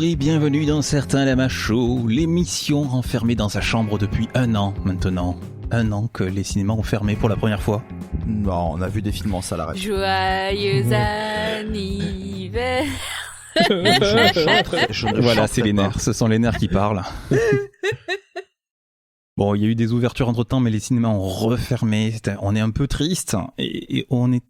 et bienvenue dans Certains Lama Show, l'émission enfermée dans sa chambre depuis 1 an maintenant. 1 an que les cinémas ont fermé pour la première fois. Non, on a vu des films en salle, arrête. Joyeux anniversaire. Voilà, c'est les nerfs, ce sont les nerfs qui parlent. Bon, il y a eu des ouvertures entre-temps, mais les cinémas ont refermé. On est un peu triste et on est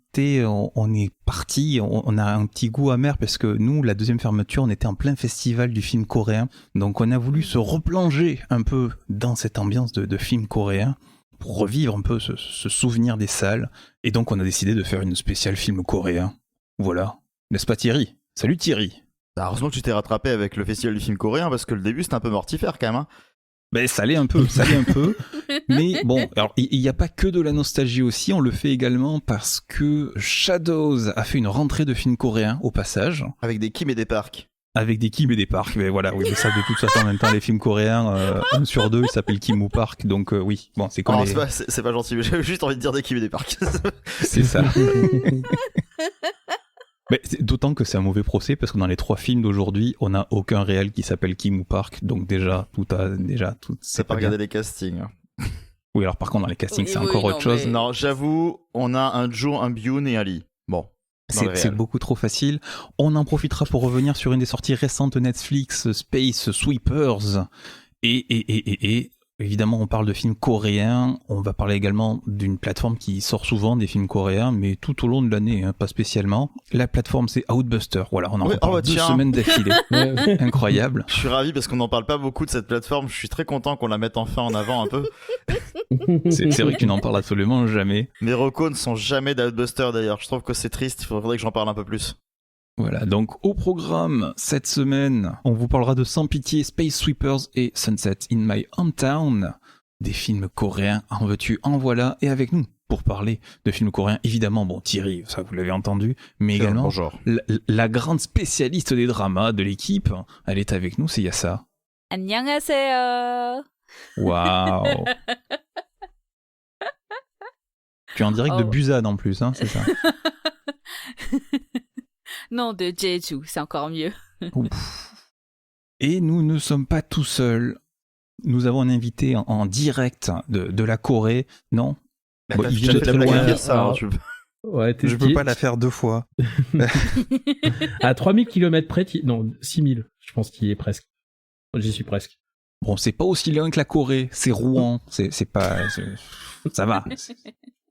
parti. On a un petit goût amer parce que nous, la deuxième fermeture, on était en plein festival du film coréen. Donc, on a voulu se replonger un peu dans cette ambiance de film coréen pour revivre un peu ce souvenir des salles. Et donc, on a décidé de faire une spéciale film coréen. Voilà. N'est-ce pas, Thierry ? Salut, Thierry. Heureusement que tu t'es rattrapé avec le festival du film coréen parce que le début, c'était un peu mortifère quand même. Hein. Ben, ça l'est un peu. Mais bon, alors il n'y a pas que de la nostalgie aussi, on le fait également parce que Shadows a fait une rentrée de films coréens au passage. Avec des Kim et des Park. Avec des Kim et des Park, mais voilà, oui, mais ça de toute façon en même temps, les films coréens, 1 sur 2, ils s'appellent Kim ou Park, donc oui, bon, c'est comme non, c'est pas gentil, mais j'avais juste envie de dire des Kim et des Park. C'est ça. Mais d'autant que c'est un mauvais procès parce que dans les 3 films d'aujourd'hui, on n'a aucun réel qui s'appelle Kim ou Park, donc déjà tout. C'est pas regarder les castings. Oui, alors par contre dans les castings c'est Oui, encore non, autre chose. mais... Non, j'avoue, on a un Joe, un Byun et un Lee. Bon. C'est beaucoup trop facile. On en profitera pour revenir sur une des sorties récentes de Netflix, Space Sweepers, et évidemment, on parle de films coréens. On va parler également d'une plateforme qui sort souvent des films coréens, mais tout au long de l'année, hein, pas spécialement. La plateforme, c'est Outbuster. Voilà, on en reparle 2 semaines d'affilée. Incroyable. Je suis ravi parce qu'on n'en parle pas beaucoup de cette plateforme. Je suis très content qu'on la mette enfin en avant un peu. C'est vrai que tu n'en parles absolument jamais. Mes recos ne sont jamais d'Outbuster d'ailleurs. Je trouve que c'est triste. Il faudrait que j'en parle un peu plus. Voilà, donc au programme, cette semaine, on vous parlera de Sans Pitié, Space Sweepers et Sunset in My Hometown, des films coréens, en veux-tu, en voilà, et avec nous, pour parler de films coréens, évidemment, bon, Thierry, ça vous l'avez entendu, mais également la grande spécialiste des dramas de l'équipe, elle est avec nous, c'est Yassa. 안녕하세요. Waouh. Tu es en direct de Busan en plus, hein, c'est ça? Non, de Jeju, c'est encore mieux. Et nous ne sommes pas tout seuls. Nous avons un invité en direct de la Corée, non? Bah, bon, il vient de très loin. Ça, ouais, je peux pas la faire 2 fois. À 3000 km près, non, 6000, je pense qu'il est presque. J'y suis presque. Bon, c'est pas aussi loin que la Corée, c'est Rouen, c'est pas... ça va.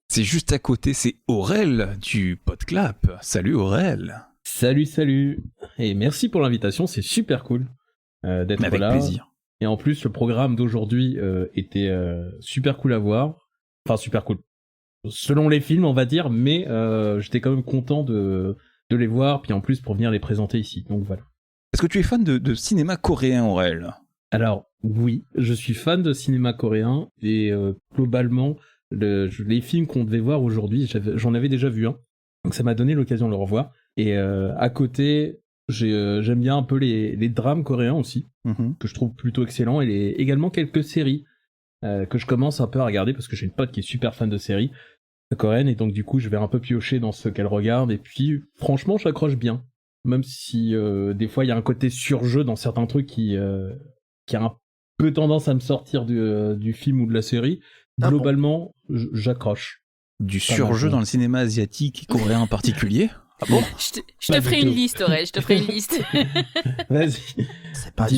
C'est juste à côté, c'est Aurel du PodClap. Salut Aurel. Salut. Et merci pour l'invitation, c'est super cool d'être avec là. Avec plaisir. Et en plus, le programme d'aujourd'hui était super cool à voir. Enfin, super cool. Selon les films, on va dire, mais j'étais quand même content de les voir, puis en plus pour venir les présenter ici. Donc voilà. Est-ce que tu es fan de cinéma coréen, Aurel ? Alors, oui, je suis fan de cinéma coréen, et globalement, les films qu'on devait voir aujourd'hui, j'en avais déjà vu un. Donc ça m'a donné l'occasion de le revoir. Et à côté, j'aime bien un peu les drames coréens aussi, que je trouve plutôt excellents, et également quelques séries que je commence un peu à regarder, parce que j'ai une pote qui est super fan de séries coréennes, et donc du coup je vais un peu piocher dans ce qu'elle regarde, et puis franchement j'accroche bien. Même si des fois il y a un côté surjeu dans certains trucs qui a un peu tendance à me sortir du film ou de la série, globalement j'accroche. Du surjeu dans le cinéma asiatique et coréen en particulier? Ah bon? Je te ferai une liste, Aurel, je te ferai une liste. Vas-y. C'est pas du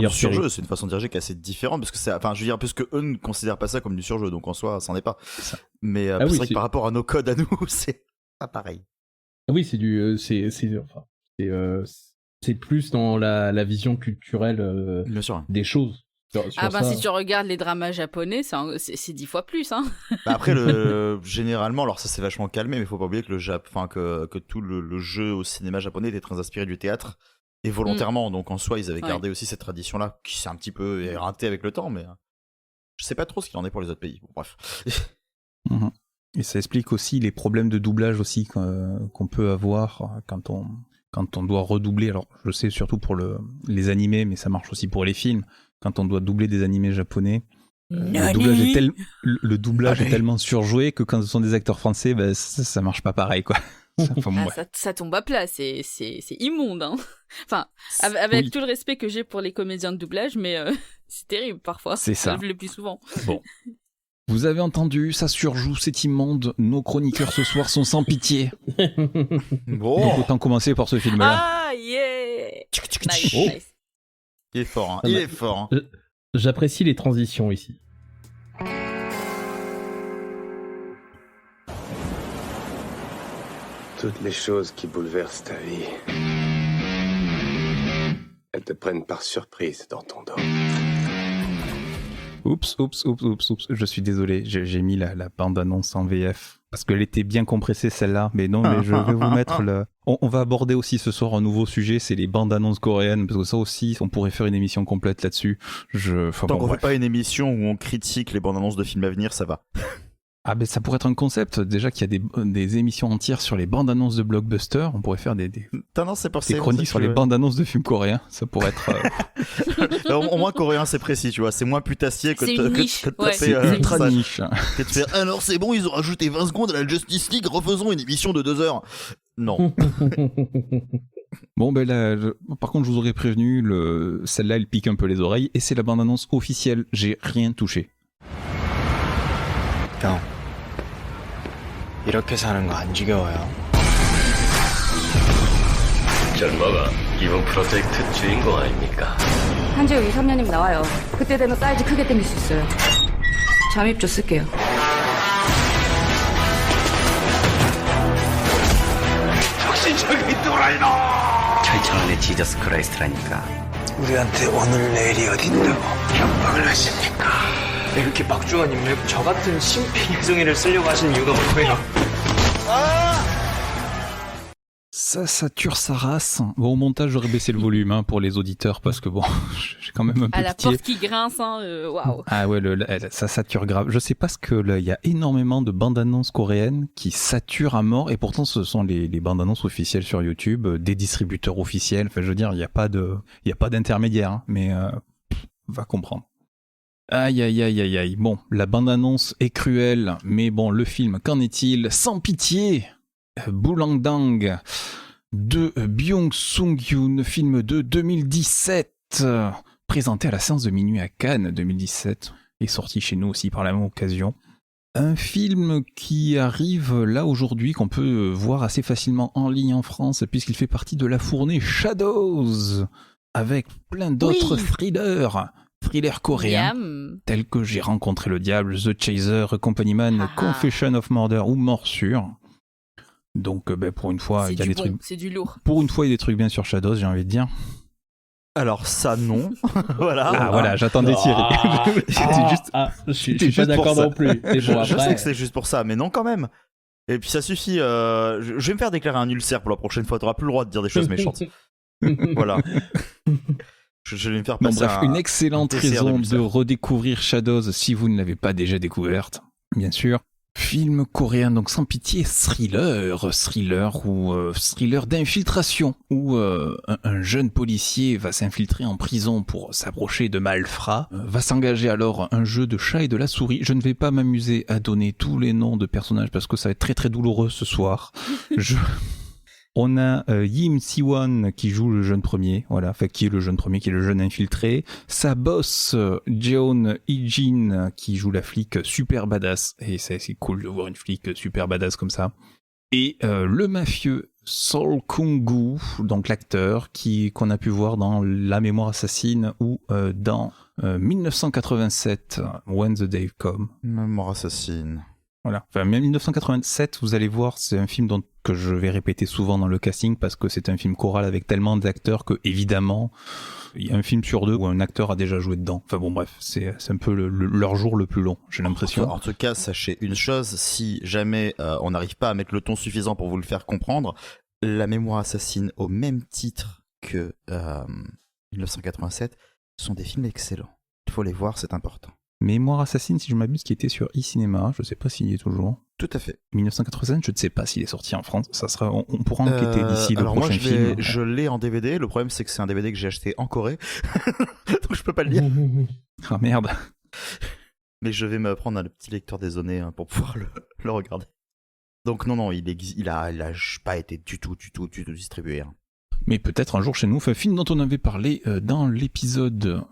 surjeu, c'est une façon de dire qui est assez différente, parce que c'est, enfin, je veux dire, parce que eux ne considèrent pas ça comme du surjeu, donc en soi, ça n'en est pas. Mais c'est vrai que par rapport à nos codes à nous, c'est pas pareil. Ah oui, c'est plus dans la vision culturelle Bien sûr. des choses. Si tu regardes les dramas japonais, c'est 10 fois plus, hein. Bah après, généralement, alors ça s'est vachement calmé, mais faut pas oublier que que tout le jeu au cinéma japonais était très inspiré du théâtre, et volontairement, donc en soi, ils avaient gardé aussi cette tradition-là, qui s'est un petit peu éreintée avec le temps, mais je sais pas trop ce qu'il en est pour les autres pays. Bon, bref. Et ça explique aussi les problèmes de doublage aussi qu'on peut avoir quand on doit redoubler. Alors, je sais surtout pour les animés, mais ça marche aussi pour les films. Quand on doit doubler des animés japonais, le doublage est tellement surjoué que quand ce sont des acteurs français, ça marche pas pareil, quoi. Enfin, bon, ouais. Ça tombe à plat, c'est immonde. Hein. Enfin, avec Oui. tout le respect que j'ai pour les comédiens de doublage, mais c'est terrible parfois. C'est ça. Le plus souvent. Bon. Vous avez entendu, ça surjoue, c'est immonde. Nos chroniqueurs ce soir sont sans pitié. Bon, Donc autant commencer par ce film-là. Ah, yeah Nice, Oh. nice. il est fort, hein. Ah Il bah, est fort. Hein. J'apprécie les transitions ici. Toutes les choses qui bouleversent ta vie, elles te prennent par surprise dans ton dos. Oups. Je suis désolé, j'ai mis la bande-annonce en VF. Parce qu'elle était bien compressée celle-là. Mais non, mais je vais vous mettre le... On va aborder aussi ce soir un nouveau sujet, c'est les bandes-annonces coréennes. Parce que ça aussi, on pourrait faire une émission complète là-dessus. Enfin, Tant bon, qu'on bref. fait pas une émission où on critique les bandes annonces de films à venir, ça va. Ah ben ça pourrait être un concept. Déjà qu'il y a des émissions entières sur les bandes-annonces de blockbusters. On pourrait faire des Non, c'est pas chroniques sur les bandes-annonces de films coréens. Ça pourrait être... Au moins coréen, c'est précis, tu vois. C'est moins putassier que C'est de une niche, taper, ouais, c'est ultra ça. niche. Que de faire alors c'est bon, ils ont rajouté 20 secondes à la Justice League, refaisons une émission de 2 heures. Non. Bon ben là, par contre je vous aurais prévenu, celle-là elle pique un peu les oreilles et c'est la bande-annonce officielle. J'ai rien touché. 형, 이렇게 사는 거 안 지겨워요? 젊어가 이번 프로젝트 주인공 아닙니까? 한지우 2, 3년이면 나와요. 그때 되면 사이즈 크게 당길 수 있어요. 잠입조 쓸게요. 철창 안에 지저스 크라이스트라니까. 우리한테 오늘 내일이 어딘다고 협박을 하십니까? 이렇게 막중한 인물, 저 같은 심폐이송이를 쓰려고 하시는 이유가 뭐예요? Ça sature sa race. Bon, au montage j'aurais baissé le volume hein, pour les auditeurs parce que bon, j'ai quand même un peu À la pitié. porte qui grince, hein, waouh. Ah ouais, ça sature grave. Je sais pas ce que il y a énormément de bandes-annonces coréennes qui saturent à mort et pourtant ce sont les bandes-annonces officielles sur YouTube, des distributeurs officiels. Enfin, je veux dire, il y a pas d'intermédiaire, hein, mais va comprendre. Aïe. Bon, la bande-annonce est cruelle, mais bon, le film, qu'en est-il? Sans pitié, Bulangdang de Byung Sung-yoon, film de 2017, présenté à la séance de minuit à Cannes 2017, et sorti chez nous aussi par la même occasion. Un film qui arrive là aujourd'hui, qu'on peut voir assez facilement en ligne en France, puisqu'il fait partie de la fournée Shadows, avec plein d'autres thrillers coréens, Miam. tels que J'ai rencontré le diable, The Chaser, Company Man, Ah. Confession of Murder ou Morsure. Donc pour une fois, C'est il y a du des bon, trucs. c'est du lourd. Pour une fois, il y a des trucs bien sur Shadows, j'ai envie de dire. Alors ça non. Voilà. Ah voilà, j'attendais Thierry. C'était juste. Je suis c'était pas juste pour d'accord ça. non plus. Mais Je bon, sais après, que c'est juste pour ça, mais non quand même. Et puis ça suffit. Je vais me faire déclarer un ulcère pour la prochaine fois. T'auras plus le droit de dire des choses méchantes. Voilà. Je vais me faire Bon, passer bref, une excellente un dessert raison de d'ulcère. redécouvrir Shadows si vous ne l'avez pas déjà découverte, bien sûr. Film coréen, donc sans pitié, thriller ou thriller d'infiltration, où un jeune policier va s'infiltrer en prison pour s'approcher de malfrats, va s'engager alors un jeu de chat et de la souris. Je ne vais pas m'amuser à donner tous les noms de personnages parce que ça va être très très douloureux ce soir. On a Yim Si-won qui joue le jeune premier, voilà, enfin qui est le jeune premier, qui est le jeune infiltré. Sa boss Jeon Hee-jin qui joue la flic super badass, et c'est cool de voir une flic super badass comme ça. Et le mafieux Sol Kung-gu, donc l'acteur qu'on a pu voir dans La Mémoire assassine ou dans 1987 When the Day Come. Mémoire assassine. Voilà. Enfin, même 1987, vous allez voir, c'est un film que je vais répéter souvent dans le casting parce que c'est un film choral avec tellement d'acteurs que, évidemment, il y a un film sur deux où un acteur a déjà joué dedans. Enfin bon, bref, c'est un peu leur jour le plus long, j'ai l'impression. En tout cas, sachez une chose, si jamais on n'arrive pas à mettre le ton suffisant pour vous le faire comprendre, La Mémoire assassine, au même titre que 1987, sont des films excellents. Il faut les voir, c'est important. Mémoire assassine, si je m'abuse, qui était sur e-cinéma, je sais pas s'il y est toujours. Tout à fait. 1987, je ne sais pas s'il est sorti en France. Ça sera, on pourra enquêter d'ici le alors prochain moi, film. je l'ai en DVD. Le problème, c'est que c'est un DVD que j'ai acheté en Corée, donc je peux pas le lire. Ah merde. Mais je vais me prendre un petit lecteur dézonné pour pouvoir le regarder. Donc non, il a pas été du tout distribué. Hein. Mais peut-être un jour chez nous, enfin, film dont on avait parlé dans l'épisode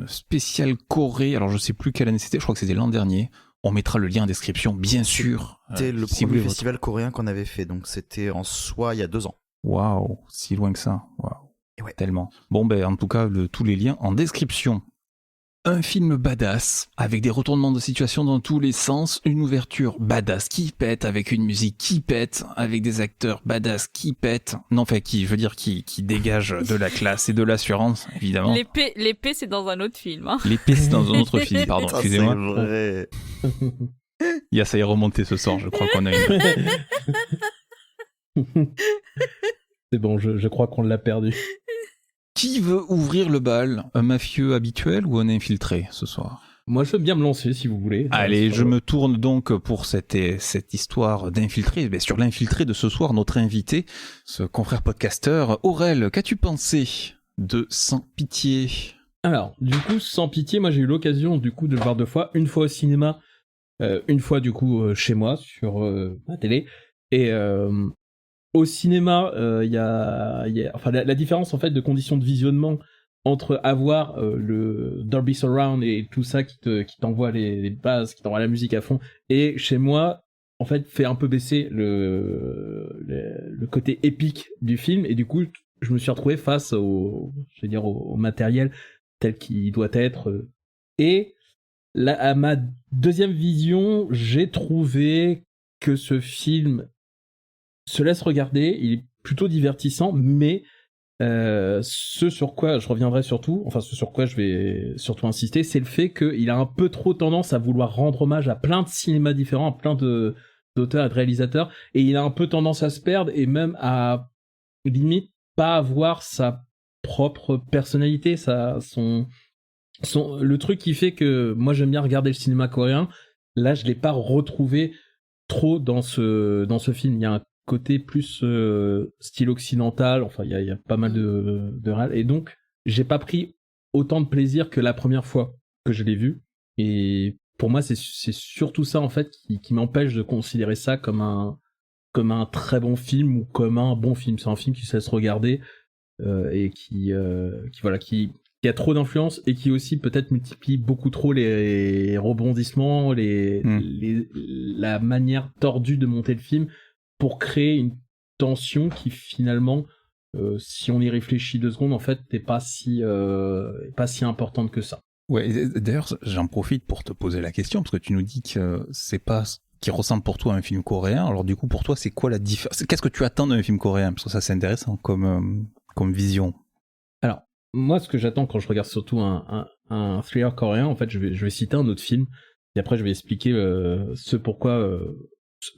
spécial Corée, alors je sais plus quelle année c'était, je crois que c'était l'an dernier. On mettra le lien en description, bien sûr. C'était le premier festival coréen qu'on avait fait, donc c'était en soi il y a 2 ans. Waouh, si loin que ça. Waouh, ouais. Tellement. Bon, ben en tout cas, tous les liens en description. Un film badass, avec des retournements de situation dans tous les sens, une ouverture badass qui pète, avec une musique qui pète, avec des acteurs badass qui pètent, non, enfin, qui dégagent de la classe et de l'assurance, évidemment. L'épée, c'est dans un autre film. Hein. L'épée, c'est dans un autre film, pardon, excusez-moi. C'est vrai. Il y a ça y est remonté ce soir, je crois qu'on a eu. C'est bon, je crois qu'on l'a perdu. Qui veut ouvrir le bal? Un mafieux habituel ou un infiltré ce soir? Moi, je veux bien me lancer si vous voulez. Allez, je me tourne donc pour cette histoire d'infiltré. Sur l'infiltré de ce soir, notre invité, ce confrère podcasteur, Aurel, qu'as-tu pensé de Sans Pitié? Alors, du coup, Sans Pitié, moi j'ai eu l'occasion du coup de le voir 2 fois. Une fois au cinéma, une fois du coup chez moi sur ma télé. Et au cinéma, il y a enfin la différence en fait de conditions de visionnement entre avoir le Dolby Surround et tout ça qui t'envoie les bases, qui t'envoie la musique à fond, et chez moi en fait fait un peu baisser le côté épique du film, et du coup je me suis retrouvé face au matériel tel qu'il doit être, et là, à ma deuxième vision, j'ai trouvé que ce film se laisse regarder, il est plutôt divertissant, mais ce sur quoi je reviendrai surtout, enfin ce sur quoi je vais surtout insister, c'est le fait qu'il a un peu trop tendance à vouloir rendre hommage à plein de cinémas différents, à plein d'auteurs et de réalisateurs, et il a un peu tendance à se perdre et même à limite pas avoir sa propre personnalité, le truc qui fait que moi j'aime bien regarder le cinéma coréen. Là je l'ai pas retrouvé trop dans ce film. Il y a un côté plus style occidental, enfin il y a pas mal de râles, et donc j'ai pas pris autant de plaisir que la première fois que je l'ai vu, et pour moi c'est surtout ça en fait qui m'empêche de considérer ça comme un très bon film ou comme un bon film. C'est un film qui se laisse regarder et qui a trop d'influence, et qui aussi peut-être multiplie beaucoup trop les rebondissements, la manière tordue de monter le film pour créer une tension qui finalement, si on y réfléchit 2 secondes, en fait, n'est pas si importante que ça. Ouais, d'ailleurs, j'en profite pour te poser la question, parce que tu nous dis que c'est pas ce qui ressemble pour toi à un film coréen. Alors du coup, pour toi, c'est quoi la différence? Qu'est-ce que tu attends d'un film coréen? Parce que ça, c'est intéressant comme vision. Alors, moi, ce que j'attends quand je regarde surtout un thriller coréen, en fait, je vais citer un autre film, et après je vais expliquer ce pourquoi,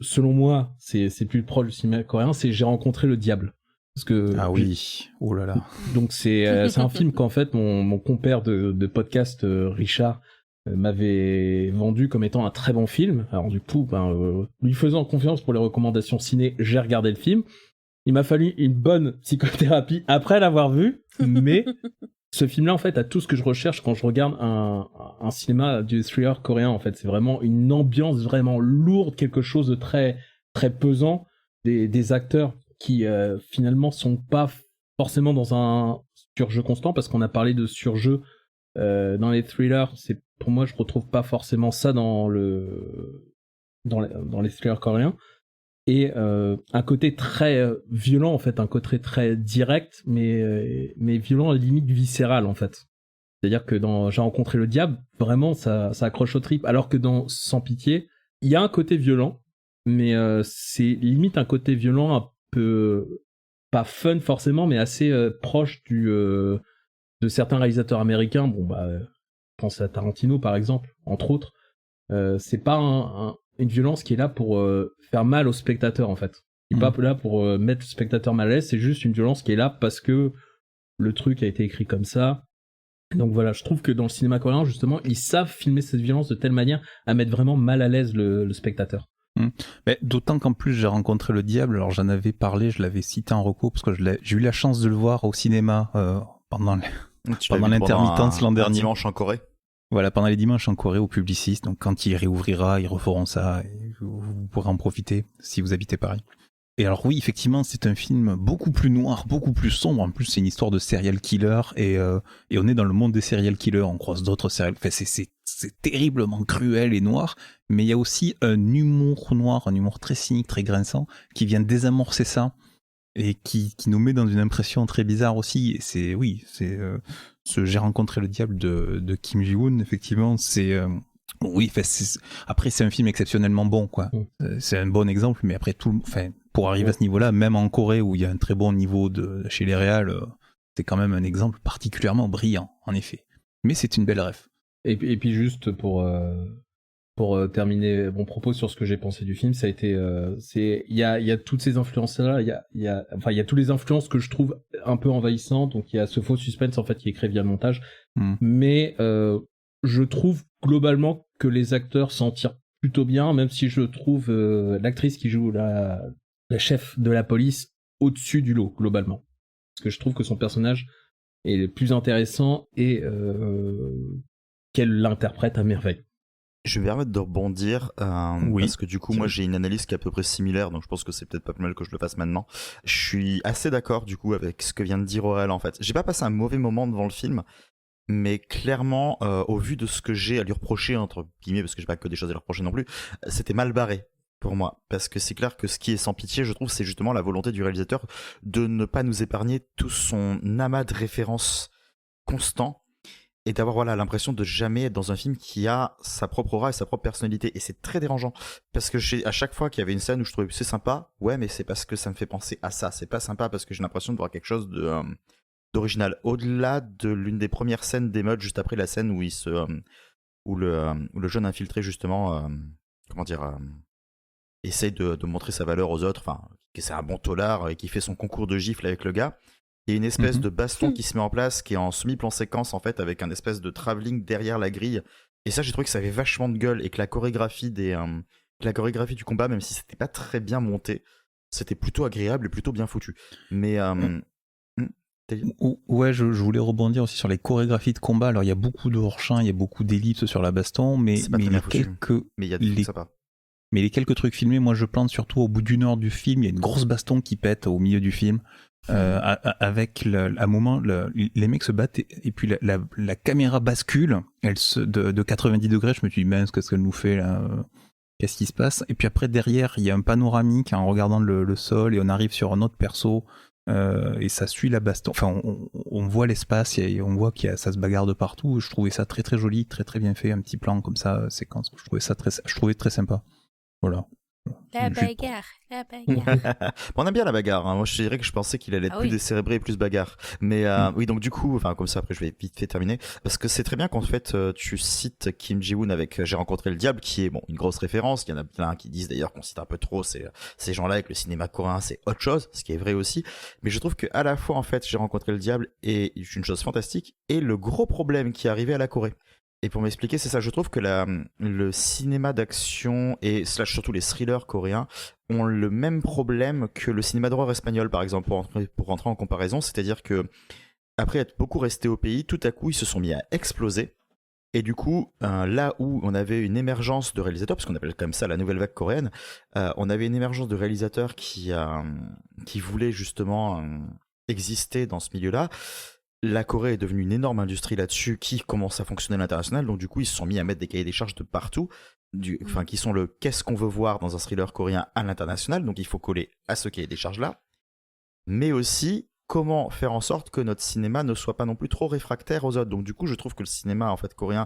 selon moi, c'est plus proche du cinéma coréen, c'est J'ai rencontré le diable. Parce que, oui, oh là là. Donc c'est un film qu'en fait mon compère de podcast, Richard, m'avait vendu comme étant un très bon film. Alors du coup, lui faisant confiance pour les recommandations ciné, j'ai regardé le film. Il m'a fallu une bonne psychothérapie après l'avoir vu, mais ce film-là, en fait, a tout ce que je recherche quand je regarde un cinéma du thriller coréen. En fait, c'est vraiment une ambiance vraiment lourde, quelque chose de très très pesant, des acteurs qui finalement sont pas forcément dans un surjeu constant, parce qu'on a parlé de surjeu dans les thrillers. C'est, pour moi, je retrouve pas forcément ça dans les thrillers coréens. Et un côté très violent, en fait, un côté très direct, mais violent à la limite viscéral, en fait. C'est-à-dire que dans J'ai rencontré le diable, vraiment, ça accroche au tripes, alors que dans Sans Pitié, il y a un côté violent, mais c'est limite un côté violent un peu, pas fun forcément, mais assez proche de certains réalisateurs américains. Bon, je pense à Tarantino, par exemple, entre autres. C'est pas une violence qui est là pour faire mal au spectateur, en fait. Il n'est pas là pour mettre le spectateur mal à l'aise, c'est juste une violence qui est là parce que le truc a été écrit comme ça. Donc voilà, je trouve que dans le cinéma coréen, justement, ils savent filmer cette violence de telle manière à mettre vraiment mal à l'aise le spectateur. Mais d'autant qu'en plus j'ai rencontré le diable, alors j'en avais parlé, je l'avais cité en reco, parce que j'ai eu la chance de le voir au cinéma pendant l'intermittence l'an dernier. Un dimanche en Corée. Voilà, pendant les dimanches en Corée au Publicis, donc quand il réouvrira, ils referont ça, et vous pourrez en profiter si vous habitez Paris. Et alors oui, effectivement, c'est un film beaucoup plus noir, beaucoup plus sombre. En plus, c'est une histoire de serial killer et on est dans le monde des serial killers. On croise d'autres serial. Enfin, c'est terriblement cruel et noir. Mais il y a aussi un humour noir, un humour très cynique, très grinçant, qui vient désamorcer ça et qui nous met dans une impression très bizarre aussi. Et c'est ce J'ai rencontré le diable de Kim Ji-woon. Effectivement, c'est oui. Après, c'est un film exceptionnellement bon, quoi. C'est un bon exemple, mais après pour arriver à ce niveau-là, même en Corée où il y a un très bon niveau chez les réals, c'est quand même un exemple particulièrement brillant, en effet. Mais c'est une belle ref. Et puis juste pour terminer mon propos sur ce que j'ai pensé du film, ça a été, il y a toutes ces influences-là, il y a toutes les influences que je trouve un peu envahissantes. Donc il y a ce faux suspense en fait qui est créé via le montage, mais je trouve globalement que les acteurs s'en tirent plutôt bien, même si je trouve l'actrice qui joue la chef de la police au-dessus du lot, globalement. Parce que je trouve que son personnage est le plus intéressant et qu'elle l'interprète à merveille. Je vais me permettre de rebondir, parce que du coup, moi j'ai une analyse qui est à peu près similaire, donc je pense que c'est peut-être pas plus mal que je le fasse maintenant. Je suis assez d'accord du coup avec ce que vient de dire Aurel en fait. J'ai pas passé un mauvais moment devant le film, mais clairement, au vu de ce que j'ai à lui reprocher, entre guillemets, parce que j'ai pas que des choses à lui reprocher non plus, c'était mal barré pour moi. Parce que c'est clair que ce qui est sans pitié, je trouve, c'est justement la volonté du réalisateur de ne pas nous épargner tout son amas de références constants et d'avoir l'impression de jamais être dans un film qui a sa propre aura et sa propre personnalité. Et c'est très dérangeant. Parce que à chaque fois qu'il y avait une scène où je trouvais que c'est sympa, ouais, mais c'est parce que ça me fait penser à ça. C'est pas sympa parce que j'ai l'impression de voir quelque chose d'original. Au-delà de l'une des premières scènes d'émeute, juste après la scène où où le jeune infiltré justement, essaye de montrer sa valeur aux autres, enfin, que c'est un bon tolard et qui fait son concours de gifles avec le gars. Il y a une espèce de baston qui se met en place, qui est en semi-plan séquence en fait, avec un espèce de travelling derrière la grille. Et ça, j'ai trouvé que ça avait vachement de gueule et que la chorégraphie du combat, même si c'était pas très bien monté, c'était plutôt agréable et plutôt bien foutu. Mais ouais, je voulais rebondir aussi sur les chorégraphies de combat. Alors il y a beaucoup de hors-champ, il y a beaucoup d'ellipses sur la baston, mais il y a des trucs sympas. Mais les quelques trucs filmés, moi je plante surtout au bout d'une heure du film, il y a une grosse baston qui pète au milieu du film, avec à un moment les mecs se battent et puis la caméra bascule, de 90 degrés, je me suis dit mince, qu'est-ce qu'elle nous fait là, qu'est-ce qui se passe? Et puis après derrière il y a un panoramique en regardant le sol et on arrive sur un autre perso. Et ça suit la baston, enfin on voit l'espace et on voit ça se bagarre de partout. Je trouvais ça très très joli, très très bien fait, un petit plan comme ça, séquence, je trouvais très sympa. Voilà. La bagarre. On aime bien la bagarre, hein. Moi je dirais que je pensais qu'il allait être plus décérébré et plus bagarre. Mais oui, donc du coup, enfin comme ça après je vais vite fait terminer, parce que c'est très bien qu'en fait tu cites Kim Ji-woon avec J'ai rencontré le diable, qui est une grosse référence. Il y en a plein qui disent d'ailleurs qu'on cite un peu trop ces gens-là, avec le cinéma coréen c'est autre chose, ce qui est vrai aussi. Mais je trouve que à la fois en fait J'ai rencontré le diable est une chose fantastique et le gros problème qui est arrivé à la Corée. Et pour m'expliquer, c'est ça, je trouve que le cinéma d'action et surtout les thrillers coréens ont le même problème que le cinéma d'horreur espagnol, par exemple, pour rentrer en comparaison. C'est-à-dire que après être beaucoup restés au pays, tout à coup, ils se sont mis à exploser. Et du coup, là où on avait une émergence de réalisateurs, parce qu'on appelle comme ça la nouvelle vague coréenne, on avait une émergence de réalisateurs qui voulaient justement exister dans ce milieu-là. La Corée est devenue une énorme industrie là-dessus qui commence à fonctionner à l'international, donc du coup ils se sont mis à mettre des cahiers des charges de partout, qui sont le qu'est-ce qu'on veut voir dans un thriller coréen à l'international, donc il faut coller à ce cahier des charges-là, mais aussi comment faire en sorte que notre cinéma ne soit pas non plus trop réfractaire aux autres. Donc du coup je trouve que le cinéma en fait coréen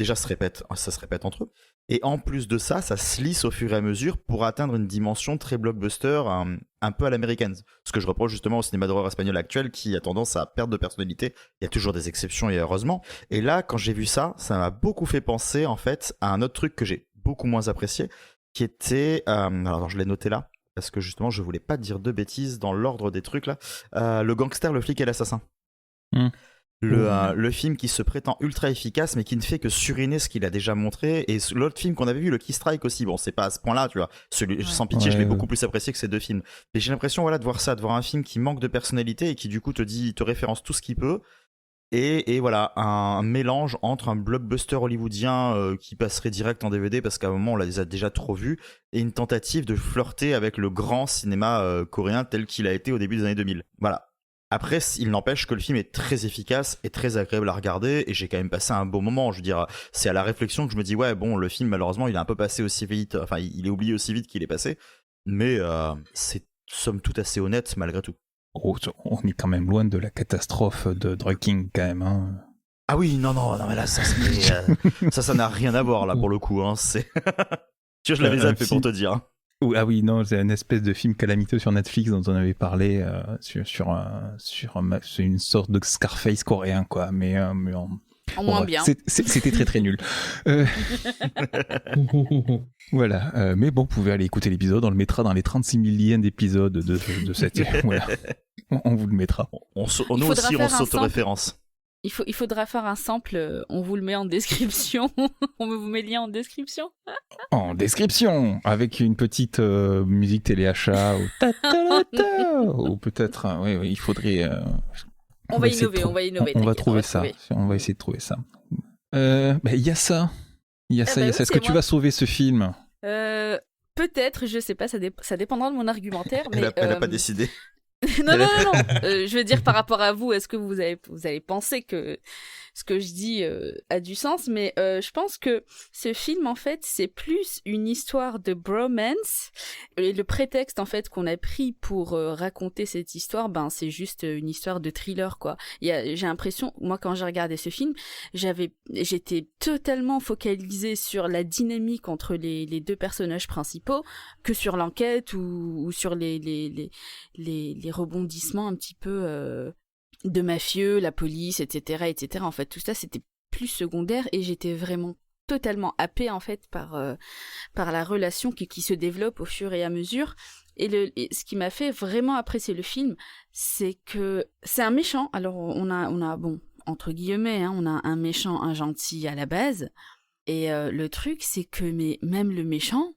déjà ça se répète entre eux, et en plus de ça, ça se lisse au fur et à mesure pour atteindre une dimension très blockbuster, un peu à l'américaine. Ce que je reproche justement au cinéma d'horreur espagnol actuel, qui a tendance à perdre de personnalité. Il y a toujours des exceptions et heureusement. Et là, quand j'ai vu ça m'a beaucoup fait penser en fait à un autre truc que j'ai beaucoup moins apprécié, qui était, alors je l'ai noté là, parce que justement je voulais pas dire de bêtises dans l'ordre des trucs là, le gangster, le flic et l'assassin. Le film qui se prétend ultra efficace mais qui ne fait que suriner ce qu'il a déjà montré, et l'autre film qu'on avait vu, le Key Strike aussi, bon c'est pas à ce point là tu vois, celui Sans pitié je l'ai beaucoup plus apprécié que ces deux films, et j'ai l'impression de voir ça, de voir un film qui manque de personnalité et qui du coup te référence tout ce qu'il peut Et voilà, un mélange entre un blockbuster hollywoodien qui passerait direct en DVD parce qu'à un moment on les a déjà trop vus, et une tentative de flirter avec le grand cinéma coréen tel qu'il a été au début des années 2000. Voilà. Après, il n'empêche que le film est très efficace et très agréable à regarder, et j'ai quand même passé un bon moment. Je veux dire, c'est à la réflexion que je me dis, ouais, bon, le film, malheureusement, il est un peu passé aussi vite, enfin, il est oublié aussi vite qu'il est passé, mais c'est somme toute assez honnête malgré tout. Oh, on est quand même loin de la catastrophe de Drug King, quand même. Hein. Ah oui, non, mais là, ça n'a rien à voir, là, pour le coup. Hein, c'est... Tu vois, je l'avais zappé pour te dire. Ah oui, non, c'est une espèce de film calamiteux sur Netflix dont on avait parlé, c'est une sorte de Scarface coréen, quoi, mais en moins bien. C'était très très nul. Voilà, mais bon, vous pouvez aller écouter l'épisode, on le mettra dans les 36 000 liens d'épisodes de cette... Voilà, on vous le mettra. Nous aussi, on s'autoréférence. Il faudra faire un sample, on vous le met en description. On vous met le lien en description. En description, avec une petite musique téléachat ou peut-être, oui, il faudrait... On va innover. On va trouver ça. On va essayer de trouver ça. Il y a ça. Est-ce que tu vas sauver ce film ? Peut-être, je sais pas, ça dépendra de mon argumentaire. Mais elle a pas décidé. non. Je veux dire, par rapport à vous, est-ce que vous allez penser que ce que je dis a du sens, mais je pense que ce film, en fait, c'est plus une histoire de bromance. Et le prétexte, en fait, qu'on a pris pour raconter cette histoire, c'est juste une histoire de thriller, quoi. J'ai l'impression, moi, quand j'ai regardé ce film, j'étais totalement focalisée sur la dynamique entre les deux personnages principaux, que sur l'enquête ou sur les rebondissements un petit peu de mafieux, la police, etc. En fait, tout ça, c'était plus secondaire, et j'étais vraiment totalement happée, en fait, par la relation qui se développe au fur et à mesure. Et ce qui m'a fait vraiment apprécier le film, c'est que c'est un méchant. Alors, on a bon, entre guillemets, on a un méchant, un gentil à la base. Et le truc, c'est que même le méchant,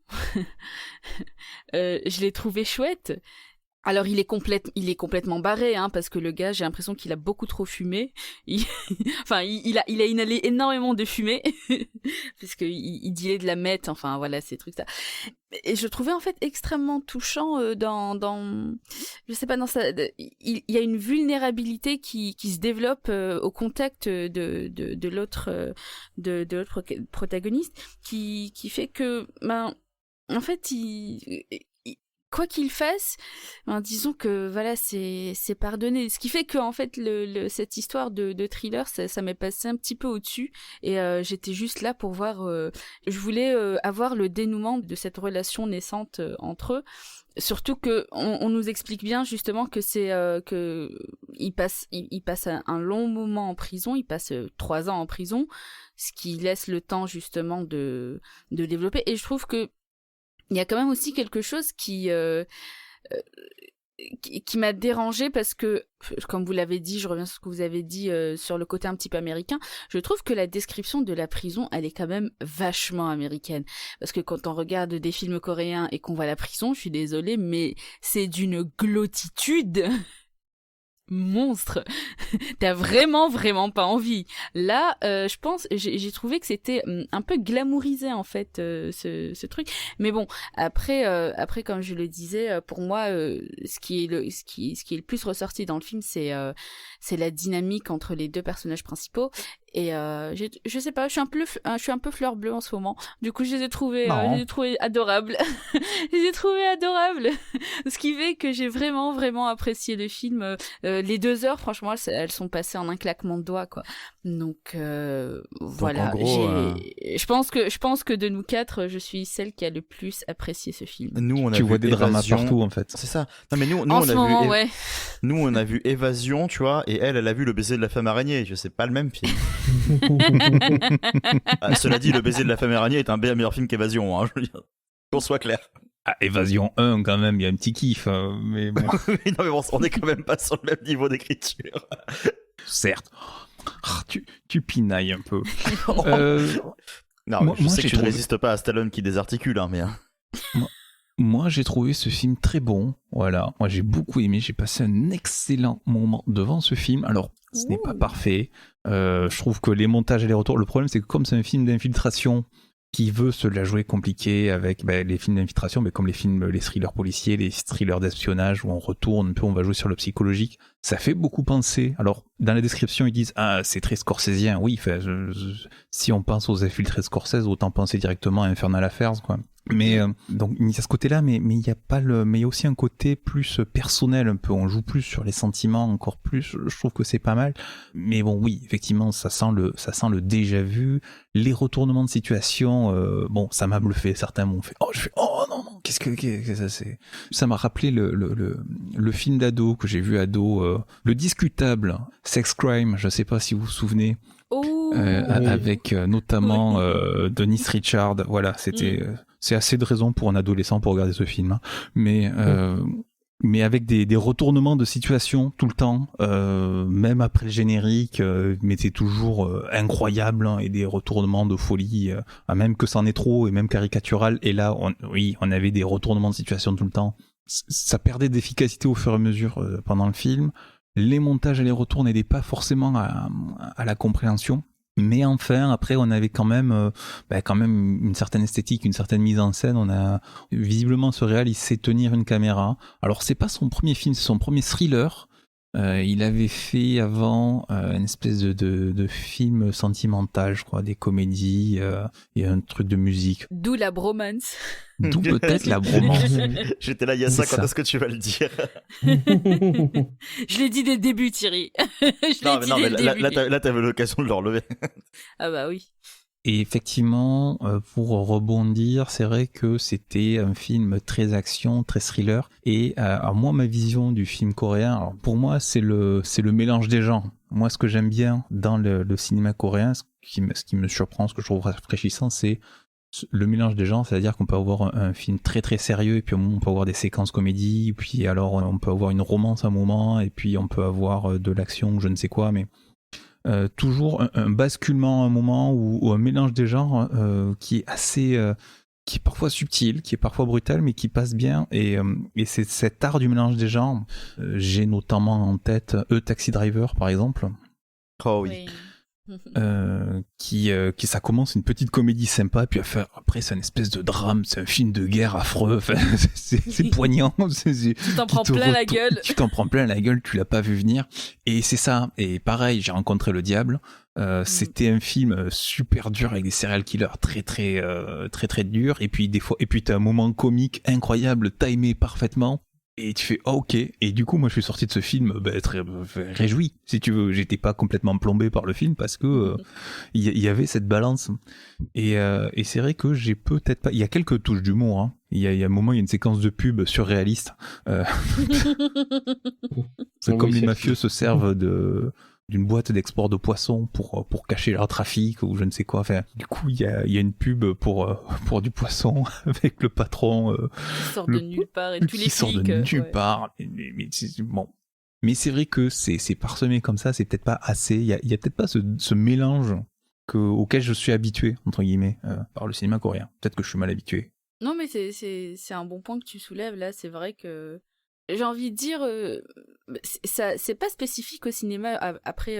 je l'ai trouvé chouette. Alors il est complètement barré, parce que le gars, j'ai l'impression qu'il a beaucoup trop fumé. Il a inhalé énormément de fumée parce que il dealait de la meth, enfin voilà, ces trucs là. Et je trouvais en fait extrêmement touchant je sais pas, il y a une vulnérabilité qui se développe au contact de l'autre protagoniste qui fait que en fait quoi qu'il fasse, disons que voilà, c'est pardonné. Ce qui fait que en fait cette histoire de thriller, ça m'est passé un petit peu au-dessus, et j'étais juste là pour voir. Je voulais avoir le dénouement de cette relation naissante entre eux. Surtout que on nous explique bien justement que c'est que il passe un long moment en prison, il passe 3 ans en prison, ce qui laisse le temps justement de développer. Et je trouve que il y a quand même aussi quelque chose qui m'a dérangée, parce que, comme vous l'avez dit, je reviens sur ce que vous avez dit sur le côté un petit peu américain, je trouve que la description de la prison, elle est quand même vachement américaine. Parce que quand on regarde des films coréens et qu'on voit la prison, je suis désolée, mais c'est d'une glottitude monstre. T'as vraiment pas envie. Là, je pense, j'ai trouvé que c'était un peu glamourisé, en fait, ce truc. Mais bon, après, comme je le disais, pour moi, ce qui est le plus ressorti dans le film, c'est la dynamique entre les deux personnages principaux. Et je sais pas, je suis un peu fleur bleue en ce moment. Du coup, je les ai trouvés adorables. Je les ai trouvés adorables. Ce qui fait que j'ai vraiment apprécié le film. Les 2 heures, franchement, elles sont passées en un claquement de doigts, quoi. Donc voilà. Donc, en gros, je pense que de nous 4, je suis celle qui a le plus apprécié ce film. Nous, on a tu vu vois des dramas Évasion. partout, en fait. C'est ça. Non, mais nous en on ce a moment, vu. ouais. Nous, on a vu Évasion, tu vois, et elle a vu Le baiser de la femme araignée. Je sais pas le même film. Cela dit, Le baiser de la femme araignée est un bien meilleur film qu'Évasion, je veux dire. Qu'on soit clair. Ah, Évasion 1, quand même, il y a un petit kiff, mais bon. Non, mais bon, on est quand même pas sur le même niveau d'écriture. Certes. Tu pinailles un peu. Non, je sais que tu ne résistes pas à Stallone qui désarticule, mais... Moi, j'ai trouvé ce film très bon. Voilà. Moi, j'ai beaucoup aimé. J'ai passé un excellent moment devant ce film. Alors, Ce n'est pas parfait. Je trouve que les montages et les retours... Le problème, c'est que comme c'est un film d'infiltration qui veut se la jouer compliquée avec les films d'infiltration, mais comme les thrillers policiers, les thrillers d'espionnage où on retourne un peu, on va jouer sur le psychologique, ça fait beaucoup penser. Alors, dans la description, ils disent « Ah, c'est très scorsésien ». Oui, si on pense aux infiltrés Scorsese, autant penser directement à Infernal Affairs, quoi. Mais donc il y a ce côté-là, mais il y a pas mais il y a aussi un côté plus personnel un peu. On joue plus sur les sentiments encore plus. Je trouve que c'est pas mal. Mais bon, oui, effectivement, ça sent le déjà vu. Les retournements de situation, bon, ça m'a bluffé. Certains m'ont fait oh non, qu'est-ce que ça c'est. Ça m'a rappelé le film d'ado que j'ai vu ado, le discutable Sex Crime. Je sais pas si vous vous souvenez. Avec notamment Dennis Richard. Voilà, c'était. C'est assez de raison pour un adolescent pour regarder ce film, hein. Mais avec des retournements de situation tout le temps, même après le générique, mais c'est toujours incroyable, hein, et des retournements de folie, même que c'en est trop et même caricatural. Et là, on avait des retournements de situation tout le temps. Ça perdait d'efficacité au fur et à mesure pendant le film. Les montages et les retours n'aidaient pas forcément à la compréhension. Mais enfin, après, on avait quand même une certaine esthétique, une certaine mise en scène. On a visiblement ce réal, il sait tenir une caméra. Alors, c'est pas son premier film, c'est son premier thriller. Il avait fait avant une espèce de film sentimental, je crois, des comédies et un truc de musique. D'où la bromance. D'où peut-être la bromance. J'étais là il y a 5 ans, est-ce que tu vas le dire? Je l'ai dit dès le début, Thierry. Là, t'avais l'occasion de le relever. Ah bah oui. Et effectivement, pour rebondir, c'est vrai que c'était un film très action, très thriller. Et moi, ma vision du film coréen, alors pour moi, c'est le mélange des genres. Moi, ce que j'aime bien dans le cinéma coréen, ce qui me surprend, ce que je trouve rafraîchissant, c'est le mélange des genres, c'est-à-dire qu'on peut avoir un film très très sérieux, et puis au moment on peut avoir des séquences comédies, puis alors on peut avoir une romance à un moment, et puis on peut avoir de l'action ou je ne sais quoi, mais toujours un basculement à un moment ou un mélange des genres qui est assez qui est parfois subtil, qui est parfois brutal, mais qui passe bien, et c'est cet art du mélange des genres. J'ai notamment en tête Taxi Driver par exemple. Oh oui. Qui ça commence une petite comédie sympa, puis après c'est une espèce de drame, c'est un film de guerre affreux, enfin, c'est poignant, tu t'en prends plein la gueule, tu l'as pas vu venir, et c'est ça. Et pareil, j'ai rencontré le diable, c'était un film super dur avec des serial killers très dur, et puis t'as un moment comique incroyable timé parfaitement. Et tu fais ok, et du coup moi je suis sorti de ce film très réjoui, si tu veux. J'étais pas complètement plombé par le film parce que il y avait cette balance, et c'est vrai que j'ai peut-être pas, il y a quelques touches d'humour, hein. Il y a un moment, il y a une séquence de pub surréaliste, c'est comme les mafieux se servent d'une boîte d'export de poissons pour cacher leur trafic ou je ne sais quoi. Enfin, du coup, il y a une pub pour du poisson avec le patron qui sort de nulle part et tous les flics sort de nulle part. Mais bon. Mais c'est vrai que c'est parsemé comme ça. C'est peut-être pas assez. Il y a peut-être pas ce mélange auquel je suis habitué entre guillemets par le cinéma coréen. Peut-être que je suis mal habitué. Non, mais c'est un bon point que tu soulèves là. C'est vrai que j'ai envie de dire, ça, c'est pas spécifique au cinéma. Après,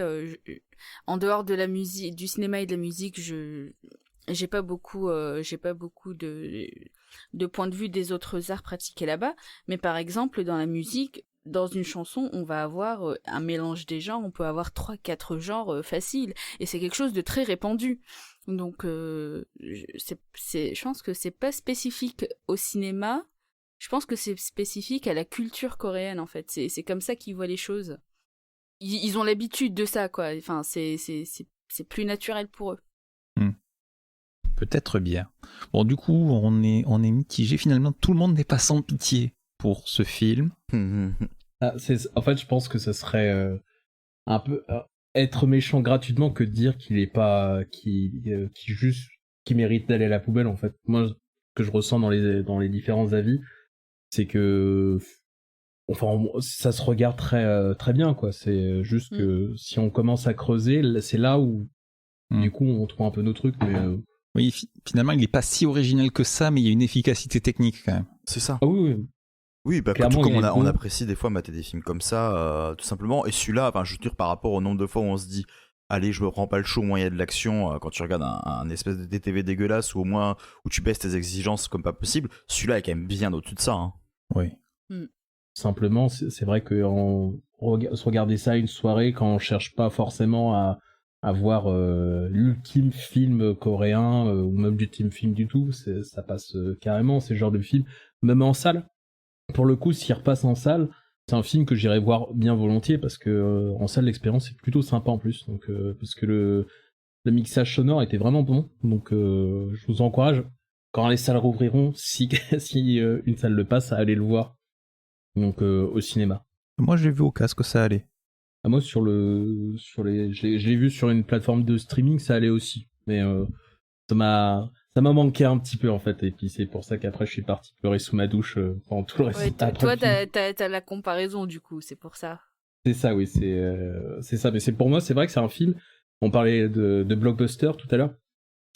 en dehors de la musique, du cinéma et de la musique, j'ai pas beaucoup de points de vue des autres arts pratiqués là-bas. Mais par exemple, dans la musique, dans une chanson, on va avoir un mélange des genres. On peut avoir 3-4 genres faciles, et c'est quelque chose de très répandu. Donc, je pense que c'est pas spécifique au cinéma. Je pense que c'est spécifique à la culture coréenne, en fait. C'est comme ça qu'ils voient les choses. Ils ont l'habitude de ça, quoi. Enfin, c'est plus naturel pour eux. Peut-être bien. Bon, du coup, on est mitigé. Finalement, tout le monde n'est pas sans pitié pour ce film. En fait, je pense que ce serait un peu être méchant gratuitement que de dire qu'il est pas, qui mérite d'aller à la poubelle, en fait. Moi, ce que je ressens dans les différents avis, c'est que, enfin, ça se regarde très bien, quoi. C'est juste que si on commence à creuser, c'est là où, du coup, on trouve un peu nos trucs, mais. Oui, finalement, il n'est pas si original que ça, mais il y a une efficacité technique quand même. C'est ça. Ah oui. Oui, bah, Clairement, tout comme il est on bon. apprécie des fois mater des films comme ça, tout simplement. Et celui-là, enfin, je veux dire, par rapport au nombre de fois où on se dit, allez, je me prends pas le show, au moins il y a de l'action, quand tu regardes un espèce de DTV dégueulasse, ou au moins où tu baisses tes exigences comme pas possible, celui-là est quand même bien au-dessus de ça. Hein. Oui. Simplement, c'est vrai que se regarder ça une soirée quand on cherche pas forcément à voir l'ultime film coréen ou même l'ultime film du tout, ça passe carrément, ces genres de films, même en salle. Pour le coup, s'il repasse en salle, c'est un film que j'irai voir bien volontiers parce que en salle l'expérience est plutôt sympa en plus. Donc parce que le mixage sonore était vraiment bon. Donc je vous encourage quand les salles rouvriront, si une salle le passe, à aller le voir. Donc au cinéma. Moi, j'ai vu au casque, ça allait. Ah, moi je l'ai vu sur une plateforme de streaming, ça allait aussi. Mais ça m'a manqué un petit peu en fait, et puis c'est pour ça qu'après je suis parti pleurer sous ma douche pendant tout le reste. Ouais, toi t'as la comparaison du coup, c'est pour ça. C'est ça, oui, c'est ça. Mais pour moi, c'est vrai que c'est un film. On parlait de blockbuster tout à l'heure.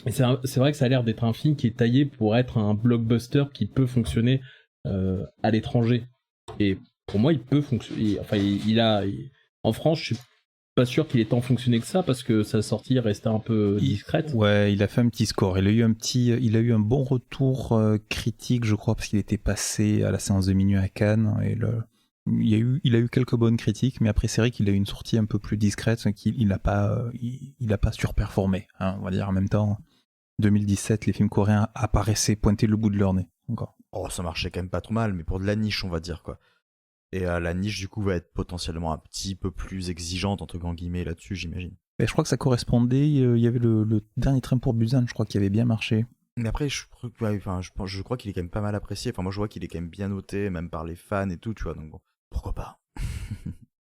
Et c'est vrai que ça a l'air d'être un film qui est taillé pour être un blockbuster qui peut fonctionner à l'étranger. Et pour moi, il peut fonctionner. Enfin, en France, je suis pas sûr qu'il ait tant fonctionné que ça parce que sa sortie restait un peu discrète. Ouais, il a fait un petit score. Il a eu un bon retour critique, je crois, parce qu'il était passé à la séance de minuit à Cannes. Et il a eu quelques bonnes critiques, mais après c'est vrai qu'il a eu une sortie un peu plus discrète, qu'il n'a pas surperformé. Hein, on va dire en même temps, 2017, les films coréens apparaissaient pointer le bout de leur nez. Encore. Oh, ça marchait quand même pas trop mal, mais pour de la niche, on va dire quoi. Et la niche, du coup, va être potentiellement un petit peu plus exigeante, entre grands guillemets, là-dessus, j'imagine. Et je crois que ça correspondait, il y avait le dernier train pour Busan, je crois qu'il avait bien marché. Mais après, je crois qu'il est quand même pas mal apprécié. Enfin, moi, je vois qu'il est quand même bien noté, même par les fans et tout, tu vois, donc bon, pourquoi pas.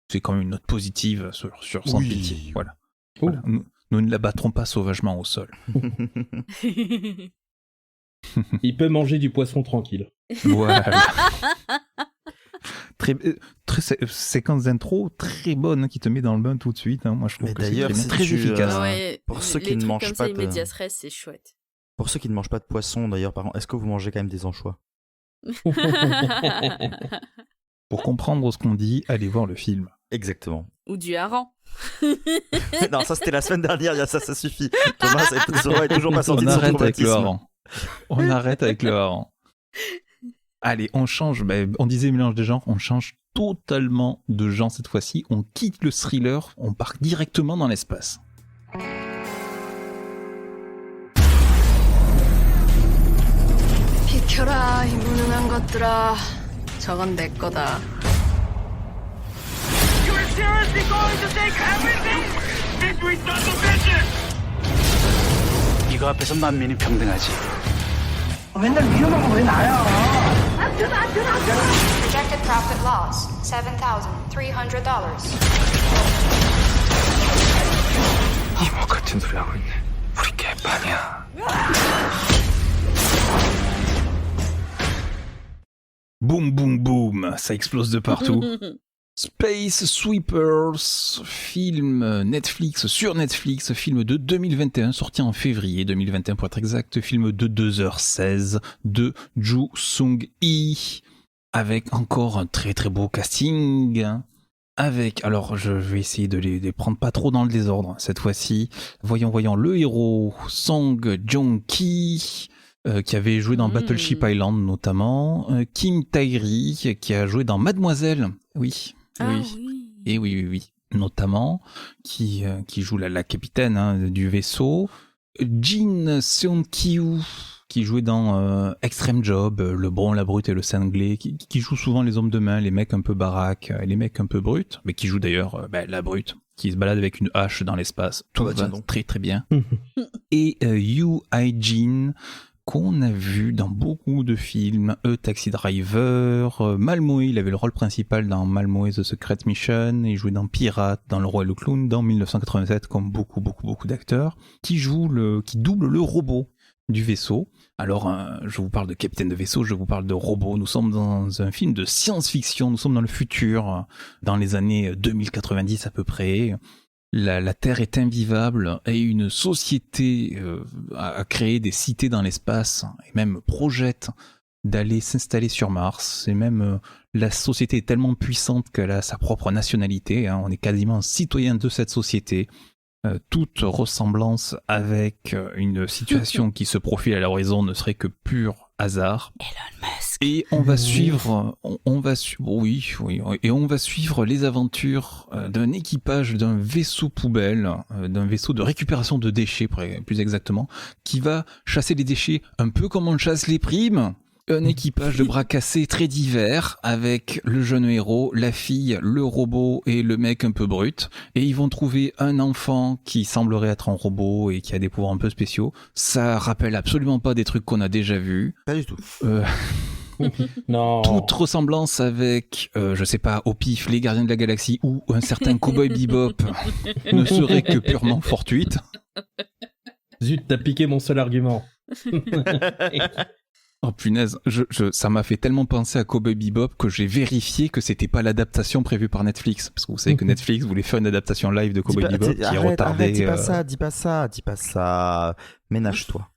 C'est quand même une note positive sur Sans Pitié. Voilà. Oh. Voilà. Nous ne l'abattrons pas sauvagement au sol. Il peut manger du poisson tranquille. Voilà. Très séquence d'intro très bonne qui te met dans le bain tout de suite. Hein. Moi, je trouve que c'est très efficace. Ouais, pour ceux qui ne mangent pas de medias res, c'est chouette. Pour ceux qui ne mangent pas de poisson, d'ailleurs, par contre, est-ce que vous mangez quand même des anchois? Pour comprendre ce qu'on dit, allez voir le film. Exactement. Ou du hareng. Non, ça c'était la semaine dernière, ça suffit. Thomas est toujours pas sorti de son traumatisme. On arrête avec le hareng. Allez, on change, on disait mélange des genres, on change totalement de genre cette fois-ci, on quitte le thriller, on part directement dans l'espace. 비켜라, 이 무능한 것들아. 저건 내 거다. You're seriously going to take everything? Victory's not sufficient! 이거 앞에서 만민이 평등하지. 맨날 위험한 거 왜 나야? Projected profit loss, $7,300. 이모 같은 소리 하고 있네. 우리 개판이야. Boum, boum, boum, ça explose de partout. Space Sweepers, film sur Netflix, film de 2021, sorti en février 2021 pour être exact, film de 2h16 de Joo Sung-hee, avec encore un très très beau casting, alors je vais essayer de les prendre pas trop dans le désordre cette fois-ci. Voyons, le héros Song Joong-ki, qui avait joué dans Battleship Island notamment, Kim Tae-ri qui a joué dans Mademoiselle, oui, et oui, notamment, qui joue la capitaine du vaisseau, Jin Seon-kyu qui jouait dans Extreme Job, Le Bon, la Brute et le Cinglé, qui joue souvent les hommes de main, les mecs un peu baraques, les mecs un peu bruts, mais qui joue d'ailleurs la Brute, qui se balade avec une hache dans l'espace, tout va très très bien. Et Yoo Hae-jin, qu'on a vu dans beaucoup de films, Taxi Driver, Malmö, il avait le rôle principal dans Malmö The Secret Mission, il jouait dans Pirate, dans Le Roi et le Clown, dans 1987, comme beaucoup d'acteurs, qui double le robot du vaisseau. Alors, je vous parle de capitaine de vaisseau, je vous parle de robot, nous sommes dans un film de science-fiction, nous sommes dans le futur, dans les années 2090 à peu près. La Terre est invivable et une société a créé des cités dans l'espace et même projette d'aller s'installer sur Mars. Et même la société est tellement puissante qu'elle a sa propre nationalité. Hein. On est quasiment citoyen de cette société. Toute ressemblance avec une situation qui se profile à l'horizon ne serait que pur hasard. Elon Musk. Et on va suivre, et on va suivre les aventures d'un équipage d'un vaisseau poubelle, d'un vaisseau de récupération de déchets, plus exactement, qui va chasser les déchets un peu comme on chasse les primes. Un équipage de bras cassés très divers avec le jeune héros, la fille, le robot et le mec un peu brut. Et ils vont trouver un enfant qui semblerait être un robot et qui a des pouvoirs un peu spéciaux. Ça rappelle absolument pas des trucs qu'on a déjà vus. Pas du tout. Non. Toute ressemblance avec, je sais pas, au pif, les Gardiens de la Galaxie ou un certain Cowboy Bebop ne serait que purement fortuite. Zut, t'as piqué mon seul argument. Oh punaise, ça m'a fait tellement penser à Cowboy Bebop que j'ai vérifié que c'était pas l'adaptation prévue par Netflix. Parce que vous savez que Netflix voulait faire une adaptation live de Cowboy Bebop qui est retardée. Arrête, dis pas ça. Ménage-toi.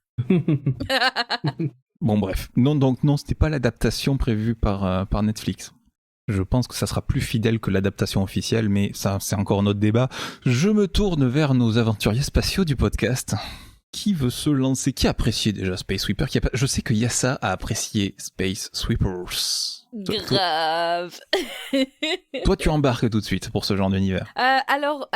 Bon bref, non, c'était pas l'adaptation prévue par Netflix. Je pense que ça sera plus fidèle que l'adaptation officielle, mais ça c'est encore un autre débat. Je me tourne vers nos aventuriers spatiaux du podcast. Qui veut se lancer? Qui a apprécié déjà Space Sweeper? Je sais que Yassa a apprécié Space Sweepers. Grave. Toi, tu embarques tout de suite pour ce genre d'univers. Alors,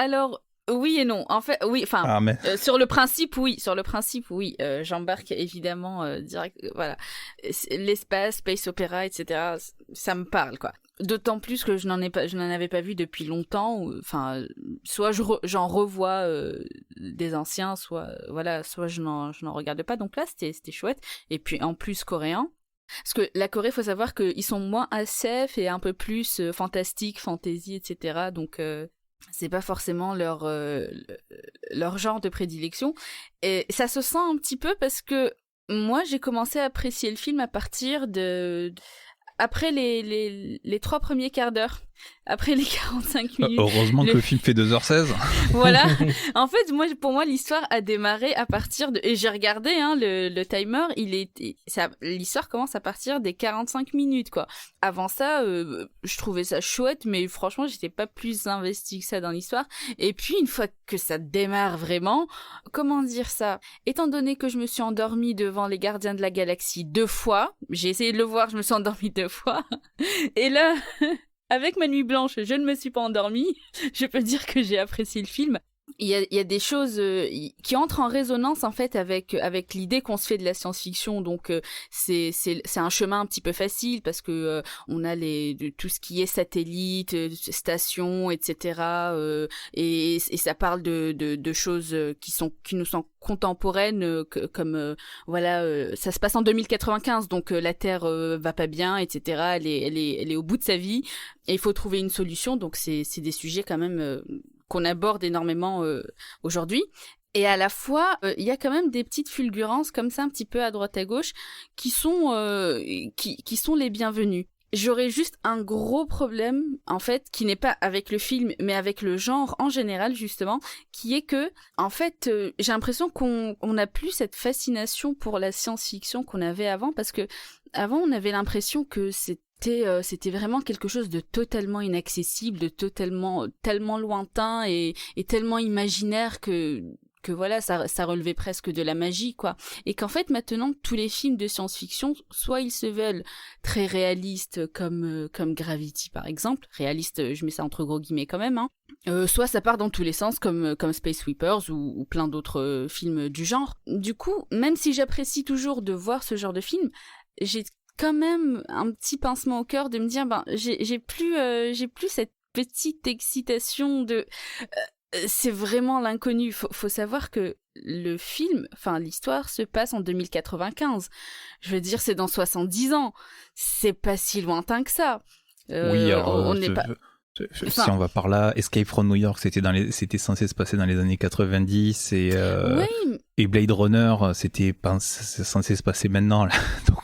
oui et non. En fait, oui. Enfin, sur le principe, oui. J'embarque évidemment direct. Voilà, l'espace, space opéra, etc. Ça me parle, quoi. D'autant plus que je n'en avais pas vu depuis longtemps. Enfin, soit j'en revois des anciens, soit je n'en regarde pas. Donc là, c'était chouette. Et puis en plus coréen. Parce que la Corée, faut savoir qu'ils sont moins SF et un peu plus fantastique, fantasy, etc. Donc c'est pas forcément leur genre de prédilection. Et ça se sent un petit peu parce que moi, j'ai commencé à apprécier le film à partir après les 3 premiers quarts d'heure, après les 45 minutes. Heureusement que le film fait 2h16. Voilà. En fait, pour moi, l'histoire a démarré à partir de... Et j'ai regardé, hein, le timer, l'histoire commence à partir des 45 minutes, quoi. Avant ça, je trouvais ça chouette, mais franchement, j'étais pas plus investie que ça dans l'histoire. Et puis, une fois que ça démarre vraiment, comment dire ça? Étant donné que je me suis endormie devant les Gardiens de la Galaxie 2 fois, j'ai essayé de le voir, je me suis endormie 2 fois. Et là... Avec ma nuit blanche, je ne me suis pas endormie. Je peux dire que j'ai apprécié le film. Il y a des choses qui entrent en résonance en fait avec l'idée qu'on se fait de la science-fiction, donc c'est un chemin un petit peu facile parce que on a tout ce qui est satellite, station, etc. Et ça parle de choses qui nous sont contemporaines, comme ça se passe en 2095, donc la Terre va pas bien, etc. Elle est au bout de sa vie et il faut trouver une solution. Donc c'est des sujets quand même qu'on aborde énormément aujourd'hui. Et à la fois, il y a quand même des petites fulgurances comme ça, un petit peu à droite à gauche, qui sont les bienvenues. J'aurais juste un gros problème, en fait, qui n'est pas avec le film, mais avec le genre en général, justement, qui est que, en fait, j'ai l'impression qu'on n'a plus cette fascination pour la science-fiction qu'on avait avant, parce que avant, on avait l'impression que c'était vraiment quelque chose de totalement inaccessible, de tellement lointain et tellement imaginaire que voilà, ça relevait presque de la magie, quoi. Et qu'en fait, maintenant, tous les films de science-fiction, soit ils se veulent très réalistes, comme Gravity, par exemple. Réaliste, je mets ça entre gros guillemets quand même, hein. Soit ça part dans tous les sens, comme Space Sweepers ou plein d'autres films du genre. Du coup, même si j'apprécie toujours de voir ce genre de film, j'ai quand même un petit pincement au cœur de me dire, j'ai plus cette petite excitation de... c'est vraiment l'inconnu. Faut savoir que le film, enfin l'histoire se passe en 2095. Je veux dire, c'est dans 70 ans. C'est pas si lointain que ça. Oui, alors on n'est pas... Si on va par là, Escape from New York, c'était censé se passer dans les années 90 et Blade Runner, c'était censé se passer maintenant, là. Donc...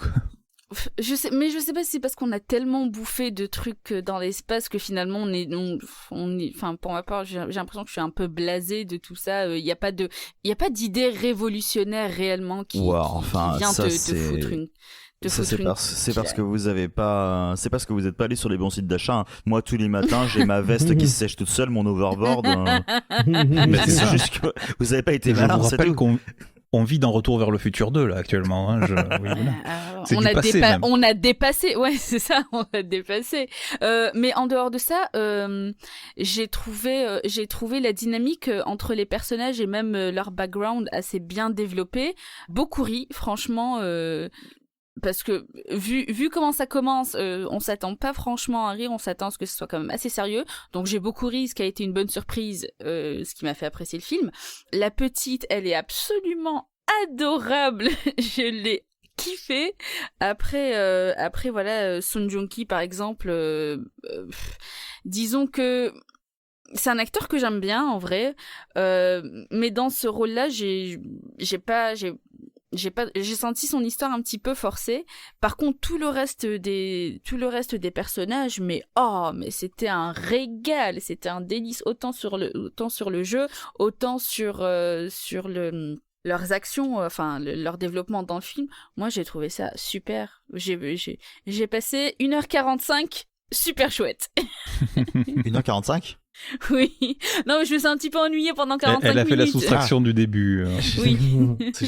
je sais pas si c'est parce qu'on a tellement bouffé de trucs dans l'espace que finalement on est, enfin pour ma part, j'ai l'impression que je suis un peu blasée de tout ça. Il y a pas d'idée révolutionnaire réellement qui vient te foutre Ça, c'est parce que vous avez pas, c'est parce que vous êtes pas allé sur les bons sites d'achat. Hein. Moi, tous les matins, j'ai ma veste qui se sèche toute seule, mon overboard. Mais c'est juste que vous avez pas été malin. Je vous rappelle qu'on vit dans Retour vers le futur 2 là actuellement. Hein. Oui, voilà. On a dépassé, ouais, c'est ça, on a dépassé. Mais en dehors de ça, j'ai trouvé la dynamique entre les personnages et même leur background assez bien développé. Beaucoup ri, franchement. Parce que vu comment ça commence, on s'attend pas franchement à rire, on s'attend à ce que ce soit quand même assez sérieux. Donc j'ai beaucoup ri, ce qui a été une bonne surprise, ce qui m'a fait apprécier le film. La petite, elle est absolument adorable, je l'ai kiffé. Après voilà, Song Joong-ki par exemple, disons que c'est un acteur que j'aime bien en vrai, mais dans ce rôle-là, j'ai senti son histoire un petit peu forcée. Par contre, tout le reste des personnages, mais c'était un régal, c'était un délice, autant sur le jeu, autant sur leurs actions, leur développement dans le film. Moi, j'ai trouvé ça super. J'ai passé 1h45 super chouette. 1h45 Oui. Non, mais je me suis un petit peu ennuyée pendant 45 minutes. Elle a fait la soustraction du début. Oui.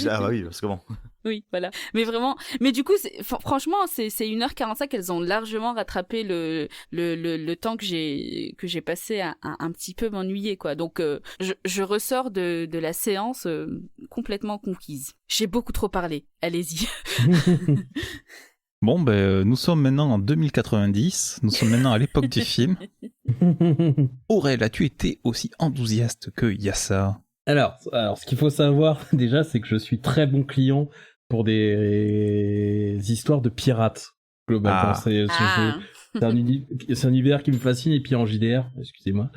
Ah bah oui, parce que bon. Oui, voilà. Mais vraiment, mais du coup, franchement, c'est 1h45, elles ont largement rattrapé le temps que j'ai passé à un petit peu m'ennuyer, quoi. Donc, je ressors de la séance complètement conquise. J'ai beaucoup trop parlé. Allez-y. Bon, nous sommes maintenant en 2090, nous sommes maintenant à l'époque du film. Aurel, as-tu été aussi enthousiaste que Yassa ? Alors, ce qu'il faut savoir déjà, c'est que je suis très bon client pour des histoires de pirates, globalement. C'est un univers qui me fascine, et puis en JDR, excusez-moi.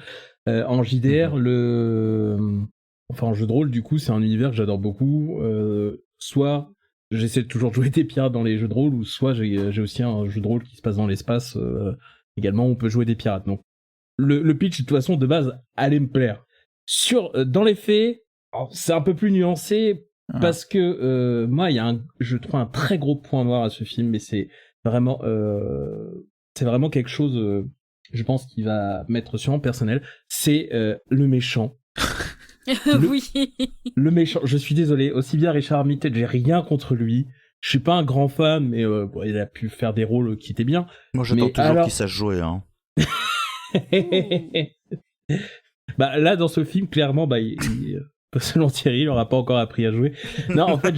En JDR, en jeu de rôle, du coup, c'est un univers que j'adore beaucoup. Soit j'essaie toujours de jouer des pirates dans les jeux de rôle, ou soit j'ai aussi un jeu de rôle qui se passe dans l'espace, également, où on peut jouer des pirates. Donc, le pitch, de toute façon, de base, allait me plaire. Dans les faits, c'est un peu plus nuancé, parce que moi, je trouve un très gros point noir à ce film, mais c'est vraiment quelque chose, je pense, qui va m'être sûrement personnel. C'est le méchant. Oui. Le méchant, je suis désolé, aussi bien Richard Armitage, j'ai rien contre lui. Je suis pas un grand fan, mais il a pu faire des rôles qui étaient bien. Moi, j'attends toujours qu'il sache jouer. Hein. Bah là, dans ce film, clairement, selon Thierry, il n'aura pas encore appris à jouer. Non, en fait,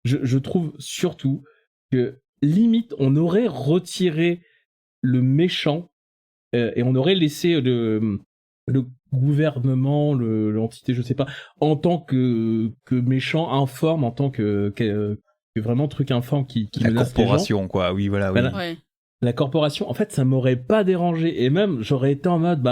je trouve surtout que limite, on aurait retiré le méchant et on aurait laissé le gouvernement, l'entité, je sais pas, en tant que méchant informe, en tant que vraiment truc informe qui la corporation, quoi. Oui, voilà. Oui. Ouais. La corporation, en fait, ça m'aurait pas dérangé, et même j'aurais été en mode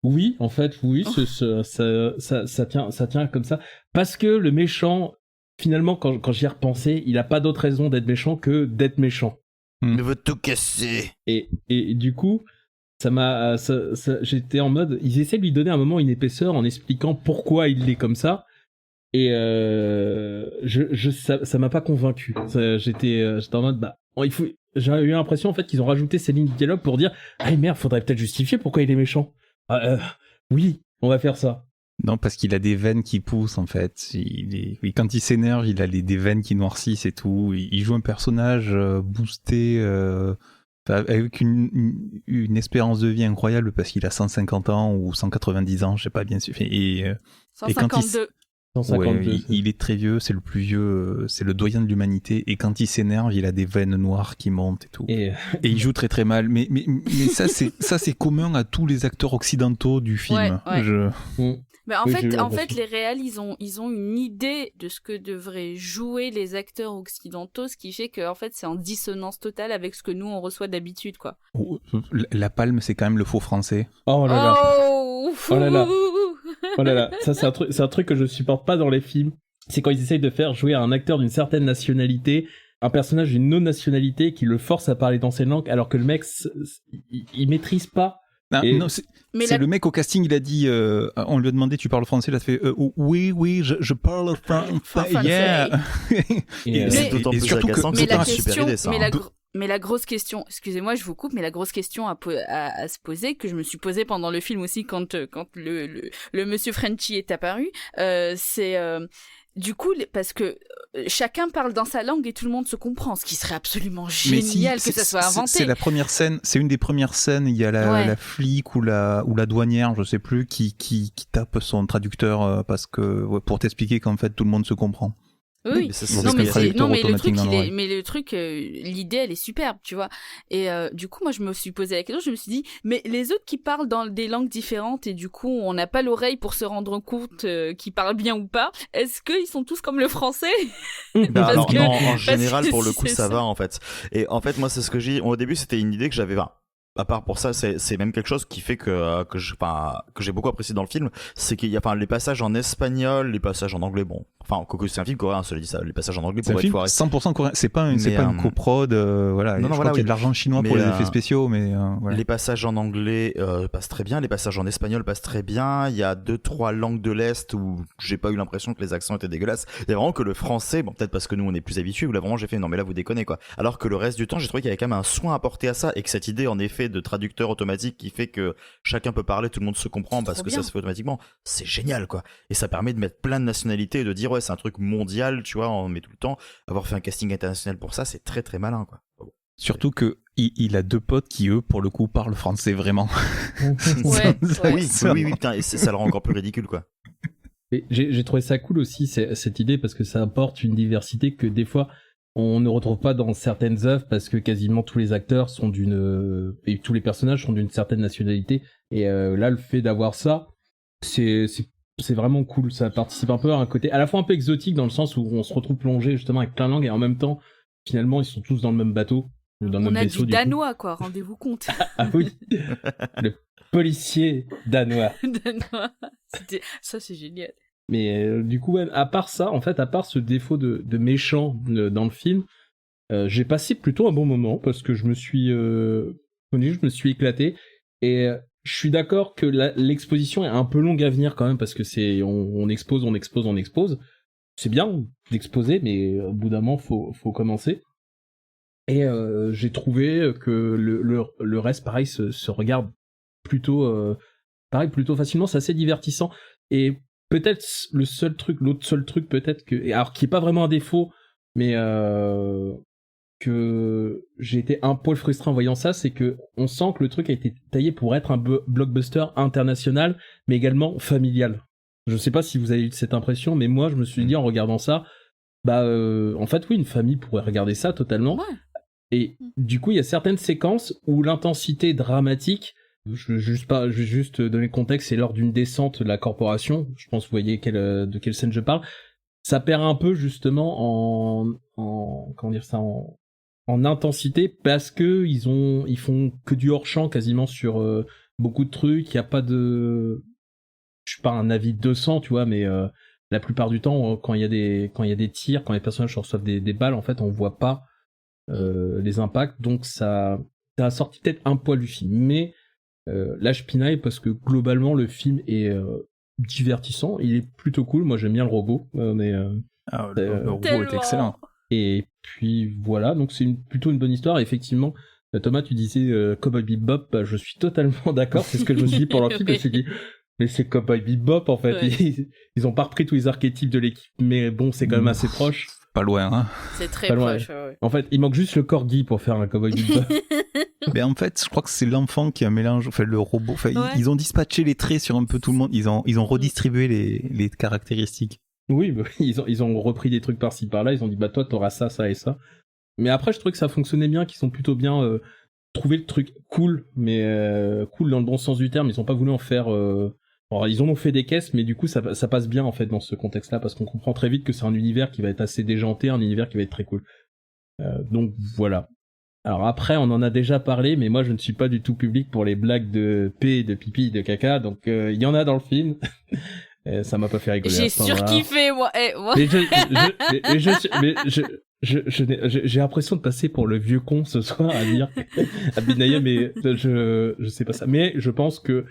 oui, en fait, oui, ça tient comme ça, parce que le méchant, finalement, quand j'y ai repensé, il a pas d'autre raison d'être méchant que d'être méchant. Il veut tout casser. Et du coup, j'étais en mode, ils essaient de lui donner à un moment une épaisseur en expliquant pourquoi il est comme ça, et ça m'a pas convaincu. J'étais en mode, j'ai eu l'impression en fait qu'ils ont rajouté ces lignes de dialogue pour dire, ah merde, faudrait peut-être justifier pourquoi il est méchant. Oui, on va faire ça. Non, parce qu'il a des veines qui poussent, en fait. Quand il s'énerve, il a des veines qui noircissent et tout. Il joue un personnage boosté, avec une espérance de vie incroyable, parce qu'il a 150 ans ou 190 ans, je sais pas bien sûr. 152. 152. Ouais, il est très vieux, c'est le plus vieux, c'est le doyen de l'humanité, et quand il s'énerve, il a des veines noires qui montent et tout. Et il joue très très mal. Mais ça c'est commun à tous les acteurs occidentaux du film. Ouais. Mais en fait, les réals, ils ont une idée de ce que devraient jouer les acteurs occidentaux, ce qui fait que en fait, c'est en dissonance totale avec ce que nous on reçoit d'habitude, quoi. La palme, c'est quand même le faux français. Oh là là. Oh là là. Oh là là, ça c'est un truc que je supporte pas dans les films. C'est quand ils essayent de faire jouer un acteur d'une certaine nationalité, un personnage d'une non-nationalité, qui le force à parler dans ses langues, alors que le mec, il maîtrise pas Non, c'est le mec au casting, il a dit, on lui a demandé, tu parles français, il a fait, oui, je parle français, yeah. C'est d'autant plus agaçant que c'est pas un super idée, ça. Mais la grosse question, excusez-moi, je vous coupe, mais la grosse question à se poser, que je me suis posée pendant le film aussi quand le monsieur Frenchie est apparu, c'est du coup, parce que chacun parle dans sa langue et tout le monde se comprend, ce qui serait absolument génial que ça soit inventé. C'est la première scène, c'est une des premières scènes, il y a la flic ou la douanière, je sais plus, qui tape son traducteur parce que pour t'expliquer qu'en fait tout le monde se comprend. Oui, mais le truc, l'idée elle est superbe, tu vois. Et du coup, moi je me suis posé la question, je me suis dit, mais les autres qui parlent dans des langues différentes et du coup on n'a pas l'oreille pour se rendre compte qu'ils parlent bien ou pas, est-ce qu'ils sont tous comme le français? Non, en général pour le coup ça va en fait. Et en fait moi c'est ce que j'ai dit, au début c'était une idée que j'avais, à part pour ça, c'est même quelque chose qui fait que j'ai beaucoup apprécié dans le film, c'est qu'il y a les passages en espagnol, les passages en anglais, c'est un film coréen, cela dit ça, les passages en anglais pour être foiré. 100% coréen, c'est pas une coprod, voilà. Je crois qu'il y a de l'argent chinois pour les effets spéciaux, mais voilà. Les passages en anglais passent très bien, les passages en espagnol passent très bien. Il y a 2-3 langues de l'Est où j'ai pas eu l'impression que les accents étaient dégueulasses. Il y a vraiment que le français, peut-être parce que nous on est plus habitués, où là vraiment j'ai fait non mais là vous déconnez quoi. Alors que le reste du temps, j'ai trouvé qu'il y avait quand même un soin apporté à ça et que cette idée en effet de traducteur automatique qui fait que chacun peut parler, tout le monde se comprend parce que ça se fait automatiquement, c'est génial quoi. Et ça permet de mettre plein de nationalités et de dire ouais c'est un truc mondial, tu vois, on met tout le temps. Avoir fait un casting international pour ça, c'est très très malin quoi. Surtout que il a 2 potes qui eux pour le coup parlent français vraiment. Oui, putain, et ça le rend encore plus ridicule quoi. Et j'ai trouvé ça cool aussi cette idée parce que ça apporte une diversité que des fois on ne retrouve pas dans certaines œuvres parce que quasiment tous les acteurs sont et tous les personnages sont d'une certaine nationalité et là le fait d'avoir ça c'est vraiment cool, ça participe un peu à un côté à la fois un peu exotique dans le sens où on se retrouve plongé justement avec plein de langues et en même temps finalement ils sont tous dans le même bateau, dans le même vaisseau. On a du danois quoi, rendez-vous compte. Ah oui, le policier danois. Ça c'est génial. Mais du coup, à part ça, en fait, à part ce défaut de méchant dans le film, j'ai passé plutôt un bon moment parce que je me suis éclaté. Et je suis d'accord que l'exposition est un peu longue à venir quand même parce que on expose. C'est bien d'exposer, mais au bout d'un moment, faut commencer. Et j'ai trouvé que le reste, pareil, se regarde plutôt facilement. C'est assez divertissant. Et peut-être l'autre seul truc peut-être alors qui est pas vraiment un défaut, mais que j'ai été un poil frustré en voyant ça, c'est que on sent que le truc a été taillé pour être un blockbuster international, mais également familial. Je sais pas si vous avez eu cette impression, mais moi je me suis dit en regardant ça, en fait oui, une famille pourrait regarder ça totalement. Ouais. Et du coup il y a certaines séquences où l'intensité dramatique, je vais juste donner le contexte, c'est lors d'une descente de la corporation, je pense que vous voyez de quelle scène je parle, ça perd un peu justement en intensité parce que ils font que du hors-champ quasiment sur beaucoup de trucs, il y a pas je suis pas un avis de 200 tu vois, mais la plupart du temps quand il y a des tirs, quand les personnages reçoivent des balles, en fait on voit pas les impacts, donc ça a sorti peut-être un poil du film, mais là je pinaille parce que globalement le film est divertissant, il est plutôt cool, moi j'aime bien le robot, le robot est excellent. Et puis voilà, donc c'est plutôt une bonne histoire, et effectivement Thomas tu disais Cowboy Bebop, je suis totalement d'accord, c'est ce que je me suis dit pendant le film, je me suis dit mais c'est Cowboy Bebop en fait, ouais. Ils ont pas repris tous les archétypes de l'équipe, mais bon c'est quand même assez proche. Pas loin, hein. C'est très proche, ouais. En fait, il manque juste le corgi pour faire un Cowboy Bebop. Mais en fait, je crois que c'est l'enfant qui a mélangé, enfin le robot. Enfin, ouais. Ils ont dispatché les traits sur un peu tout le monde. Ils ont redistribué les caractéristiques. Oui, ils ont repris des trucs par-ci par-là. Ils ont dit bah toi t'auras ça, ça et ça. Mais après, je trouve que ça fonctionnait bien, qu'ils ont plutôt bien trouvé le truc cool, mais cool dans le bon sens du terme. Ils ont pas voulu en faire. Alors, ils en ont fait des caisses, mais du coup ça passe bien en fait dans ce contexte-là parce qu'on comprend très vite que c'est un univers qui va être assez déjanté, un univers qui va être très cool. Donc voilà. Alors après on en a déjà parlé, mais moi je ne suis pas du tout public pour les blagues de P, de pipi, de caca, donc il y en a dans le film. Ça m'a pas fait rigoler. J'ai surkiffé moi. j'ai l'impression de passer pour le vieux con ce soir à dire à Benaïa, mais je sais pas ça. Mais je pense que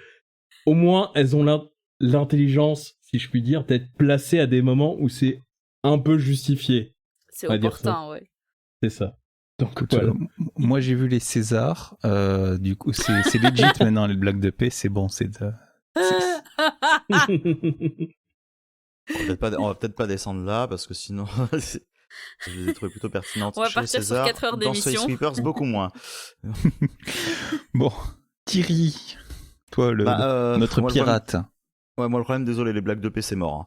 au moins elles ont l'intelligence, si je puis dire, d'être placées à des moments où c'est un peu justifié. C'est opportun, ouais. C'est ça. Donc voilà. Moi j'ai vu les Césars, du coup c'est legit maintenant les blagues de paix, c'est bon, On va peut-être pas descendre là parce que sinon je les ai trouvées plutôt pertinentes. On va partir sur 4 heures d'émission. Dans Space Sweepers, beaucoup moins. Bon, Thierry, toi notre pirate. Ouais, moi le problème, désolé, les blagues de paix c'est mort.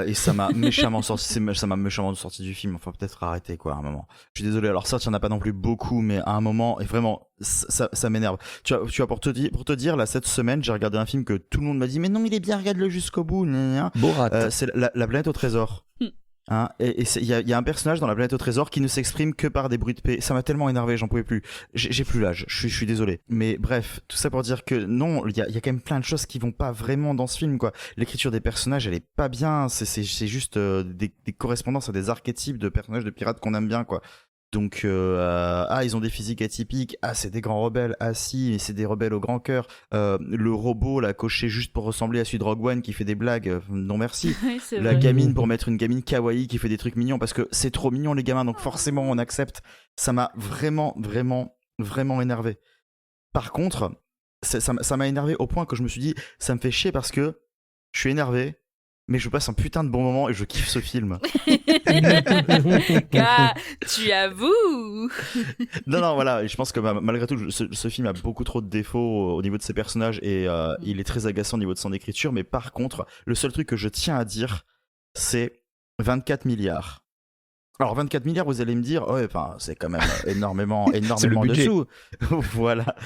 Et ça m'a méchamment sorti du film. Enfin, peut-être arrêter quoi à un moment. Je suis désolé. Alors certes, il y en a pas non plus beaucoup, mais à un moment, et vraiment, ça m'énerve. Tu vois, pour te dire, là cette semaine, j'ai regardé un film que tout le monde m'a dit, mais non, il est bien, regarde-le jusqu'au bout. Borat. C'est la planète au trésor. Hein, et il y a un personnage dans La planète au trésor qui ne s'exprime que par des bruits de paix. Ça m'a tellement énervé, j'en pouvais plus. J'ai plus l'âge, je suis désolé. Mais bref, tout ça pour dire que non, il y a quand même plein de choses qui vont pas vraiment dans ce film, quoi. L'écriture des personnages, elle est pas bien. C'est juste des correspondances à des archétypes de personnages de pirates qu'on aime bien, quoi. Donc ils ont des physiques atypiques, c'est des grands rebelles, si, c'est des rebelles au grand cœur. Le robot là coché juste pour ressembler à celui de Rogue One qui fait des blagues, non merci. Oui, la gamine pour mettre une gamine kawaii qui fait des trucs mignons parce que c'est trop mignon les gamins, donc forcément on accepte. Ça m'a vraiment énervé. Par contre, ça m'a énervé au point que je me suis dit ça me fait chier parce que je suis énervé, mais je passe un putain de bon moment et je kiffe ce film. Tu avoues. Non, voilà, et je pense que malgré tout, ce film a beaucoup trop de défauts au niveau de ses personnages et il est très agaçant au niveau de son écriture, mais par contre, le seul truc que je tiens à dire, c'est 24 milliards. Alors 24 milliards, vous allez me dire, ouais, enfin, c'est quand même énormément de sous. Voilà.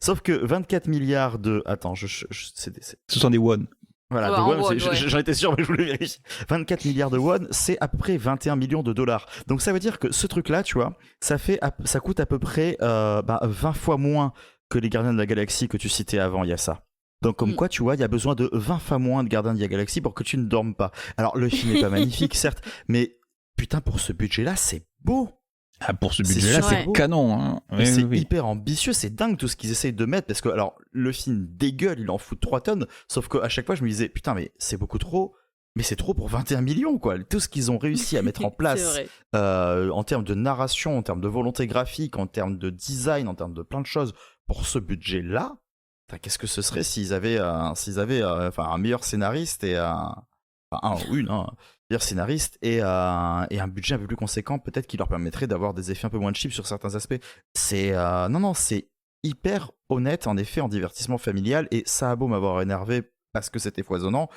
Sauf que 24 milliards de... Attends, ce sont des won. Voilà, j'en étais sûr, mais je voulais vérifier. 24 milliards de won, c'est à peu près 21 millions de dollars. Donc ça veut dire que ce truc-là, tu vois, ça coûte à peu près 20 fois moins que les Gardiens de la Galaxie que tu citais avant, il y a ça. Donc comme quoi, tu vois, il y a besoin de 20 fois moins de Gardiens de la Galaxie pour que tu ne dormes pas. Alors le film n'est pas magnifique, certes, mais putain, pour ce budget-là, c'est beau. Ah, pour ce budget-là, c'est canon. Hein. C'est hyper ambitieux, c'est dingue tout ce qu'ils essayent de mettre. Parce que, alors, le film dégueule, il en fout 3 tonnes. Sauf qu'à chaque fois, je me disais, putain, mais c'est beaucoup trop. Mais c'est trop pour 21 millions, quoi. Tout ce qu'ils ont réussi à mettre en place, en termes de narration, en termes de volonté graphique, en termes de design, en termes de plein de choses, pour ce budget-là, qu'est-ce que ce serait s'ils avaient un meilleur scénariste et meilleur scénariste et un budget un peu plus conséquent, peut-être qui leur permettrait d'avoir des effets un peu moins cheap sur certains aspects. C'est c'est hyper honnête en effet en divertissement familial, et ça a beau m'avoir énervé parce que c'était foisonnant,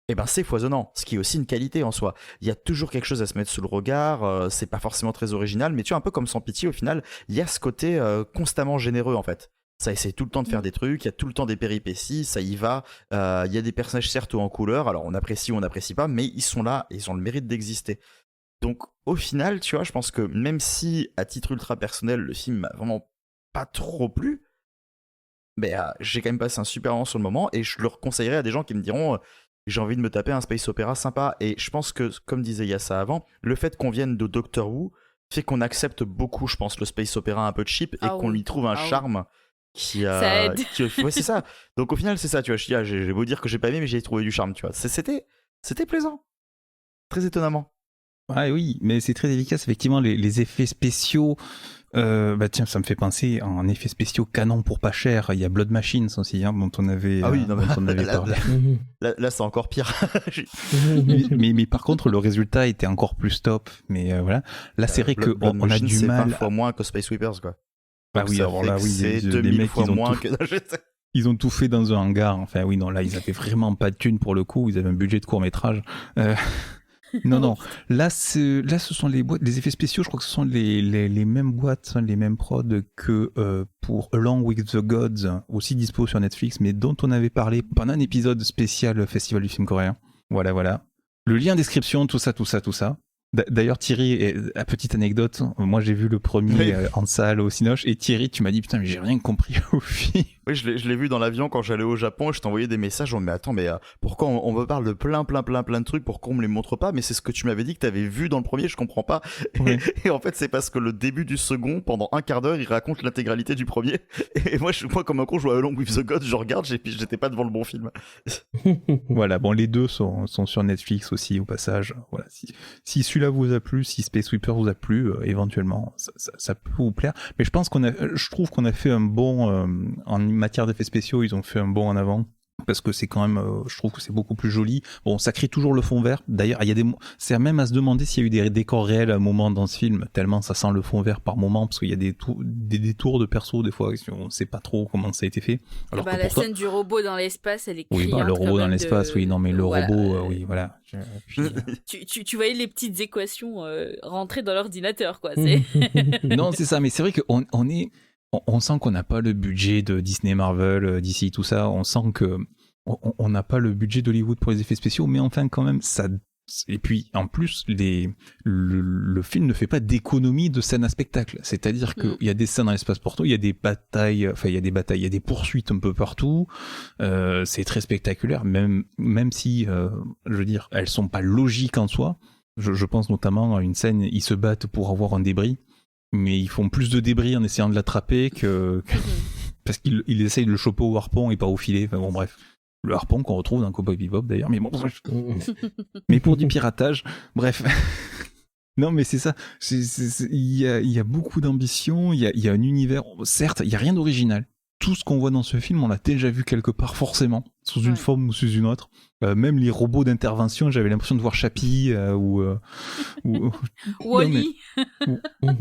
et ben c'est foisonnant, ce qui est aussi une qualité en soi. Il y a toujours quelque chose à se mettre sous le regard, c'est pas forcément très original, mais tu vois, un peu comme Sans Pitié au final, il y a ce côté constamment généreux en fait. Ça essaie tout le temps de faire des trucs, il y a tout le temps des péripéties, ça y va. Il y a des personnages certes en couleur, alors on apprécie ou on n'apprécie pas, mais ils sont là et ils ont le mérite d'exister. Donc au final, tu vois, je pense que même si à titre ultra personnel, le film m'a vraiment pas trop plu, mais j'ai quand même passé un super moment sur le moment, et je le conseillerais à des gens qui me diront j'ai envie de me taper un space opéra sympa. Et je pense que, comme disait Yassa avant, le fait qu'on vienne de Doctor Who fait qu'on accepte beaucoup, je pense, le space opéra un peu cheap et qu'on lui trouve un charme. Ça aide. Ouais, c'est ça. Donc au final, c'est ça, tu vois. J'ai beau dire que j'ai pas aimé, mais j'ai trouvé du charme, tu vois. C'était plaisant. Très étonnamment. Ah oui, mais c'est très efficace, effectivement, les effets spéciaux. Tiens, ça me fait penser en effets spéciaux canon pour pas cher. Il y a Blood Machines aussi, hein, dont on avait, parlé. Là, c'est encore pire. mais par contre, le résultat était encore plus top. Mais voilà. Là, c'est vrai qu'on a du mal. C'est 20 fois moins que Space Sweepers, quoi. Ah oui, alors là, oui, c'est 2000 fois moins que... Ils ont tout fait dans un hangar. Enfin, oui, non, là, ils avaient vraiment pas de thunes pour le coup. Ils avaient un budget de court-métrage. Non. Là, ce sont les boîtes, les effets spéciaux. Je crois que ce sont les mêmes boîtes, les mêmes prods que pour Along with the Gods, aussi dispo sur Netflix, mais dont on avait parlé pendant un épisode spécial Festival du film coréen. Voilà. Le lien description, tout ça. D'ailleurs, Thierry, à petite anecdote, moi j'ai vu le premier en salle au Cinoche, et Thierry, tu m'as dit putain, mais j'ai rien compris au film. Oui, je l'ai vu dans l'avion quand j'allais au Japon, et je t'envoyais des messages, mais attends, mais pourquoi on me parle de plein de trucs, pourquoi on me les montre pas? Mais c'est ce que tu m'avais dit que t'avais vu dans le premier, je comprends pas. Oui. Et en fait, c'est parce que le début du second, pendant un quart d'heure, il raconte l'intégralité du premier. Et moi, comme un con, je vois Along with the Gods, je regarde, et puis j'étais pas devant le bon film. Voilà, bon, les deux sont sur Netflix aussi, au passage. Voilà, si celui-là vous a plu, si Space Sweeper vous a plu, éventuellement, ça peut vous plaire. Mais je trouve qu'on a fait un bon, en matière d'effets spéciaux, ils ont fait un bond en avant. Parce que c'est quand même, je trouve que c'est beaucoup plus joli. Bon, ça crée toujours le fond vert. D'ailleurs, c'est même à se demander s'il y a eu des décors réels à un moment dans ce film, tellement ça sent le fond vert par moment, parce qu'il y a des détours de perso, des fois, on ne sait pas trop comment ça a été fait. Alors que la scène du robot dans l'espace, elle est criante. Oui, le robot dans l'espace, oui, non, mais le robot, oui, voilà. Tu voyais les petites équations rentrer dans l'ordinateur, quoi. Non, c'est ça, mais c'est vrai on sent qu'on n'a pas le budget de Disney, Marvel, DC, tout ça. On sent que on n'a pas le budget d'Hollywood pour les effets spéciaux, mais enfin quand même ça. Et puis en plus, le film ne fait pas d'économie de scènes à spectacle. C'est-à-dire qu'il y a des scènes dans l'espace partout, il y a des batailles, il y a des poursuites un peu partout. C'est très spectaculaire, même si, je veux dire, elles sont pas logiques en soi. Je pense notamment à une scène, ils se battent pour avoir un débris. Mais ils font plus de débris en essayant de l'attraper parce qu'ils essayent de le choper au harpon et pas au filet. Enfin bon, bref. Le harpon qu'on retrouve dans Cowboy Bebop d'ailleurs, mais bon, bref. Mais pour du piratage, bref. Non, mais c'est ça. Il y a beaucoup d'ambition, il y a un univers. Certes, il y a rien d'original. Tout ce qu'on voit dans ce film, on l'a déjà vu quelque part, forcément, sous une forme ou sous une autre. Même les robots d'intervention, j'avais l'impression de voir Chappie ou Wall-E.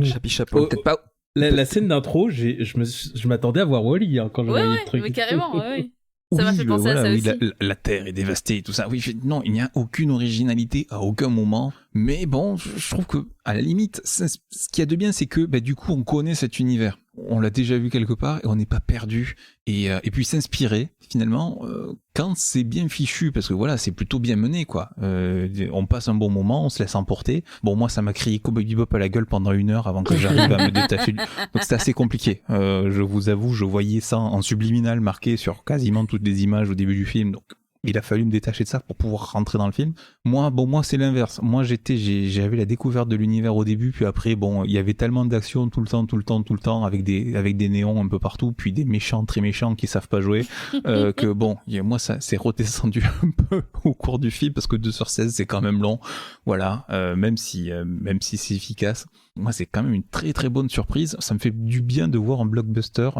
Chappie Chapeau. Peut-être pas. La scène d'intro, je m'attendais à voir Wall-E quand je voyais le truc. Mais carrément, ouais. Ça m'a fait penser à ça aussi. La Terre est dévastée et tout ça. Oui, non, il n'y a aucune originalité à aucun moment. Mais bon, je trouve que, à la limite, ce qu'il y a de bien, c'est que, du coup, on connaît cet univers. On l'a déjà vu quelque part et on n'est pas perdu. Et puis s'inspirer, finalement, quand c'est bien fichu, parce que voilà, c'est plutôt bien mené, quoi. On passe un bon moment, on se laisse emporter. Bon, moi, ça m'a crié Cowboy Bebop à la gueule pendant 1 heure avant que j'arrive à me détacher. Donc c'était assez compliqué. Je vous avoue, je voyais ça en subliminal marqué sur quasiment toutes les images au début du film. Donc il a fallu me détacher de ça pour pouvoir rentrer dans le film. Moi, c'est l'inverse. Moi, j'avais la découverte de l'univers au début, puis après, il y avait tellement d'action tout le temps, avec des néons un peu partout, puis des méchants très méchants qui savent pas jouer, que moi, ça s'est redescendu un peu au cours du film, parce que 2h16, c'est quand même long. Voilà, même si c'est efficace. Moi, c'est quand même une très très bonne surprise. Ça me fait du bien de voir un blockbuster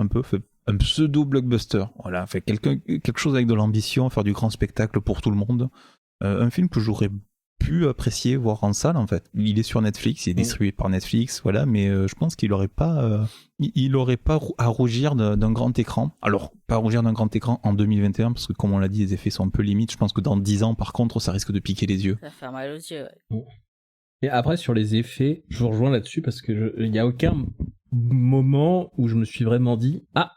un pseudo-blockbuster, voilà, fait quelque chose avec de l'ambition, faire du grand spectacle pour tout le monde. Un film que j'aurais pu apprécier, voir en salle, en fait. Il est sur Netflix, il est distribué par Netflix, voilà, mais je pense qu'il aurait pas à rougir d'un grand écran. Alors, pas à rougir d'un grand écran en 2021, parce que comme on l'a dit, les effets sont un peu limites. Je pense que dans 10 ans, par contre, ça risque de piquer les yeux. Ça fait mal aux yeux, ouais. Et après, sur les effets, je vous rejoins là-dessus, parce que il y a aucun moment où je me suis vraiment dit « Ah,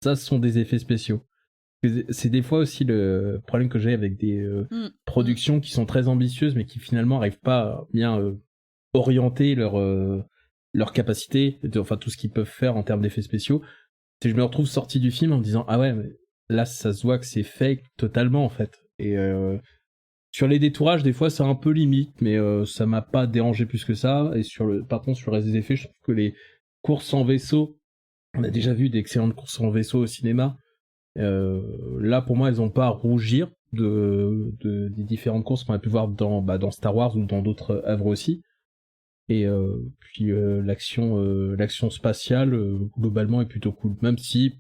ça, ce sont des effets spéciaux. » C'est des fois aussi le problème que j'ai avec des productions qui sont très ambitieuses, mais qui finalement n'arrivent pas à bien orienter leur capacité, enfin tout ce qu'ils peuvent faire en termes d'effets spéciaux. Je me retrouve sorti du film en me disant « Ah ouais, mais là, ça se voit que c'est fake totalement, en fait. » Et sur les détourages, des fois, c'est un peu limite, mais ça m'a pas dérangé plus que ça. Et par contre, sur le reste des effets, je trouve que les courses en vaisseau, on a déjà vu d'excellentes courses en vaisseau au cinéma. Là, pour moi, elles n'ont pas à rougir des différentes courses qu'on a pu voir dans Star Wars ou dans d'autres œuvres aussi. Et puis l'action spatiale, globalement, est plutôt cool. Même si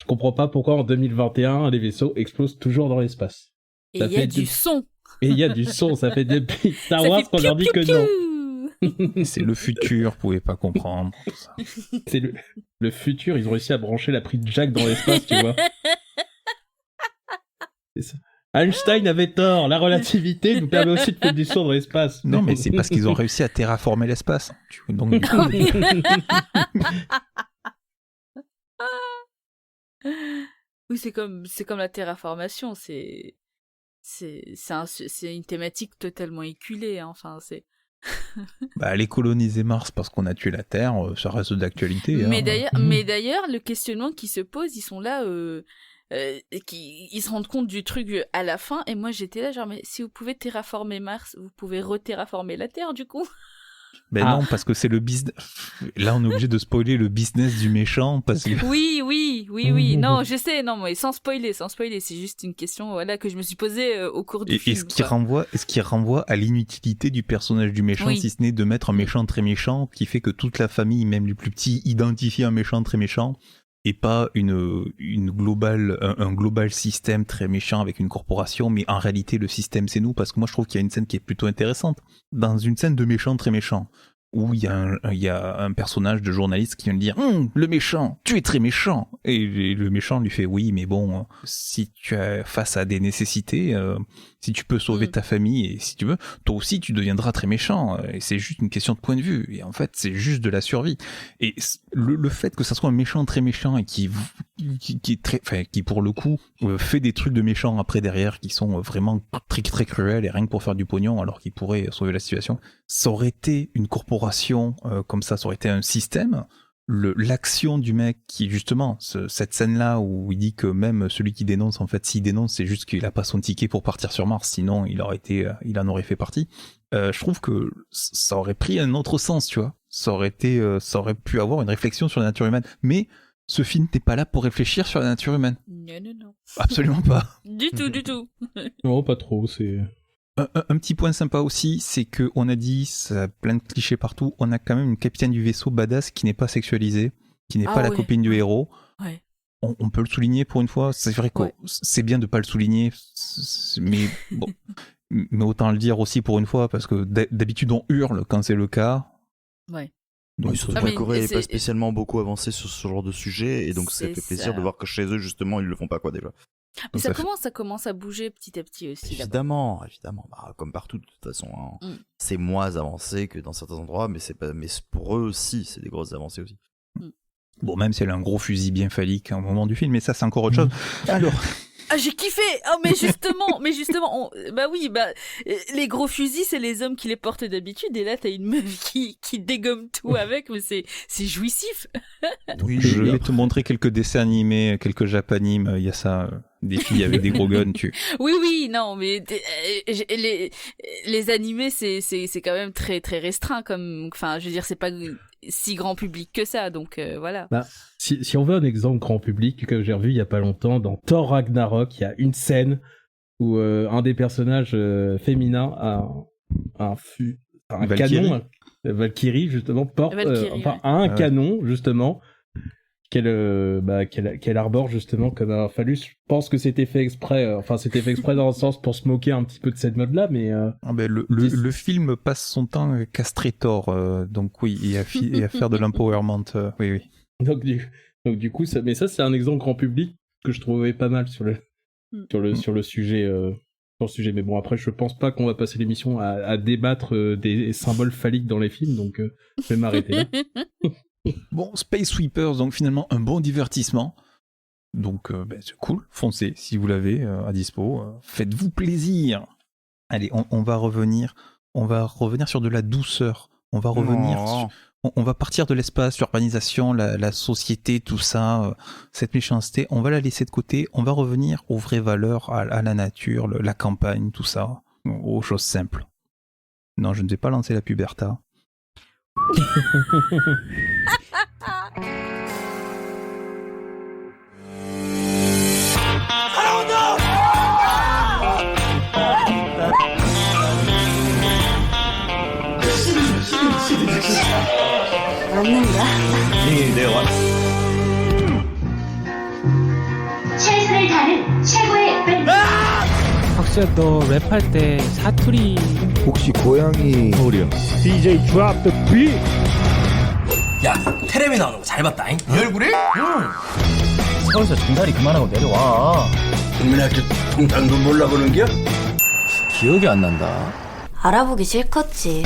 je comprends pas pourquoi en 2021, les vaisseaux explosent toujours dans l'espace. Et il y a du son. Et il y a du son, ça fait depuis Star Wars qu'on leur dit que non. C'est le futur, vous pouvez pas comprendre. C'est le futur, ils ont réussi à brancher la prise jack dans l'espace, tu vois. C'est ça. Einstein avait tort, la relativité nous permet aussi de faire du son dans l'espace. Non, mais c'est parce qu'ils ont réussi à terraformer l'espace. Donc, du coup... Oui, c'est comme la terraformation, c'est une thématique totalement éculée, hein. Enfin, Aller coloniser Mars parce qu'on a tué la Terre, ça reste d'actualité. Mais d'ailleurs, le questionnement qui se pose, ils sont là, ils se rendent compte du truc à la fin, et moi j'étais là genre, mais si vous pouvez terraformer Mars, vous pouvez re-terraformer la Terre du coup. Non, parce que c'est le business. Là, on est obligé de spoiler le business du méchant parce que. Oui. Non, je sais. Non, mais sans spoiler. C'est juste une question, que je me suis posée au cours du film. Est-ce qui renvoie à l'inutilité du personnage du méchant, si ce n'est de mettre un méchant très méchant, qui fait que toute la famille, même les plus petits, identifie un méchant très méchant, et pas un global système très méchant avec une corporation, mais en réalité le système c'est nous, parce que moi je trouve qu'il y a une scène qui est plutôt intéressante. Dans une scène de méchant très méchant, où il y a un personnage de journaliste qui vient de dire le méchant, tu es très méchant, et le méchant lui fait oui, mais bon, si tu es face à des nécessités, si tu peux sauver ta famille, et si tu veux, toi aussi tu deviendras très méchant, et c'est juste une question de point de vue, et en fait c'est juste de la survie. Et le fait que ça soit un méchant très méchant et qui pour le coup fait des trucs de méchant après derrière qui sont vraiment très très cruels et rien que pour faire du pognon alors qu'il pourrait sauver la situation, ça aurait été une corporation comme ça aurait été un système. L'action du mec qui justement cette scène là où il dit que même celui qui dénonce, en fait s'il dénonce c'est juste qu'il a pas son ticket pour partir sur Mars, sinon il en aurait fait partie. Je trouve que ça aurait pris un autre sens, tu vois, ça aurait pu avoir une réflexion sur la nature humaine, mais ce film n'est pas là pour réfléchir sur la nature humaine. Non. Absolument pas. Du tout. Non, pas trop, c'est... Un petit point sympa aussi, c'est que on a dit, ça a plein de clichés partout, on a quand même une capitaine du vaisseau badass qui n'est pas sexualisée, qui n'est pas la copine du héros. Ouais. On peut le souligner pour une fois, c'est vrai que c'est bien de pas le souligner, mais bon, mais autant le dire aussi pour une fois, parce que d'habitude on hurle quand c'est le cas. Ouais. Donc, surtout que la Corée n'est pas spécialement beaucoup avancée sur ce genre de sujet, et donc ça fait plaisir de voir que chez eux justement ils le font pas déjà. Mais ça commence à bouger petit à petit aussi. Évidemment, comme partout de toute façon. C'est moins avancé que dans certains endroits, mais pour eux aussi, c'est des grosses avancées aussi. Bon, même si elle a un gros fusil bien phallique au moment du film, mais ça c'est encore autre chose. Alors... Ah, j'ai kiffé! Oh, mais justement, les gros fusils, c'est les hommes qui les portent d'habitude, et là, t'as une meuf qui dégomme tout avec, mais c'est jouissif. Oui, je vais te montrer quelques dessins animés, quelques japanimes, il y a ça, des filles avec des gros guns, Oui, non, mais les animés, c'est quand même très, très restreint, enfin, je veux dire, c'est pas si grand public que ça, donc voilà. Si on veut un exemple grand public que j'ai revu il y a pas longtemps, dans Thor Ragnarok, il y a une scène où un des personnages féminins a un canon, Valkyrie justement, un canon justement qu'elle arbore justement comme un phallus. Je pense que c'était fait exprès, dans le sens pour se moquer un petit peu de cette mode-là, mais... le film passe son temps à castrer Thor, donc oui, et à faire de l'empowerment, oui. Donc du coup, ça c'est un exemple grand public que je trouvais pas mal sur le sujet. Mais bon, après, je pense pas qu'on va passer l'émission à débattre des symboles phalliques dans les films, donc je vais m'arrêter là. Bon, Space Sweepers, donc finalement un bon divertissement. Donc c'est cool, foncez si vous l'avez à dispo, faites-vous plaisir. Allez, on va revenir sur de la douceur. On va partir de l'espace, l'urbanisation, la société, tout ça, cette méchanceté, on va la laisser de côté, on va revenir aux vraies valeurs, à la nature, la campagne, tout ça, aux choses simples. Non, je ne vais pas lancer la puberta. Oh non! 최선을 다하는 최고의 밴드. 혹시 너 랩할 때 사투리 혹시 고양이 서울이요? DJ drop the beat. 야, 테레비 나오는 거 잘 봤다잉? 이 얼굴이? 응. 서울서 중다리 그만하고 내려와. 국민학교 통장도 몰라보는겨? 기억이 안 난다. 알아보기 싫겠지.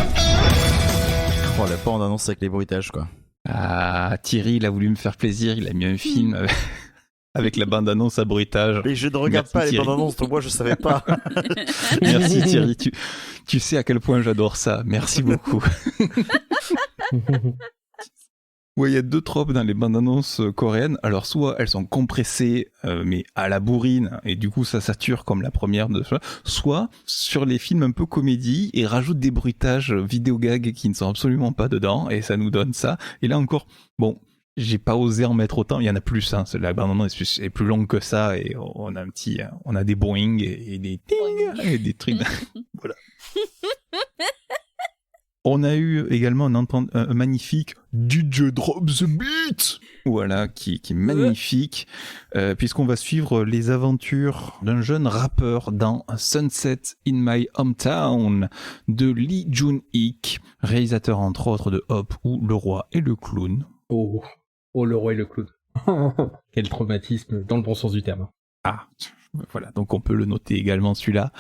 Oh, la bande-annonce avec les bruitages, quoi. Ah, Thierry, il a voulu me faire plaisir, il a mis un film Avec la bande-annonce à bruitage. Mais je ne regarde pas les bandes-annonces, donc moi je savais pas. Merci Thierry, tu sais à quel point j'adore ça. Merci beaucoup. Ouais, il y a 2 tropes dans les bandes-annonces coréennes. Alors, soit elles sont compressées, mais à la bourrine, et du coup ça sature comme la première de ça. Soit, sur les films un peu comédie, ils rajoutent des bruitages vidéo gags qui ne sont absolument pas dedans, et ça nous donne ça. Et là encore, bon, j'ai pas osé en mettre autant. Il y en a plus, hein. La bande-annonce est plus longue que ça, et on a des boing et des ting et des trucs. Voilà. On a eu également un magnifique DJ Drop the Beat, voilà, qui est magnifique, puisqu'on va suivre les aventures d'un jeune rappeur dans Sunset in My Hometown de Lee Jun-ik, réalisateur entre autres de Hop ou Le Roi et le Clown. Oh, Le Roi et le Clown. Quel traumatisme, dans le bon sens du terme. Ah, voilà, donc on peut le noter également celui-là.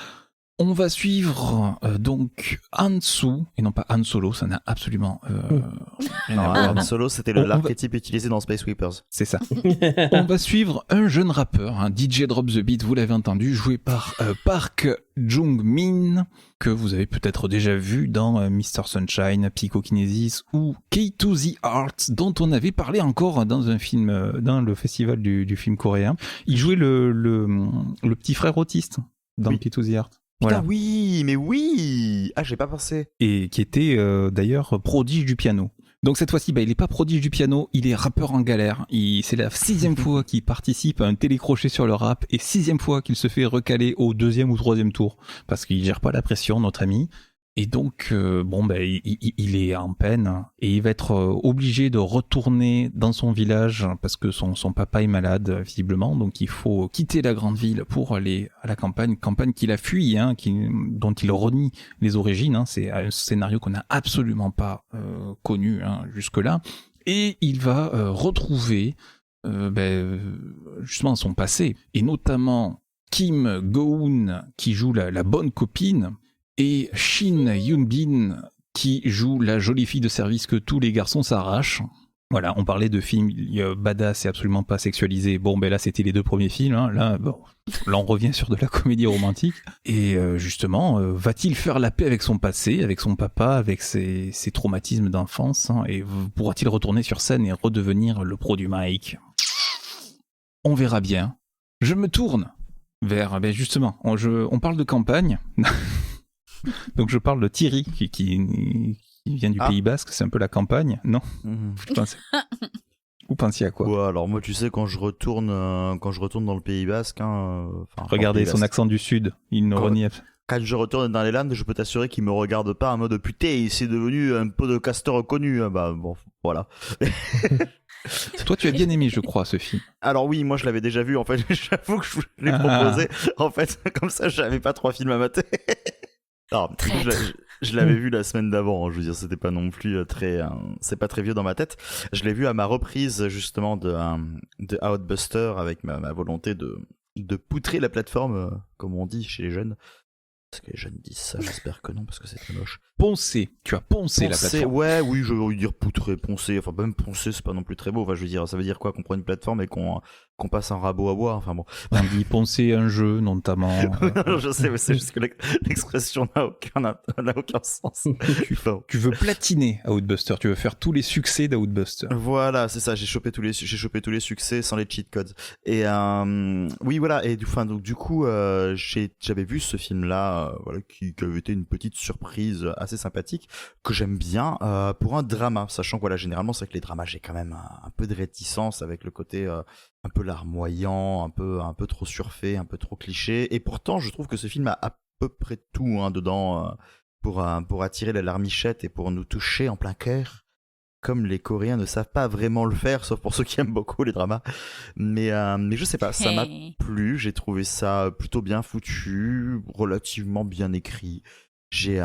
On va suivre donc Han-Soo, et non pas Han Solo, ça n'a absolument rien à voir. Han Solo, c'était l'archétype utilisé dans Space Sweepers. C'est ça. On va suivre un jeune rappeur, un DJ Drop the Beat, vous l'avez entendu, joué par Park Jung-min, que vous avez peut-être déjà vu dans Mr. Sunshine, Psychokinesis ou K2 The Art, dont on avait parlé encore dans un film, dans le festival du film coréen. Il jouait le petit frère autiste dans K2 The Art. Putain, Voilà. oui, mais oui. Ah, j'ai pas pensé. Et qui était d'ailleurs prodige du piano. Donc cette fois-ci, il est pas prodige du piano, il est rappeur en galère. C'est la 6e fois qu'il participe à un télécrochet sur le rap et 6e fois qu'il se fait recaler au 2e ou 3e tour. Parce qu'il gère pas la pression, notre ami. Et donc, il est en peine et il va être obligé de retourner dans son village parce que son papa est malade, visiblement. Donc, il faut quitter la grande ville pour aller à la campagne qu'il a fui, hein, dont il renie les origines. Hein. C'est un scénario qu'on n'a absolument pas connu jusque-là. Et il va retrouver justement son passé, et notamment Kim Go-eun qui joue la bonne copine, et Shin Yoon-bin qui joue la jolie fille de service que tous les garçons s'arrachent. Voilà, on parlait de films badass et absolument pas sexualisés. Bon, là c'était les 2 premiers films. Hein. Là, on revient sur de la comédie romantique. Et justement, va-t-il faire la paix avec son passé, avec son papa, avec ses traumatismes d'enfance, hein, et pourra-t-il retourner sur scène et redevenir le pro du mic ? On verra bien. Je me tourne vers, justement, on parle de campagne. Donc je parle de Thierry qui vient du Pays Basque, c'est un peu la campagne, non ? Vous pensiez à quoi ? Ouais, alors moi tu sais quand je retourne dans le Pays Basque, regardez son accent du Sud, il ne renie. Quand je retourne dans les Landes, je peux t'assurer qu'il me regarde pas en mode putain, c'est devenu un podcaster connu. Bon, voilà. Toi, tu as bien aimé, je crois, ce film. Alors oui, moi je l'avais déjà vu. En fait, j'avoue que je l'ai proposé. En fait, comme ça, j'avais pas 3 films à mater. Alors, je l'avais vu la semaine d'avant, je veux dire, c'était pas non plus c'est pas très vieux dans ma tête. Je l'ai vu à ma reprise, justement, de Outbuster, avec ma volonté de poutrer la plateforme, comme on dit chez les jeunes. Est-ce que les jeunes disent ça ? J'espère que non, parce que c'est très moche. Poncer, tu as poncé la plateforme. Ouais, oui, je veux dire poutrer, poncer. Enfin, même poncer, c'est pas non plus très beau. Enfin, je veux dire, ça veut dire quoi ? Qu'on prend une plateforme et qu'on passe un rabot à bois. Enfin bon. On dit poncer un jeu, notamment. Non, je sais, mais c'est juste que l'expression n'a aucun sens. Tu veux platiner Outbuster, tu veux faire tous les succès d'Outbuster. Voilà, c'est ça. J'ai chopé tous les succès sans les cheat codes. Et oui, voilà. Et du coup, j'avais vu ce film-là, voilà, qui avait été une petite surprise assez sympathique, que j'aime bien, pour un drama, sachant que voilà, généralement c'est que les dramas, j'ai quand même un peu de réticence avec le côté un peu larmoyant, un peu trop surfait, un peu trop cliché, et pourtant je trouve que ce film a à peu près tout dedans pour attirer la larmichette et pour nous toucher en plein cœur, comme les Coréens ne savent pas vraiment le faire, sauf pour ceux qui aiment beaucoup les dramas. Mais je sais pas, ça m'a plu, j'ai trouvé ça plutôt bien foutu, relativement bien écrit. J'ai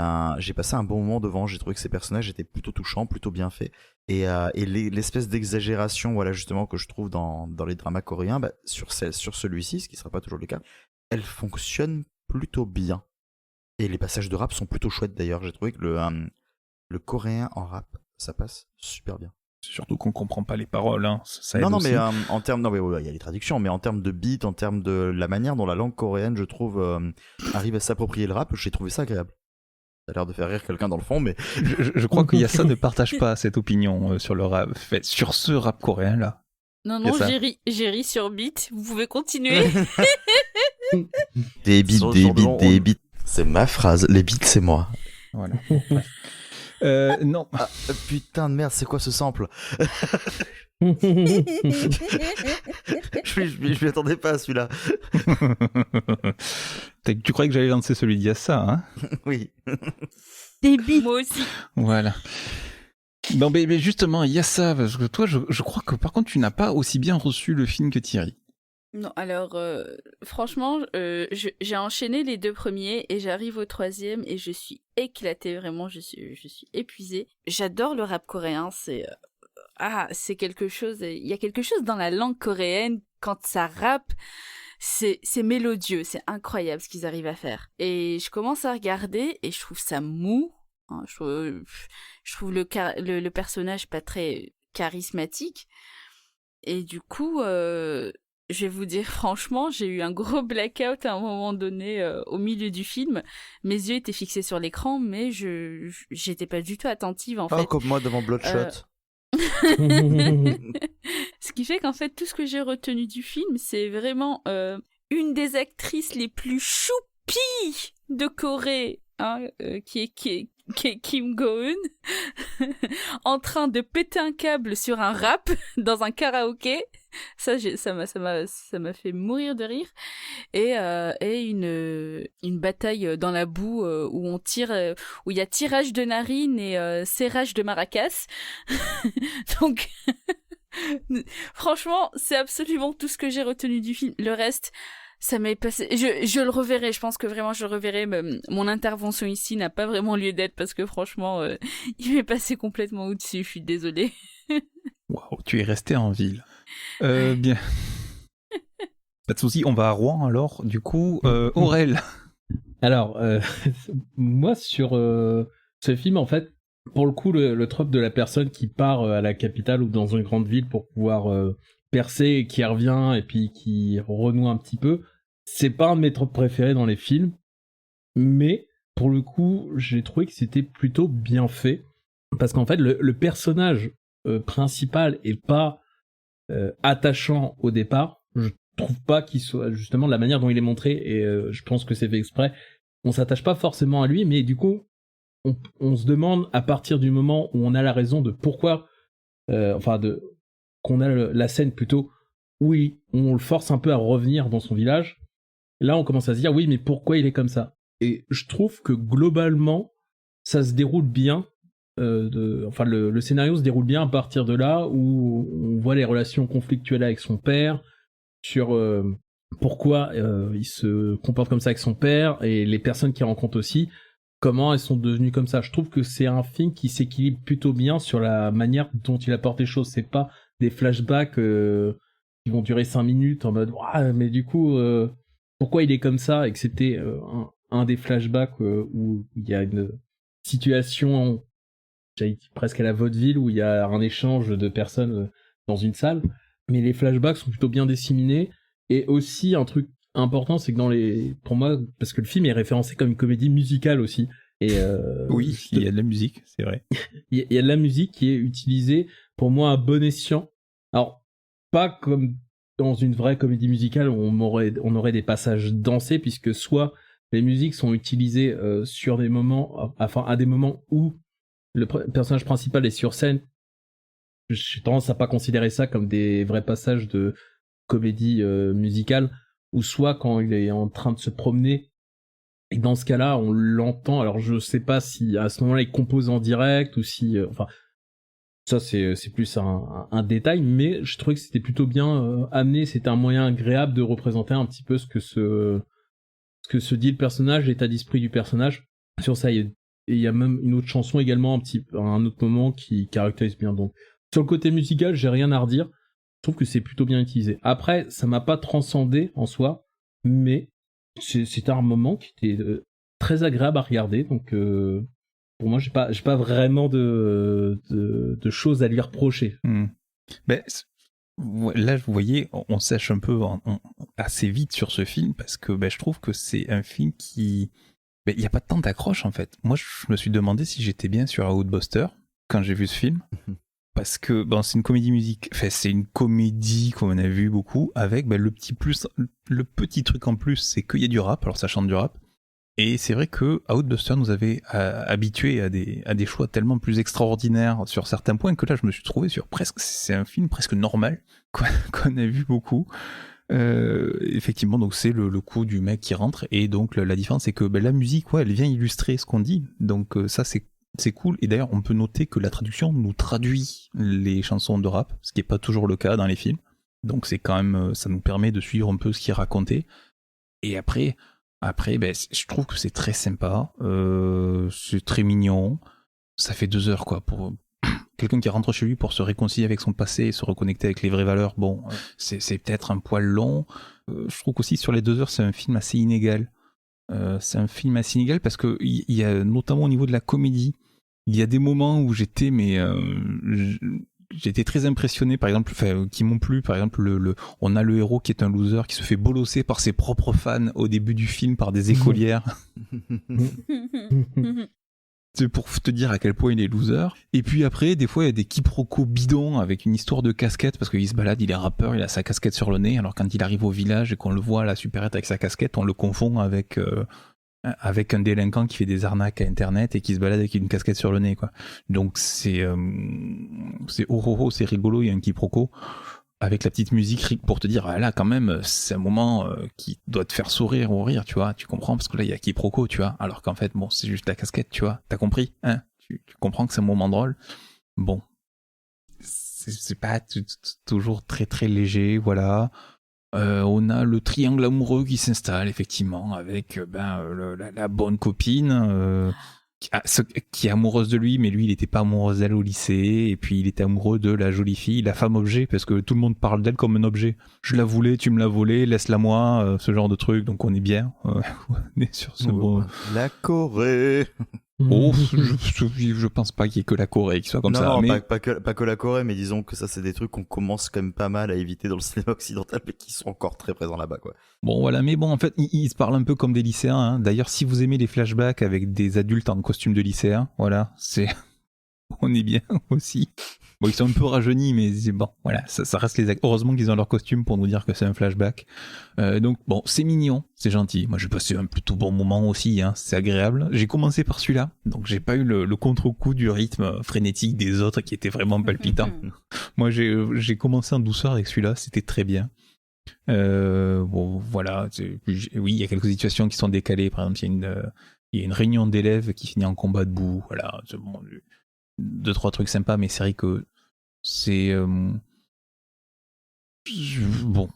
passé un bon moment devant, j'ai trouvé que ces personnages étaient plutôt touchants, plutôt bien faits. Et l'espèce d'exagération, voilà, justement, que je trouve dans les dramas coréens, sur celui-ci, ce qui ne sera pas toujours le cas, elle fonctionne plutôt bien. Et les passages de rap sont plutôt chouettes d'ailleurs. J'ai trouvé que le coréen en rap, ça passe super bien. Surtout qu'on comprend pas les paroles, hein. Ça aide non, aussi. mais en termes, non, il y a les traductions, mais en termes de beat, en termes de la manière dont la langue coréenne, je trouve, arrive à s'approprier le rap, j'ai trouvé ça agréable. Ça a l'air de faire rire quelqu'un dans le fond, mais je crois que Yassa ne partage pas cette opinion sur le rap, sur ce rap coréen là. Non, j'ai ri sur beat. Vous pouvez continuer. Des beats. C'est ma phrase. Les beats, c'est moi. Voilà. Non. Ah, putain de merde, c'est quoi ce sample? Je m'y attendais pas à celui-là. Tu croyais que j'allais lancer celui d'Yassa, hein? Oui. Des beats. Moi aussi. Voilà. Non, mais justement, Yassa, parce que toi, je crois que par contre, tu n'as pas aussi bien reçu le film que Thierry. Non, alors franchement, j'ai enchaîné les 2 premiers et j'arrive au 3e et je suis éclatée, vraiment, je suis épuisée. J'adore le rap coréen, c'est quelque chose, il y a quelque chose dans la langue coréenne quand ça rappe, c'est mélodieux, c'est incroyable ce qu'ils arrivent à faire. Et je commence à regarder et je trouve ça mou, hein, je trouve le personnage pas très charismatique et du coup je vais vous dire franchement, j'ai eu un gros blackout à un moment donné au milieu du film. Mes yeux étaient fixés sur l'écran, mais j'étais pas du tout attentive en fait. Comme moi devant Bloodshot. Ce qui fait qu'en fait, tout ce que j'ai retenu du film, c'est vraiment une des actrices les plus choupies de Corée, hein, qui est Kim Go-eun, en train de péter un câble sur un rap dans un karaoké. Ça m'a fait mourir de rire. Et une bataille dans la boue où on tire, où il y a tirage de narines et serrage de maracas. Donc, franchement, c'est absolument tout ce que j'ai retenu du film. Le reste, ça m'est passé. Je le reverrai. Je pense que vraiment je le reverrai. Mais mon intervention ici n'a pas vraiment lieu d'être parce que franchement, il m'est passé complètement au-dessus. Je suis désolée. Waouh, tu es resté en ville. Bien. Pas de souci, on va à Rouen alors. Du coup, Aurel. Alors, moi sur ce film, en fait, pour le coup, le trope de la personne qui part à la capitale ou dans une grande ville pour pouvoir percer et qui revient et puis qui renoue un petit peu, c'est pas un de mes tropes préférés dans les films, mais pour le coup, j'ai trouvé que c'était plutôt bien fait parce qu'en fait, le personnage principal est pas attachant au départ. Je trouve pas qu'il soit, justement, la manière dont il est montré, et je pense que c'est fait exprès, on s'attache pas forcément à lui, mais du coup on se demande à partir du moment où on a la raison de pourquoi qu'on a la scène plutôt où on le force un peu à revenir dans son village. Là on commence à se dire oui, mais pourquoi il est comme ça. Et je trouve que globalement ça se déroule bien. Le scénario se déroule bien à partir de là où on voit les relations conflictuelles avec son père, sur pourquoi il se comporte comme ça avec son père, et les personnes qu'il rencontre aussi, comment elles sont devenues comme ça. Je trouve que c'est un film qui s'équilibre plutôt bien sur la manière dont il apporte les choses. C'est pas des flashbacks qui vont durer 5 minutes en mode mais du coup pourquoi il est comme ça, et que c'était un des flashbacks où il y a une situation presque à la vaudeville où il y a un échange de personnes dans une salle, mais les flashbacks sont plutôt bien disséminés. Et aussi un truc important, c'est que pour moi, parce que le film est référencé comme une comédie musicale aussi, et oui, il y a de la musique, c'est vrai. Il y a de la musique qui est utilisée pour moi à bon escient. Alors pas comme dans une vraie comédie musicale où on aurait des passages dansés, puisque soit les musiques sont utilisées sur des moments, à des moments où le personnage principal est sur scène. J'ai tendance à pas considérer ça comme des vrais passages de comédie musicale, ou soit quand il est en train de se promener, et dans ce cas-là on l'entend. Alors je sais pas si à ce moment-là il compose en direct ou si ça c'est plus un détail, mais je trouvais que c'était plutôt bien amené. C'était un moyen agréable de représenter un petit peu ce que se dit le personnage, l'état d'esprit du personnage. Sur ça, il y a même une autre chanson également à un autre moment qui caractérise bien. Donc sur le côté musical, j'ai rien à redire. Je trouve que c'est plutôt bien utilisé. Après, ça m'a pas transcendé en soi, mais c'était un moment qui était très agréable à regarder. Donc pour moi, j'ai pas vraiment de choses à lui reprocher. Ben, là, vous voyez, on sèche un peu assez vite sur ce film parce que je trouve que c'est un film qui... il n'y a pas tant d'accroche en fait. Moi, je me suis demandé si j'étais bien sur Outbuster quand j'ai vu ce film. Parce que c'est une comédie musique, enfin, c'est une comédie qu'on a vu beaucoup avec le petit truc en plus, c'est qu'il y a du rap, alors ça chante du rap. Et c'est vrai que Outbuster nous avait habitués à des choix tellement plus extraordinaires sur certains points que là je me suis trouvé sur c'est un film presque normal qu'on a vu beaucoup. Effectivement, donc c'est le coup du mec qui rentre et donc la différence c'est que la musique, elle vient illustrer ce qu'on dit. Donc ça c'est cool. Et d'ailleurs, on peut noter que la traduction nous traduit les chansons de rap, ce qui est pas toujours le cas dans les films. Donc c'est quand même, ça nous permet de suivre un peu ce qui est raconté. Et après, je trouve que c'est très sympa, c'est très mignon. Ça fait 2 heures quoi pour quelqu'un qui rentre chez lui pour se réconcilier avec son passé et se reconnecter avec les vraies valeurs. Bon, c'est peut-être un poil long. Je trouve qu'aussi sur les 2 heures, c'est un film assez inégal. C'est un film assez inégal parce que il y a notamment au niveau de la comédie, il y a des moments où j'étais très impressionné, par exemple, qui m'ont plu. Par exemple, on a le héros qui est un loser qui se fait bolosser par ses propres fans au début du film par des écolières. C'est pour te dire à quel point il est loser. Et puis après, des fois, il y a des quiproquos bidons avec une histoire de casquette, parce qu'il se balade, il est rappeur, il a sa casquette sur le nez, alors quand il arrive au village et qu'on le voit à la supérette avec sa casquette, on le confond avec un délinquant qui fait des arnaques à internet et qui se balade avec une casquette sur le nez, quoi. Donc c'est c'est rigolo, il y a un quiproquo avec la petite musique pour te dire là quand même c'est un moment qui doit te faire sourire ou rire, tu vois, tu comprends, parce que là il y a quiproquo, tu vois, alors qu'en fait c'est juste la casquette, tu vois, t'as compris, hein, tu comprends que c'est un moment drôle. Bon, c'est pas toujours très très léger, voilà. On a le triangle amoureux qui s'installe effectivement avec la bonne copine qui est amoureuse de lui, mais lui il était pas amoureux d'elle au lycée, et puis il était amoureux de la jolie fille, la femme objet, parce que tout le monde parle d'elle comme un objet. Je la voulais, tu me l'as volée, laisse-la moi, ce genre de truc. Donc on est bien, on est sur ce bon. La Corée. Oh, je pense pas qu'il y ait que la Corée qui soit comme ça. Non, mais... pas que la Corée, mais disons que ça c'est des trucs qu'on commence quand même pas mal à éviter dans le cinéma occidental, mais qui sont encore très présents là-bas, quoi. Bon voilà, mais bon en fait ils se parlent un peu comme des lycéens, hein. D'ailleurs si vous aimez les flashbacks avec des adultes en costume de lycéen, voilà, on est bien aussi. Bon, ils sont un peu rajeunis, mais bon, voilà, ça reste heureusement qu'ils ont leur costume pour nous dire que c'est un flashback. Donc bon, c'est mignon, c'est gentil. Moi, j'ai passé un plutôt bon moment aussi, hein, c'est agréable. J'ai commencé par celui-là, donc j'ai pas eu le contre-coup du rythme frénétique des autres qui était vraiment palpitant. Moi, j'ai commencé en douceur avec celui-là, c'était très bien. Bon, voilà, oui, il y a quelques situations qui sont décalées. Par exemple, il y a une réunion d'élèves qui finit en combat debout. Voilà, c'est bon. 2-3 trucs sympas, mais c'est vrai que c'est bon,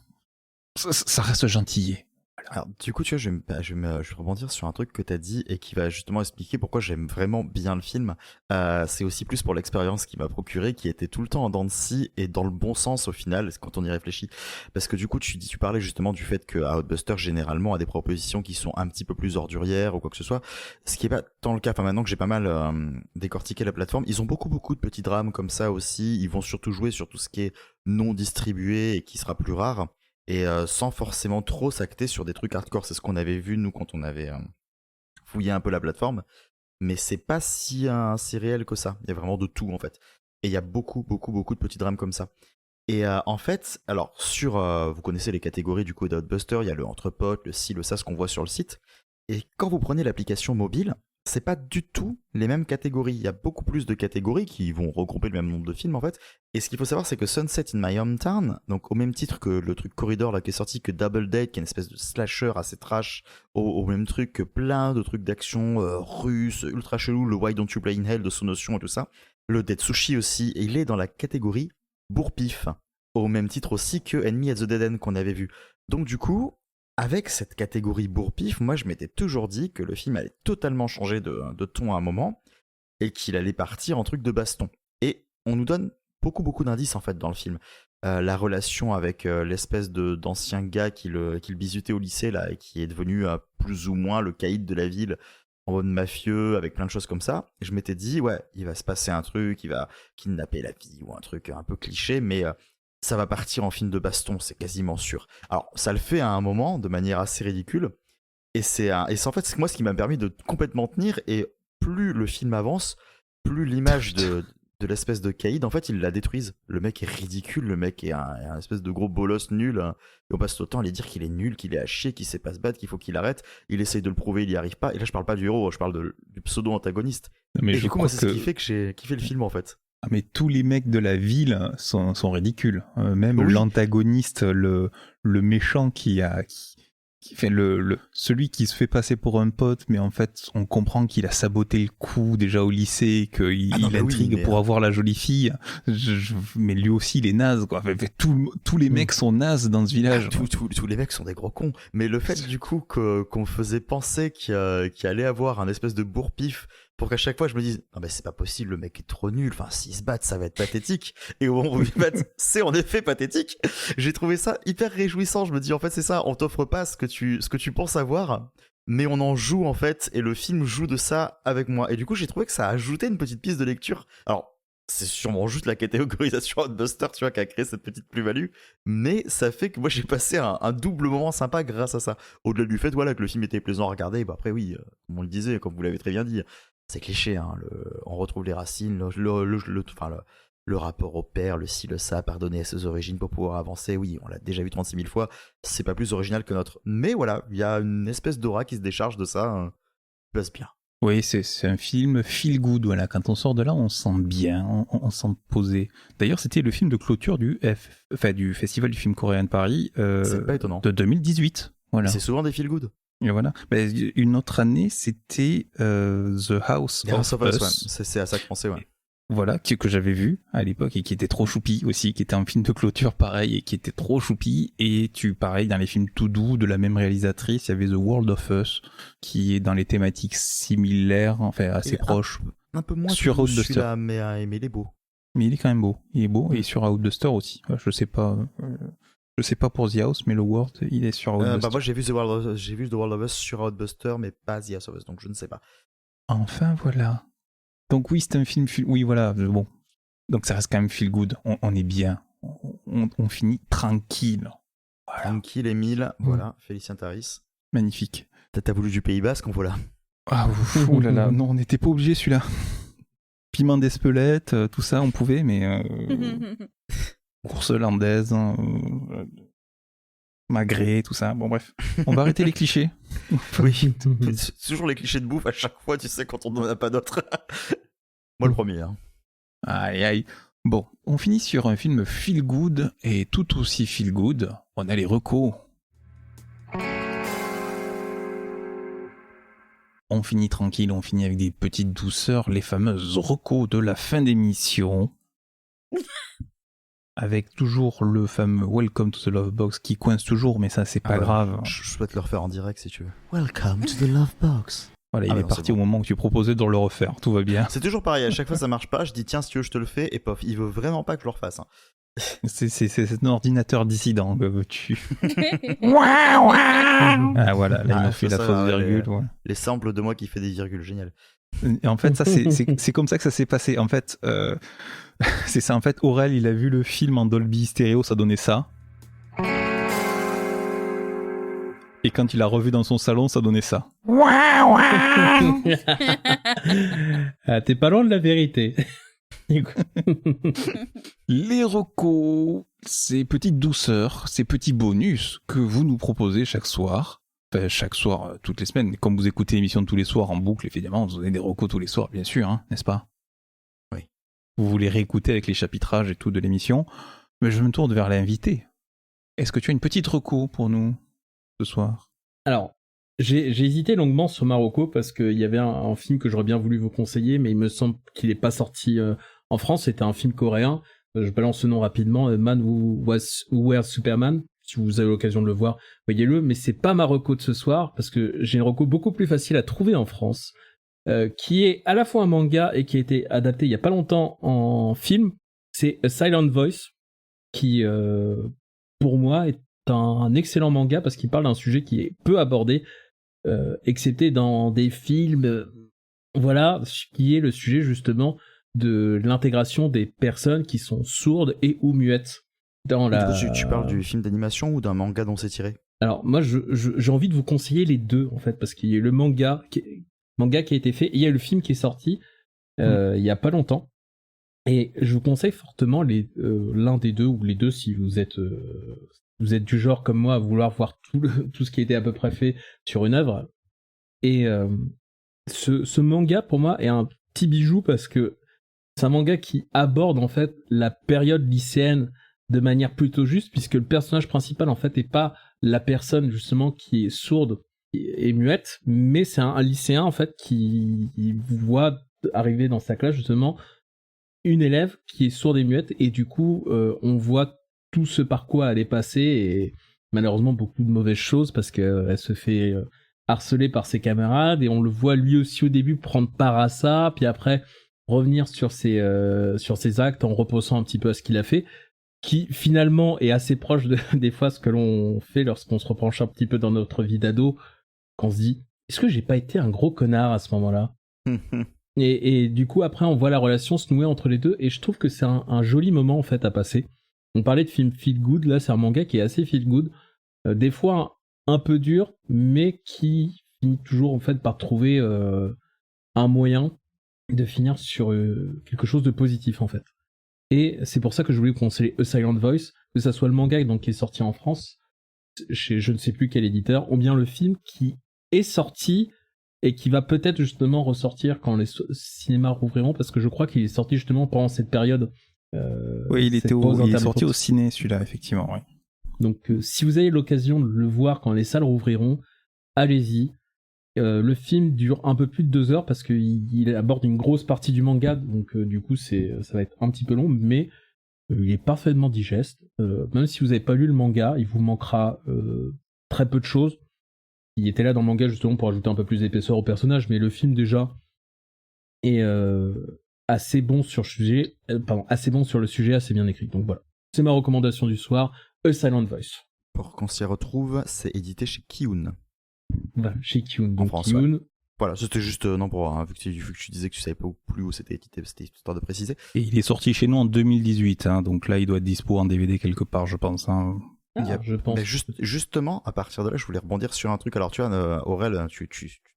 ça reste gentillet. Alors, du coup, tu vois, je vais rebondir sur un truc que t'as dit et qui va justement expliquer pourquoi j'aime vraiment bien le film. C'est aussi plus pour l'expérience qu'il m'a procuré, qui était tout le temps en dents de scie et dans le bon sens au final, quand on y réfléchit. Parce que du coup, tu parlais justement du fait que Outbuster généralement a des propositions qui sont un petit peu plus ordurières ou quoi que ce soit. Ce qui est pas tant le cas. Enfin, maintenant que j'ai pas mal décortiqué la plateforme, ils ont beaucoup de petits drames comme ça aussi. Ils vont surtout jouer sur tout ce qui est non distribué et qui sera plus rare. Et sans forcément trop s'acter sur des trucs hardcore. C'est ce qu'on avait vu nous quand on avait fouillé un peu la plateforme, mais c'est pas si réel que ça. Il y a vraiment de tout en fait, et il y a beaucoup de petits drames comme ça. Et en fait, alors sur vous connaissez les catégories du coup d'Outbuster, il y a le entre potes, le ci, le ça, ce qu'on voit sur le site, et quand vous prenez l'application mobile, c'est pas du tout les mêmes catégories. Il y a beaucoup plus de catégories qui vont regrouper le même nombre de films en fait. Et ce qu'il faut savoir, c'est que Sunset in My Hometown, donc au même titre que le truc Corridor là qui est sorti, que Double Date, qui est une espèce de slasher assez trash, au même truc que plein de trucs d'action russes, ultra chelou, le Why Don't You Play in Hell de Sonotion et tout ça. Le Dead Sushi aussi, et il est dans la catégorie bourre-pif, au même titre aussi que Enemy at the Dead End qu'on avait vu. Donc du coup, avec cette catégorie bourre-pif, moi je m'étais toujours dit que le film allait totalement changer de ton à un moment et qu'il allait partir en truc de baston. Et on nous donne beaucoup d'indices en fait dans le film. La relation avec l'espèce d'ancien gars qui le bisutait au lycée là et qui est devenu plus ou moins le caïd de la ville en mode mafieux, avec plein de choses comme ça. Et je m'étais dit, ouais, il va se passer un truc, il va kidnapper la fille ou un truc un peu cliché, mais ça va partir en film de baston, c'est quasiment sûr. Alors, ça le fait à un moment, de manière assez ridicule, et c'est en fait, c'est moi ce qui m'a permis de complètement tenir, et plus le film avance, plus l'image de l'espèce de caïd, en fait, ils la détruisent. Le mec est ridicule, le mec est un espèce de gros bolos nul, hein. Et on passe tout le temps à lui dire qu'il est nul, qu'il est à chier, qu'il sait pas se battre, qu'il faut qu'il arrête. Il essaye de le prouver, il y arrive pas. Et là, je parle pas du héros, je parle du pseudo-antagoniste. Et du coup, moi, c'est ce qui fait que j'ai kiffé le film, en fait. Ah, mais tous les mecs de la ville sont ridicules. Même l'antagoniste, le méchant qui fait celui qui se fait passer pour un pote, mais en fait, on comprend qu'il a saboté le coup déjà au lycée, qu'il intrigue pour avoir la jolie fille. Mais lui aussi, il est naze, quoi. Tous les mecs sont nazes dans ce village. Tous les mecs sont des gros cons. Mais le fait, du coup, qu'on faisait penser qu'il allait avoir un espèce de bourre-pif pour qu'à chaque fois je me dise non mais c'est pas possible, le mec est trop nul, enfin s'ils se battent ça va être pathétique, et au moment où ils se battent c'est en effet pathétique. J'ai trouvé ça hyper réjouissant. Je me dis en fait c'est ça, on t'offre pas ce que tu penses avoir, mais on en joue en fait, et le film joue de ça avec moi, et du coup j'ai trouvé que ça a ajouté une petite piste de lecture. Alors c'est sûrement juste la catégorisation Outbuster, tu vois, qui a créé cette petite plus-value, mais ça fait que moi j'ai passé un double moment sympa grâce à ça. Au-delà du fait voilà, que le film était plaisant à regarder, bah après oui, comme on le disait, comme vous l'avez très bien dit, c'est cliché, hein, on retrouve les racines, le rapport au père, le ci, le ça, pardonner à ses origines pour pouvoir avancer, oui, on l'a déjà vu 36 000 fois, c'est pas plus original que notre. Mais voilà, il y a une espèce d'aura qui se décharge de ça, hein, passe bien. Oui, c'est un film feel good, voilà. Quand on sort de là, on se sent bien, on se sent posé. D'ailleurs, c'était le film de clôture du Festival du film coréen de Paris, c'est pas étonnant. De 2018. Voilà. C'est souvent des feel good. Et voilà. Une autre année, c'était The House of Us. Ouais. C'est à ça que je pensais, ouais. Voilà, que j'avais vu à l'époque et qui était trop choupi aussi, qui était un film de clôture pareil et qui était trop choupi. Et pareil, dans les films tout doux de la même réalisatrice, il y avait The World of Us, qui est dans les thématiques similaires, enfin assez proches. Un peu moins sur Outbuster. Celui-là, mais il est beau. Mais il est quand même beau. Il est beau, et sur Outbuster aussi. Je sais pas pour The House, mais le World, il est sur Outbuster. Moi, j'ai vu The World of Us sur Outbuster, mais pas The House of Us, donc je ne sais pas. Enfin, voilà. Donc oui, c'est un film... Oui, voilà, bon. Donc ça reste quand même feel good. On est bien. On finit tranquille. Voilà. Tranquille, Émile. Voilà, Félicien Taris. Magnifique. T'as voulu du Pays Basque, voilà. Ah, oulala. Non, on n'était pas obligé, celui-là. Piment d'Espelette, tout ça, on pouvait, mais... Course hollandaise, Magret, tout ça. Bon, bref. On va arrêter les clichés. Oui. C'est toujours les clichés de bouffe à chaque fois, tu sais, quand on n'en a pas d'autres. Moi, le premier. Hein. Aïe, aïe. Bon, on finit sur un film feel good, et tout aussi feel good, on a les recos. On finit tranquille, on finit avec des petites douceurs, les fameuses recos de la fin d'émission. Avec toujours le fameux Welcome to the Love Box qui coince toujours, mais ça c'est pas grave. Je souhaite le refaire en direct si tu veux. Welcome to the Love Box. Voilà, il est parti au moment où tu proposais de le refaire, tout va bien. C'est toujours pareil, à chaque fois ça marche pas, je dis tiens si tu veux je te le fais, et pof, il veut vraiment pas que je le refasse. Hein. C'est un ordinateur dissident, que veux-tu. Ah voilà, là il m'a fait la fausse virgule. Voilà. Les samples de moi qui fait des virgules, génial. Et en fait, ça c'est comme ça que ça s'est passé. En fait, c'est ça. En fait, Aurel, il a vu le film en Dolby Stereo, ça donnait ça. Et quand il a revu dans son salon, ça donnait ça. Ah, t'es pas loin de la vérité. Les recos, ces petites douceurs, ces petits bonus que vous nous proposez chaque soir. Enfin, chaque soir, toutes les semaines. Mais comme vous écoutez l'émission de tous les soirs en boucle, évidemment, vous avez des recos tous les soirs, bien sûr, hein, n'est-ce pas ? Oui. Vous voulez réécouter avec les chapitrages et tout de l'émission. Mais je me tourne vers l'invité. Est-ce que tu as une petite reco pour nous ce soir ? Alors, j'ai hésité longuement sur ma reco parce qu'il y avait un film que j'aurais bien voulu vous conseiller, mais il me semble qu'il n'est pas sorti en France. C'était un film coréen. Je balance ce nom rapidement. Man Who Wears Superman. Si vous avez l'occasion de le voir, voyez-le. Mais c'est pas ma reco de ce soir parce que j'ai une reco beaucoup plus facile à trouver en France, qui est à la fois un manga et qui a été adapté il y a pas longtemps en film. C'est A Silent Voice, qui pour moi est un excellent manga parce qu'il parle d'un sujet qui est peu abordé, excepté dans des films, voilà, qui est le sujet justement de l'intégration des personnes qui sont sourdes et ou muettes dans la... Tu parles du film d'animation ou d'un manga dont c'est tiré? Alors moi j'ai envie de vous conseiller les deux en fait, parce qu'il y a le manga qui a été fait et il y a le film qui est sorti il y a pas longtemps, et je vous conseille fortement l'un des deux ou les deux si vous êtes du genre comme moi à vouloir voir tout ce qui a été à peu près fait sur une œuvre. Et ce manga pour moi est un petit bijou parce que c'est un manga qui aborde en fait la période lycéenne de manière plutôt juste, puisque le personnage principal en fait est pas la personne justement qui est sourde et muette, mais c'est un lycéen en fait qui voit arriver dans sa classe justement une élève qui est sourde et muette, et du coup on voit tout ce par quoi elle est passée, et malheureusement beaucoup de mauvaises choses parce qu'elle se fait harceler par ses camarades, et on le voit lui aussi au début prendre part à ça, puis après revenir sur ses actes en repensant un petit peu à ce qu'il a fait, qui finalement est assez proche des fois ce que l'on fait lorsqu'on se repenche un petit peu dans notre vie d'ado, qu'on se dit est-ce que j'ai pas été un gros connard à ce moment-là? et du coup après on voit la relation se nouer entre les deux, et je trouve que c'est un joli moment en fait à passer. On parlait de film feel good, là c'est un manga qui est assez feel good, des fois un peu dur, mais qui finit toujours en fait par trouver un moyen de finir sur quelque chose de positif en fait. Et c'est pour ça que je voulais vous conseiller A Silent Voice, que ça soit le manga donc qui est sorti en France chez je ne sais plus quel éditeur, ou bien le film qui est sorti et qui va peut-être justement ressortir quand les cinémas rouvriront, parce que je crois qu'il est sorti justement pendant cette période. Oui, il est sorti au ciné celui-là, effectivement. Oui. Donc si vous avez l'occasion de le voir quand les salles rouvriront, allez-y. Le film dure un peu plus de 2 heures parce qu'il aborde une grosse partie du manga, donc du coup ça va être un petit peu long, mais il est parfaitement digeste. Même si vous n'avez pas lu le manga, il vous manquera très peu de choses. Il était là dans le manga justement pour ajouter un peu plus d'épaisseur au personnage, mais le film déjà est assez bon sur le sujet, assez bien écrit. Donc voilà, c'est ma recommandation du soir, A Silent Voice. Pour qu'on s'y retrouve, c'est édité chez Kiun. Voilà, chez Kiun. En France, ouais. Voilà, c'était juste non pour voir, vu que tu disais que tu savais pas plus où c'était édité, c'était histoire de préciser. Et il est sorti chez nous en 2018, donc là il doit être dispo en DVD quelque part, je pense. Je pense. Mais justement, à partir de là, je voulais rebondir sur un truc. Alors tu vois, Aurel, tu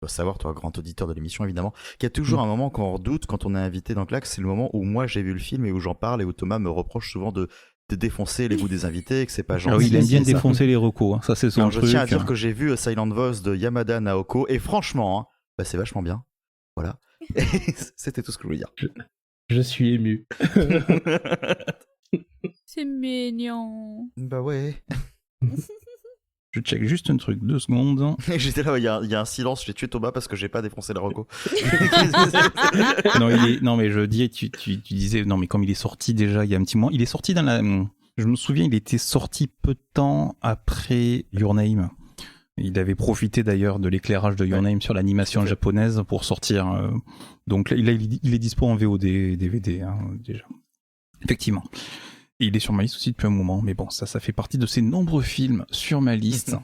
dois savoir, toi, grand auditeur de l'émission évidemment, qu'il y a toujours un moment qu'on redoute quand on est invité dans Claque, c'est le moment où moi j'ai vu le film et où j'en parle, et où Thomas me reproche souvent de défoncer les goûts des invités, que c'est pas gentil. Ah oui, il aime bien défoncer les recos, ça c'est son truc. Je tiens à dire que j'ai vu Silent Voice de Yamada Naoko, et franchement, c'est vachement bien. Voilà. C'était tout ce que je voulais dire. Je suis ému. C'est mignon. Bah ouais. Je check juste un truc, 2 secondes. J'étais là, il y a un silence, j'ai tué Thomas parce que j'ai pas défoncé la reco. Non mais je dis, tu disais, non mais comme il est sorti déjà il y a un petit moment, il est sorti je me souviens, il était sorti peu de temps après Your Name. Il avait profité d'ailleurs de l'éclairage de Your Name sur l'animation japonaise pour sortir. Donc là, il est dispo en VOD, DVD déjà. Effectivement. Et il est sur ma liste aussi depuis un moment, mais bon, ça fait partie de ces nombreux films sur ma liste.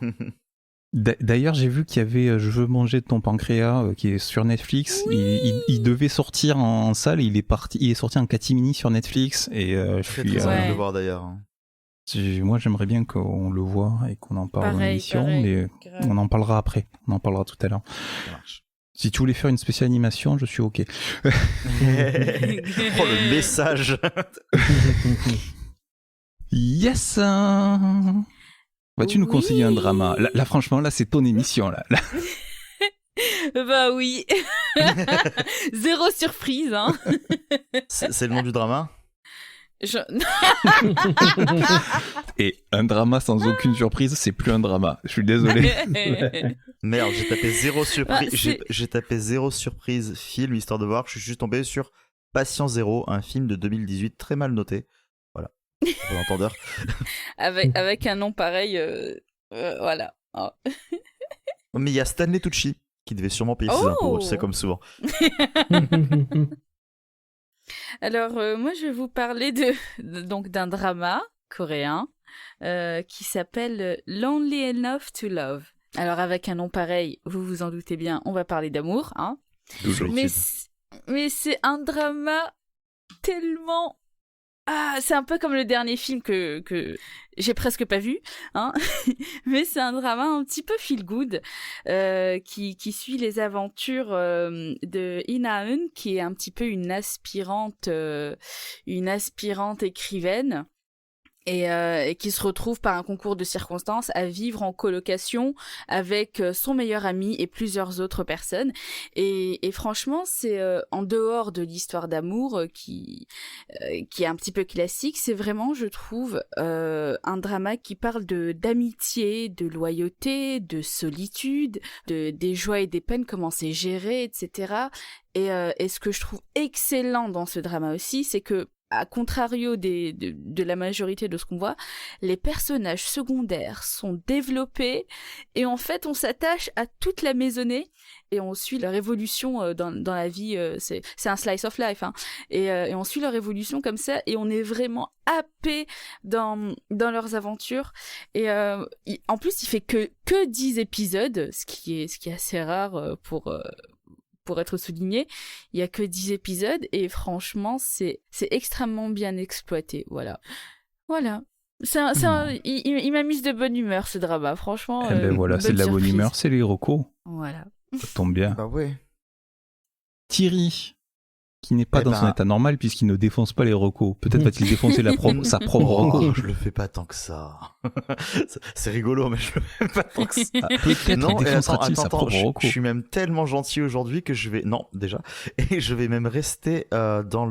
D'ailleurs, j'ai vu qu'il y avait Je veux manger de ton pancréas qui est sur Netflix. Oui, il devait sortir en salle, et il est sorti en catimini sur Netflix, et je suis de le voir d'ailleurs. Moi, j'aimerais bien qu'on le voit et qu'on en parle dans l'émission, mais grave. On en parlera après. On en parlera tout à l'heure. Ça marche. Si tu voulais faire une spéciale animation, je suis OK. Oh, le message. Yes. Vas-tu nous conseiller un drama? Là, franchement, là, c'est ton émission, là. Bah oui. Zéro surprise, hein. C'est le nom du drama? Et un drama sans aucune surprise, c'est plus un drama. Je suis désolé. Merde, j'ai tapé zéro surprise. J'ai tapé zéro surprise film, histoire de voir. Je suis juste tombé sur Patient Zéro, un film de 2018 très mal noté. Voilà. Pour l'entendeur. avec un nom pareil, voilà. Oh. Mais il y a Stanley Tucci qui devait sûrement payer ses impôts, c'est comme souvent. Alors, moi, je vais vous parler donc d'un drama coréen qui s'appelle Lonely Enough to Love. Alors avec un nom pareil, vous vous en doutez bien, on va parler d'amour, hein. Mais c'est un drama tellement... Ah, c'est un peu comme le dernier film que j'ai presque pas vu, hein. Mais c'est un drama un petit peu feel good qui suit les aventures de In-Eun, qui est un petit peu une aspirante écrivaine. Et qui se retrouve par un concours de circonstances à vivre en colocation avec son meilleur ami et plusieurs autres personnes. Et franchement, c'est en dehors de l'histoire d'amour qui est un petit peu classique, c'est vraiment, je trouve, un drama qui parle d'amitié, de loyauté, de solitude, des joies et des peines, comment c'est géré, etc. Et ce que je trouve excellent dans ce drama aussi, c'est que à contrario de la majorité de ce qu'on voit, les personnages secondaires sont développés et en fait on s'attache à toute la maisonnée et on suit leur évolution dans la vie, c'est un slice of life, hein, et on suit leur évolution comme ça et on est vraiment happé dans leurs aventures. Et en plus il fait que 10 épisodes, ce qui est assez rare pour être souligné. Il y a que 10 épisodes et franchement c'est extrêmement bien exploité. Voilà. Il m'a mise de bonne humeur ce drama, franchement. Voilà, c'est de la bonne humeur, c'est les recos. Voilà. Ça tombe bien. Bah ouais. Thierry, qui n'est pas dans son état normal puisqu'il ne défonce pas les recos. Peut-être va-t-il défoncer sa propre reco. Je le fais pas tant que ça. C'est rigolo, mais je le fais pas tant que ça. Peut-être défoncera-t-il sa propre reco. Je suis même tellement gentil aujourd'hui que je vais... Non, déjà. Et je vais même rester dans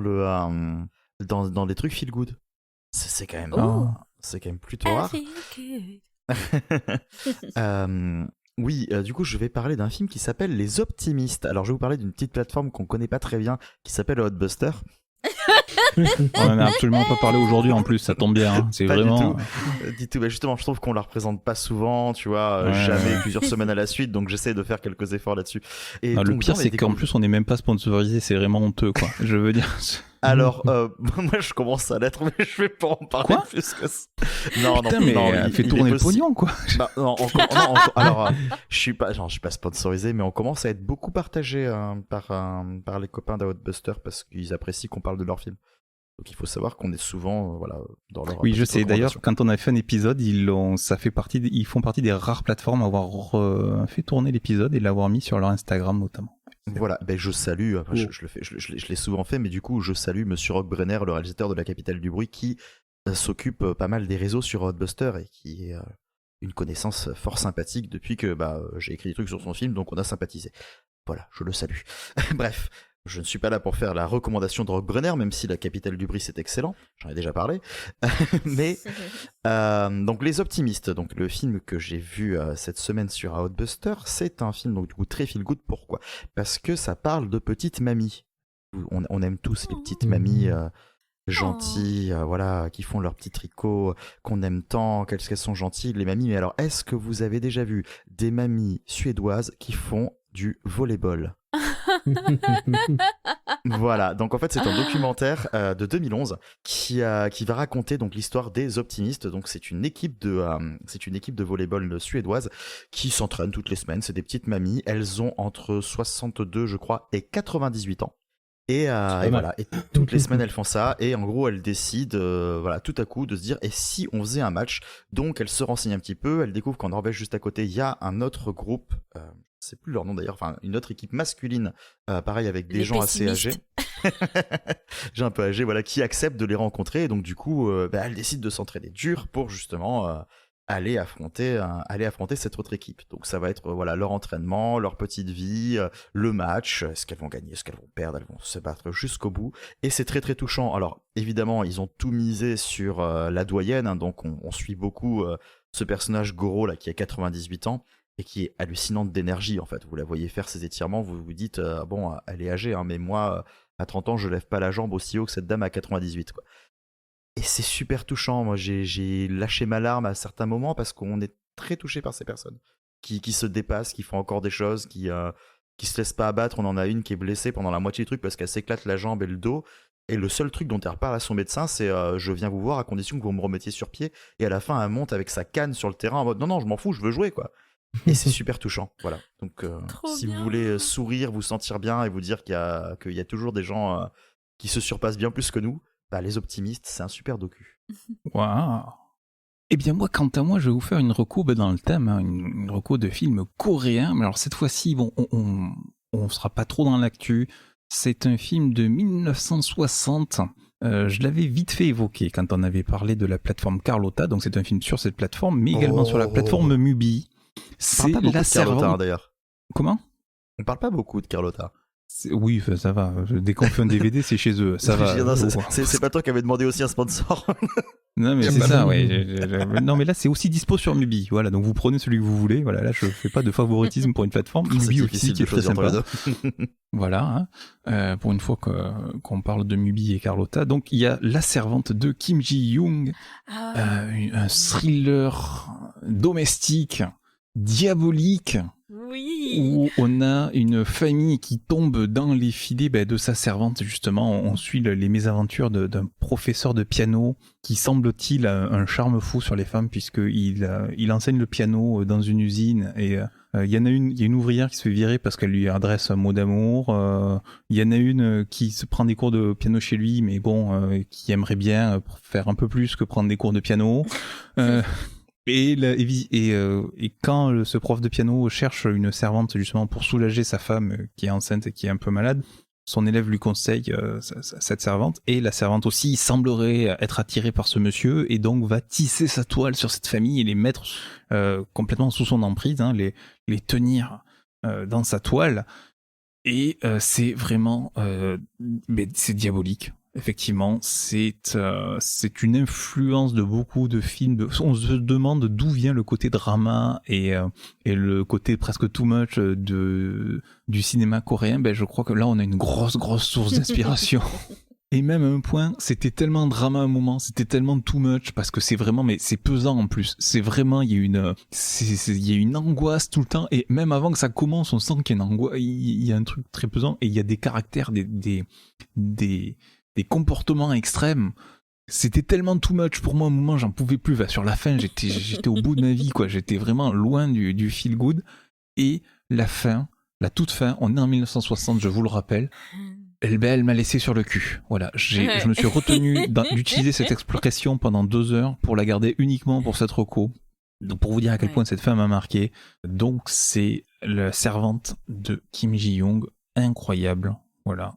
les trucs feel good. C'est quand même... c'est quand même plutôt rare. Oui, du coup, je vais parler d'un film qui s'appelle Les Optimistes. Alors, je vais vous parler d'une petite plateforme qu'on connaît pas très bien, qui s'appelle Hotbuster. On en a absolument pas parlé aujourd'hui en plus, ça tombe bien. Hein. C'est pas vraiment. Du tout. Bah justement, je trouve qu'on la représente pas souvent, tu vois, jamais plusieurs semaines à la suite, donc j'essaie de faire quelques efforts là-dessus. Et le pire, c'est qu'en plus, on n'est même pas sponsorisé, c'est vraiment honteux, quoi. Je veux dire. Alors, moi, je commence à l'être, mais je vais pas en parler plus que ça. Non, il fait tourner le pognon, quoi. Bah, alors, je suis pas sponsorisé, mais on commence à être beaucoup partagé par les copains d'Outbuster parce qu'ils apprécient qu'on parle de leur film. Donc il faut savoir qu'on est souvent dans leur... Oui, je sais. D'ailleurs, quand on a fait un épisode, ils font partie des rares plateformes à avoir fait tourner l'épisode et l'avoir mis sur leur Instagram notamment. Voilà, je salue, je l'ai souvent fait, mais du coup je salue Monsieur Rockbrenner, le réalisateur de La Capitale du Bruit, qui s'occupe pas mal des réseaux sur Hotbuster et qui est une connaissance fort sympathique depuis que j'ai écrit des trucs sur son film, donc on a sympathisé. Voilà, je le salue. Bref, je ne suis pas là pour faire la recommandation de Rockbrenner, même si La Capitale du Bruit c'est excellent, j'en ai déjà parlé. Mais donc Les Optimistes, donc le film que j'ai vu cette semaine sur Hotbuster, c'est un film donc du coup très feel good. Pourquoi ? Parce que ça parle de petites mamies. On aime tous les petites mamies gentilles, qui font leur petit tricot, qu'on aime tant, qu'elles sont gentilles, les mamies. Mais alors, est-ce que vous avez déjà vu des mamies suédoises qui font du volleyball ? Voilà, donc en fait c'est un documentaire de 2011 qui va raconter donc l'histoire des Optimistes. Donc c'est une équipe de volleyball suédoise qui s'entraîne toutes les semaines. C'est des petites mamies, elles ont entre 62 je crois et 98 ans. Et voilà, et toutes les semaines elles font ça, et en gros elles décident tout à coup de se dire et si on faisait un match. Donc elles se renseignent un petit peu, elles découvrent qu'en Norvège juste à côté il y a un autre groupe, je sais plus leur nom d'ailleurs, enfin une autre équipe masculine, pareil avec des gens assez âgés, j'ai un peu âgés, qui acceptent de les rencontrer. Et donc du coup elles décident de s'entraîner dur pour justement aller affronter cette autre équipe. Donc ça va être leur entraînement, leur petite vie, le match, est-ce qu'elles vont gagner, est-ce qu'elles vont perdre, elles vont se battre jusqu'au bout, et c'est très très touchant. Alors évidemment ils ont tout misé sur la doyenne, hein, donc on suit beaucoup ce personnage Goro là qui a 98 ans et qui est hallucinante d'énergie en fait. Vous la voyez faire ses étirements, vous vous dites bon elle est âgée, hein, mais moi à 30 ans je lève pas la jambe aussi haut que cette dame à 98 quoi. Et c'est super touchant. Moi, j'ai lâché ma larme à certains moments parce qu'on est très touché par ces personnes qui se dépassent, qui font encore des choses, qui se laissent pas abattre. On en a une qui est blessée pendant la moitié du truc parce qu'elle s'éclate la jambe et le dos. Et le seul truc dont elle reparle à son médecin, c'est je viens vous voir à condition que vous me remettiez sur pied. Et à la fin, elle monte avec sa canne sur le terrain en mode non, je m'en fous, je veux jouer quoi. Et c'est super touchant, voilà. Donc si bien. vous voulez sourire, vous sentir bien et vous dire qu'il y a toujours des gens qui se surpassent bien plus que nous, bah, Les Optimistes, c'est un super docu. Waouh. Eh bien moi, quant à moi, je vais vous faire une reco dans le thème, hein, une reco de film coréen. Mais alors cette fois-ci, bon, on sera pas trop dans l'actu. C'est un film de 1960. Je l'avais vite fait évoquer quand on avait parlé de la plateforme Carlotta. Donc c'est un film sur cette plateforme, mais également sur la plateforme Mubi. On parle pas beaucoup de Carlotta, d'ailleurs. Comment ? On parle pas beaucoup de Carlotta. Oui, ça va. Dès qu'on fait un DVD, c'est chez eux. Ça va. Non, c'est pas toi qui avais demandé aussi un sponsor. Non, mais c'est ça, ouais. Non, mais là, c'est aussi dispo sur Mubi. Voilà, donc vous prenez celui que vous voulez. Voilà, là, je fais pas de favoritisme pour une plateforme. Mubi aussi, qui est très sympa. Voilà, hein. Pour une fois qu'on parle de Mubi et Carlotta. Donc, il y a La Servante de Kim Ji-young. Un thriller domestique, diabolique. Oui. Où on a une famille qui tombe dans les filets de sa servante, justement. On suit les mésaventures d'un professeur de piano qui semble-t-il a un charme fou sur les femmes puisqu'il enseigne le piano dans une usine et il y a une ouvrière qui se fait virer parce qu'elle lui adresse un mot d'amour. Il y en a une qui se prend des cours de piano chez lui, mais bon, qui aimerait bien faire un peu plus que prendre des cours de piano. Et quand ce prof de piano cherche une servante justement pour soulager sa femme qui est enceinte et qui est un peu malade, son élève lui conseille cette servante, et la servante aussi semblerait être attirée par ce monsieur et donc va tisser sa toile sur cette famille et les mettre complètement sous son emprise, hein, les tenir dans sa toile. Et c'est vraiment c'est diabolique. Effectivement, c'est une influence de beaucoup de films. On se demande d'où vient le côté drama et le côté presque too much du cinéma coréen. Je crois que là, on a une grosse source d'inspiration. Et même à un point, c'était tellement drama à un moment, c'était tellement too much parce que c'est vraiment, mais c'est pesant en plus. C'est vraiment, il y a une angoisse tout le temps, et même avant que ça commence, on sent qu'il y a une angoisse, il y a un truc très pesant, et il y a des caractères, des comportements extrêmes. C'était tellement too much pour moi, à un moment, j'en pouvais plus. Sur la fin, j'étais au bout de ma vie, quoi. J'étais vraiment loin du feel good. Et la toute fin, on est en 1960, je vous le rappelle. Elle m'a laissé sur le cul. Voilà, je me suis retenu d'utiliser cette expression pendant 2 heures pour la garder uniquement pour cette reco. Donc pour vous dire à quel point cette femme m'a marqué. Donc c'est La Servante de Kim Ji-young, incroyable. Voilà.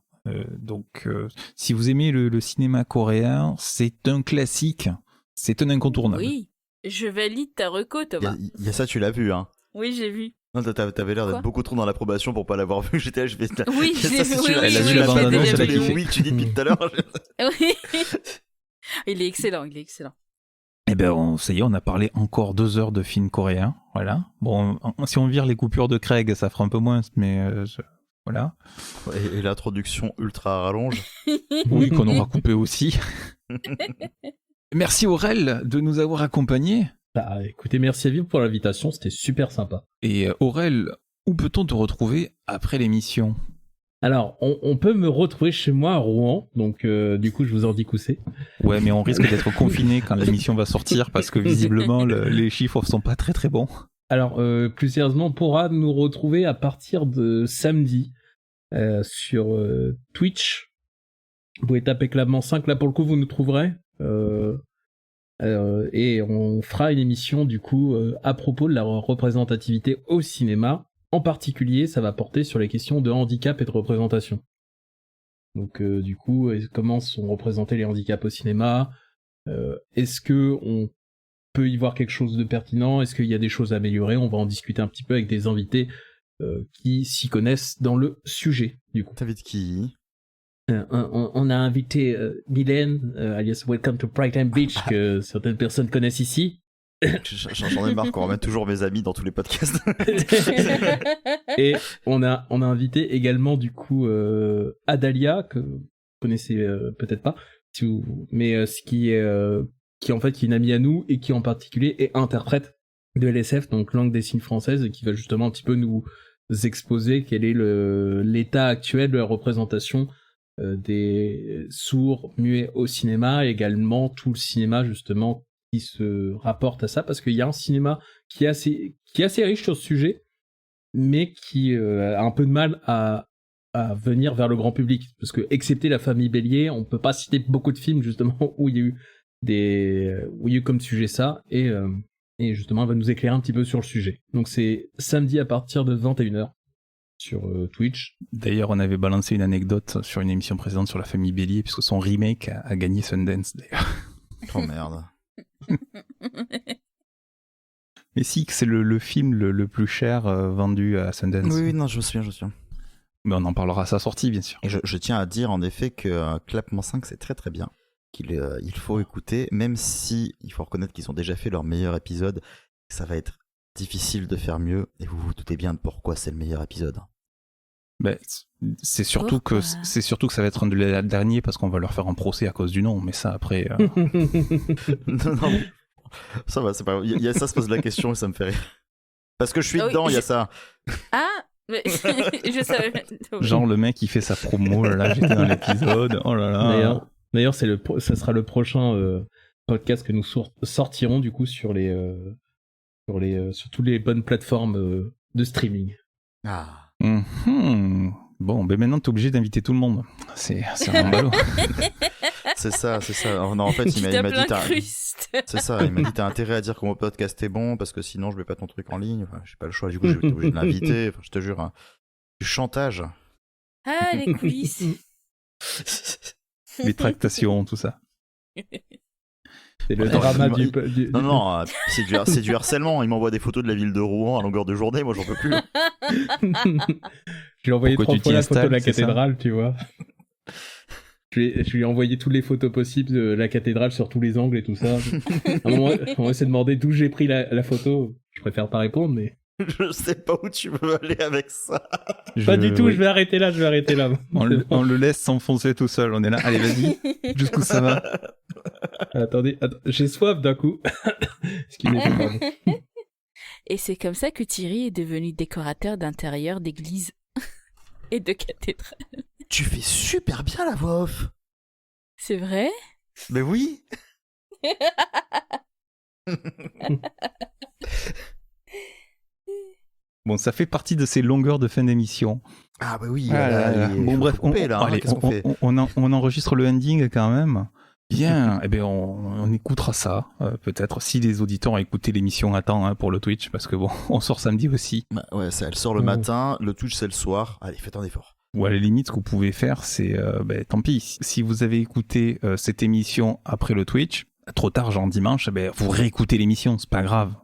Donc si vous aimez le cinéma coréen, c'est un classique, c'est un incontournable. Oui, je valide ta reco, Thomas. Il y a ça, tu l'as vu, hein? Oui, j'ai vu. Non, t'avais l'air d'être beaucoup trop dans l'approbation pour pas l'avoir vu. J'étais là, je vais. Oui, j'ai vu. Elle a vu la bande-annonce, elle a kiffé. Oui, tu dis depuis tout à l'heure. Oui. Il est excellent. Eh ben, ça y est, on a parlé encore 2 heures de films coréens. Voilà. Bon, si on vire les coupures de Craig, ça fera un peu moins, mais voilà. Et l'introduction ultra rallonge. Oui, qu'on aura coupé aussi. Merci Aurel de nous avoir accompagnés. Écoutez, merci à vous pour l'invitation, c'était super sympa. Et Aurel, où peut-on te retrouver après l'émission ? Alors, on peut me retrouver chez moi à Rouen, donc du coup, je vous en dis où c'est. Ouais, mais on risque d'être confiné quand l'émission va sortir, parce que visiblement, les chiffres sont pas très très bons. Alors, plus sérieusement, on pourra nous retrouver à partir de samedi sur Twitch. Vous pouvez taper clairement 5, là pour le coup, vous nous trouverez. Et on fera une émission du coup à propos de la représentativité au cinéma. En particulier, ça va porter sur les questions de handicap et de représentation. Donc du coup, comment sont représentés les handicaps au cinéma ? Est-ce que on peut y voir quelque chose de pertinent ? Est-ce qu'il y a des choses à améliorer ? On va en discuter un petit peu avec des invités qui s'y connaissent dans le sujet. Du coup. T'invites qui ? On a invité Mylène, alias Welcome to Pride Beach, que certaines personnes connaissent ici. J'en ai marre qu'on ramène toujours mes amis dans tous les podcasts. Et on a invité également du coup Adalia, que vous connaissez peut-être pas, mais qui est en fait qui est une amie à nous et qui en particulier est interprète de LSF, donc langue des signes française, et qui va justement un petit peu nous exposer quel est l'état actuel de la représentation des sourds muets au cinéma, et également tout le cinéma justement qui se rapporte à ça, parce qu'il y a un cinéma qui qui est assez riche sur ce sujet, mais qui a un peu de mal à venir vers le grand public. Parce que, excepté La Famille Bélier, on peut pas citer beaucoup de films, justement, où il y a eu comme sujet ça, et justement, elle va nous éclairer un petit peu sur le sujet. Donc c'est samedi à partir de 21h sur Twitch. D'ailleurs, on avait balancé une anecdote sur une émission précédente sur La Famille Bélier, puisque son remake a gagné Sundance, d'ailleurs. Oh merde. Mais si, que c'est le film le plus cher vendu à Sundance. Oui, non, je me souviens. Mais on en parlera à sa sortie, bien sûr. Et je tiens à dire, en effet, que Clapement 5, c'est très très bien. Il faut écouter, même si il faut reconnaître qu'ils ont déjà fait leur meilleur épisode. Ça va être difficile de faire mieux, et vous vous doutez bien de pourquoi c'est le meilleur épisode. Ben, c'est surtout que ça va être un des derniers, parce qu'on va leur faire un procès à cause du nom, mais ça après... non, ça va, c'est pas... ça se pose la question et ça me fait rire. Parce que je suis dedans, il y a ça. Ah, mais je savais. Genre le mec qui fait sa promo, là j'étais dans l'épisode, oh là là. D'ailleurs ça sera le prochain podcast que nous sortirons du coup sur toutes les bonnes plateformes de streaming. Ah. Bon, ben maintenant t'es obligé d'inviter tout le monde. C'est un ballot. C'est ça. Non, en fait, il m'a dit c'est ça, il m'a dit t'as intérêt à dire que mon podcast est bon parce que sinon je mets pas ton truc en ligne. Enfin, j'ai pas le choix, du coup j'ai été obligé de l'inviter. Enfin, je te jure, du chantage. Ah, les coulisses. Les tractations, tout ça. C'est le drama du... Non, c'est du harcèlement. Il m'envoie des photos de la ville de Rouen à longueur de journée, moi j'en peux plus. Je lui ai envoyé 3 fois la photo de la cathédrale, tu vois. Je lui ai envoyé toutes les photos possibles de la cathédrale sur tous les angles et tout ça. À un moment, on s'est demandé d'où j'ai pris la photo. Je préfère pas répondre, mais... Je sais pas où tu veux aller avec ça. Pas du tout, je vais arrêter là. On le laisse s'enfoncer tout seul, on est là. Allez, vas-y, jusqu'où ça va. Attendez, j'ai soif d'un coup. Excusez-moi, pardon. Et c'est comme ça que Thierry est devenu décorateur d'intérieur d'église et de cathédrale. Tu fais super bien la voix off. C'est vrai ? Mais oui. Bon, ça fait partie de ces longueurs de fin d'émission. Ah bah oui. Bon bref, on enregistre le ending quand même. Bien, eh ben on écoutera ça, peut-être, si les auditeurs ont écouté l'émission à temps pour le Twitch, parce que bon, on sort samedi aussi. Bah ouais, elle sort le matin, le Twitch c'est le soir. Allez, faites un effort. Ou à la limite, ce que vous pouvez faire, c'est, tant pis, si vous avez écouté cette émission après le Twitch, trop tard, genre dimanche, vous réécoutez l'émission, c'est pas grave.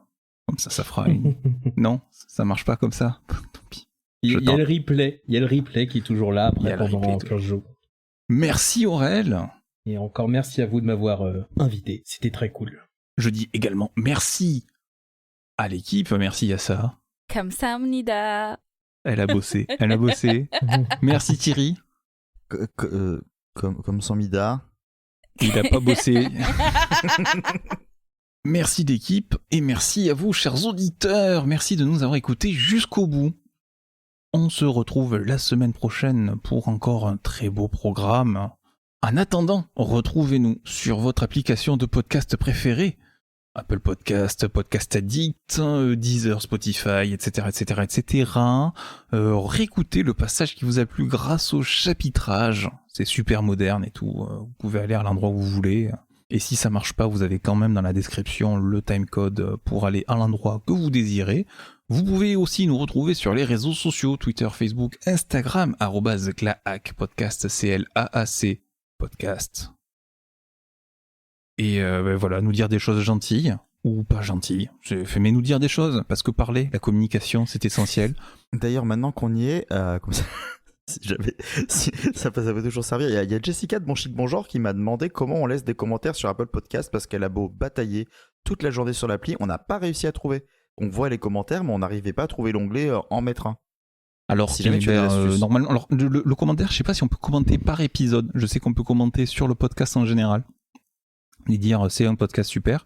Comme ça fera une... Non, ça marche pas comme ça. Tant pis. Il y a le replay qui est toujours là après pendant 15 jours. Merci Aurel. Et encore merci à vous de m'avoir invité, c'était très cool. Je dis également merci à l'équipe, merci à ça. 감사합니다. Elle a bossé. Merci Thierry. Comme sans Mida. Il a pas bossé. Merci d'équipe et merci à vous, chers auditeurs. Merci de nous avoir écoutés jusqu'au bout. On se retrouve la semaine prochaine pour encore un très beau programme. En attendant, retrouvez-nous sur votre application de podcast préférée. Apple Podcast, Podcast Addict, Deezer, Spotify, etc. Réécoutez le passage qui vous a plu grâce au chapitrage. C'est super moderne et tout. Vous pouvez aller à l'endroit où vous voulez. Et si ça marche pas, vous avez quand même dans la description le timecode pour aller à l'endroit que vous désirez. Vous pouvez aussi nous retrouver sur les réseaux sociaux, Twitter, Facebook, Instagram, @claac podcast, CLAAC podcast. Et voilà, nous dire des choses gentilles, ou pas gentilles, mais nous dire des choses, parce que parler, la communication, c'est essentiel. D'ailleurs, maintenant qu'on y est, comme ça... ça peut toujours servir. Il y a Jessica de Bon Chic Bonjour qui m'a demandé comment on laisse des commentaires sur Apple Podcast parce qu'elle a beau batailler toute la journée sur l'appli, on n'a pas réussi à trouver. On voit les commentaires, mais on n'arrivait pas à trouver l'onglet en mettre un. Alors, si jamais normalement, alors le commentaire, je sais pas si on peut commenter par épisode. Je sais qu'on peut commenter sur le podcast en général. Et dire c'est un podcast super.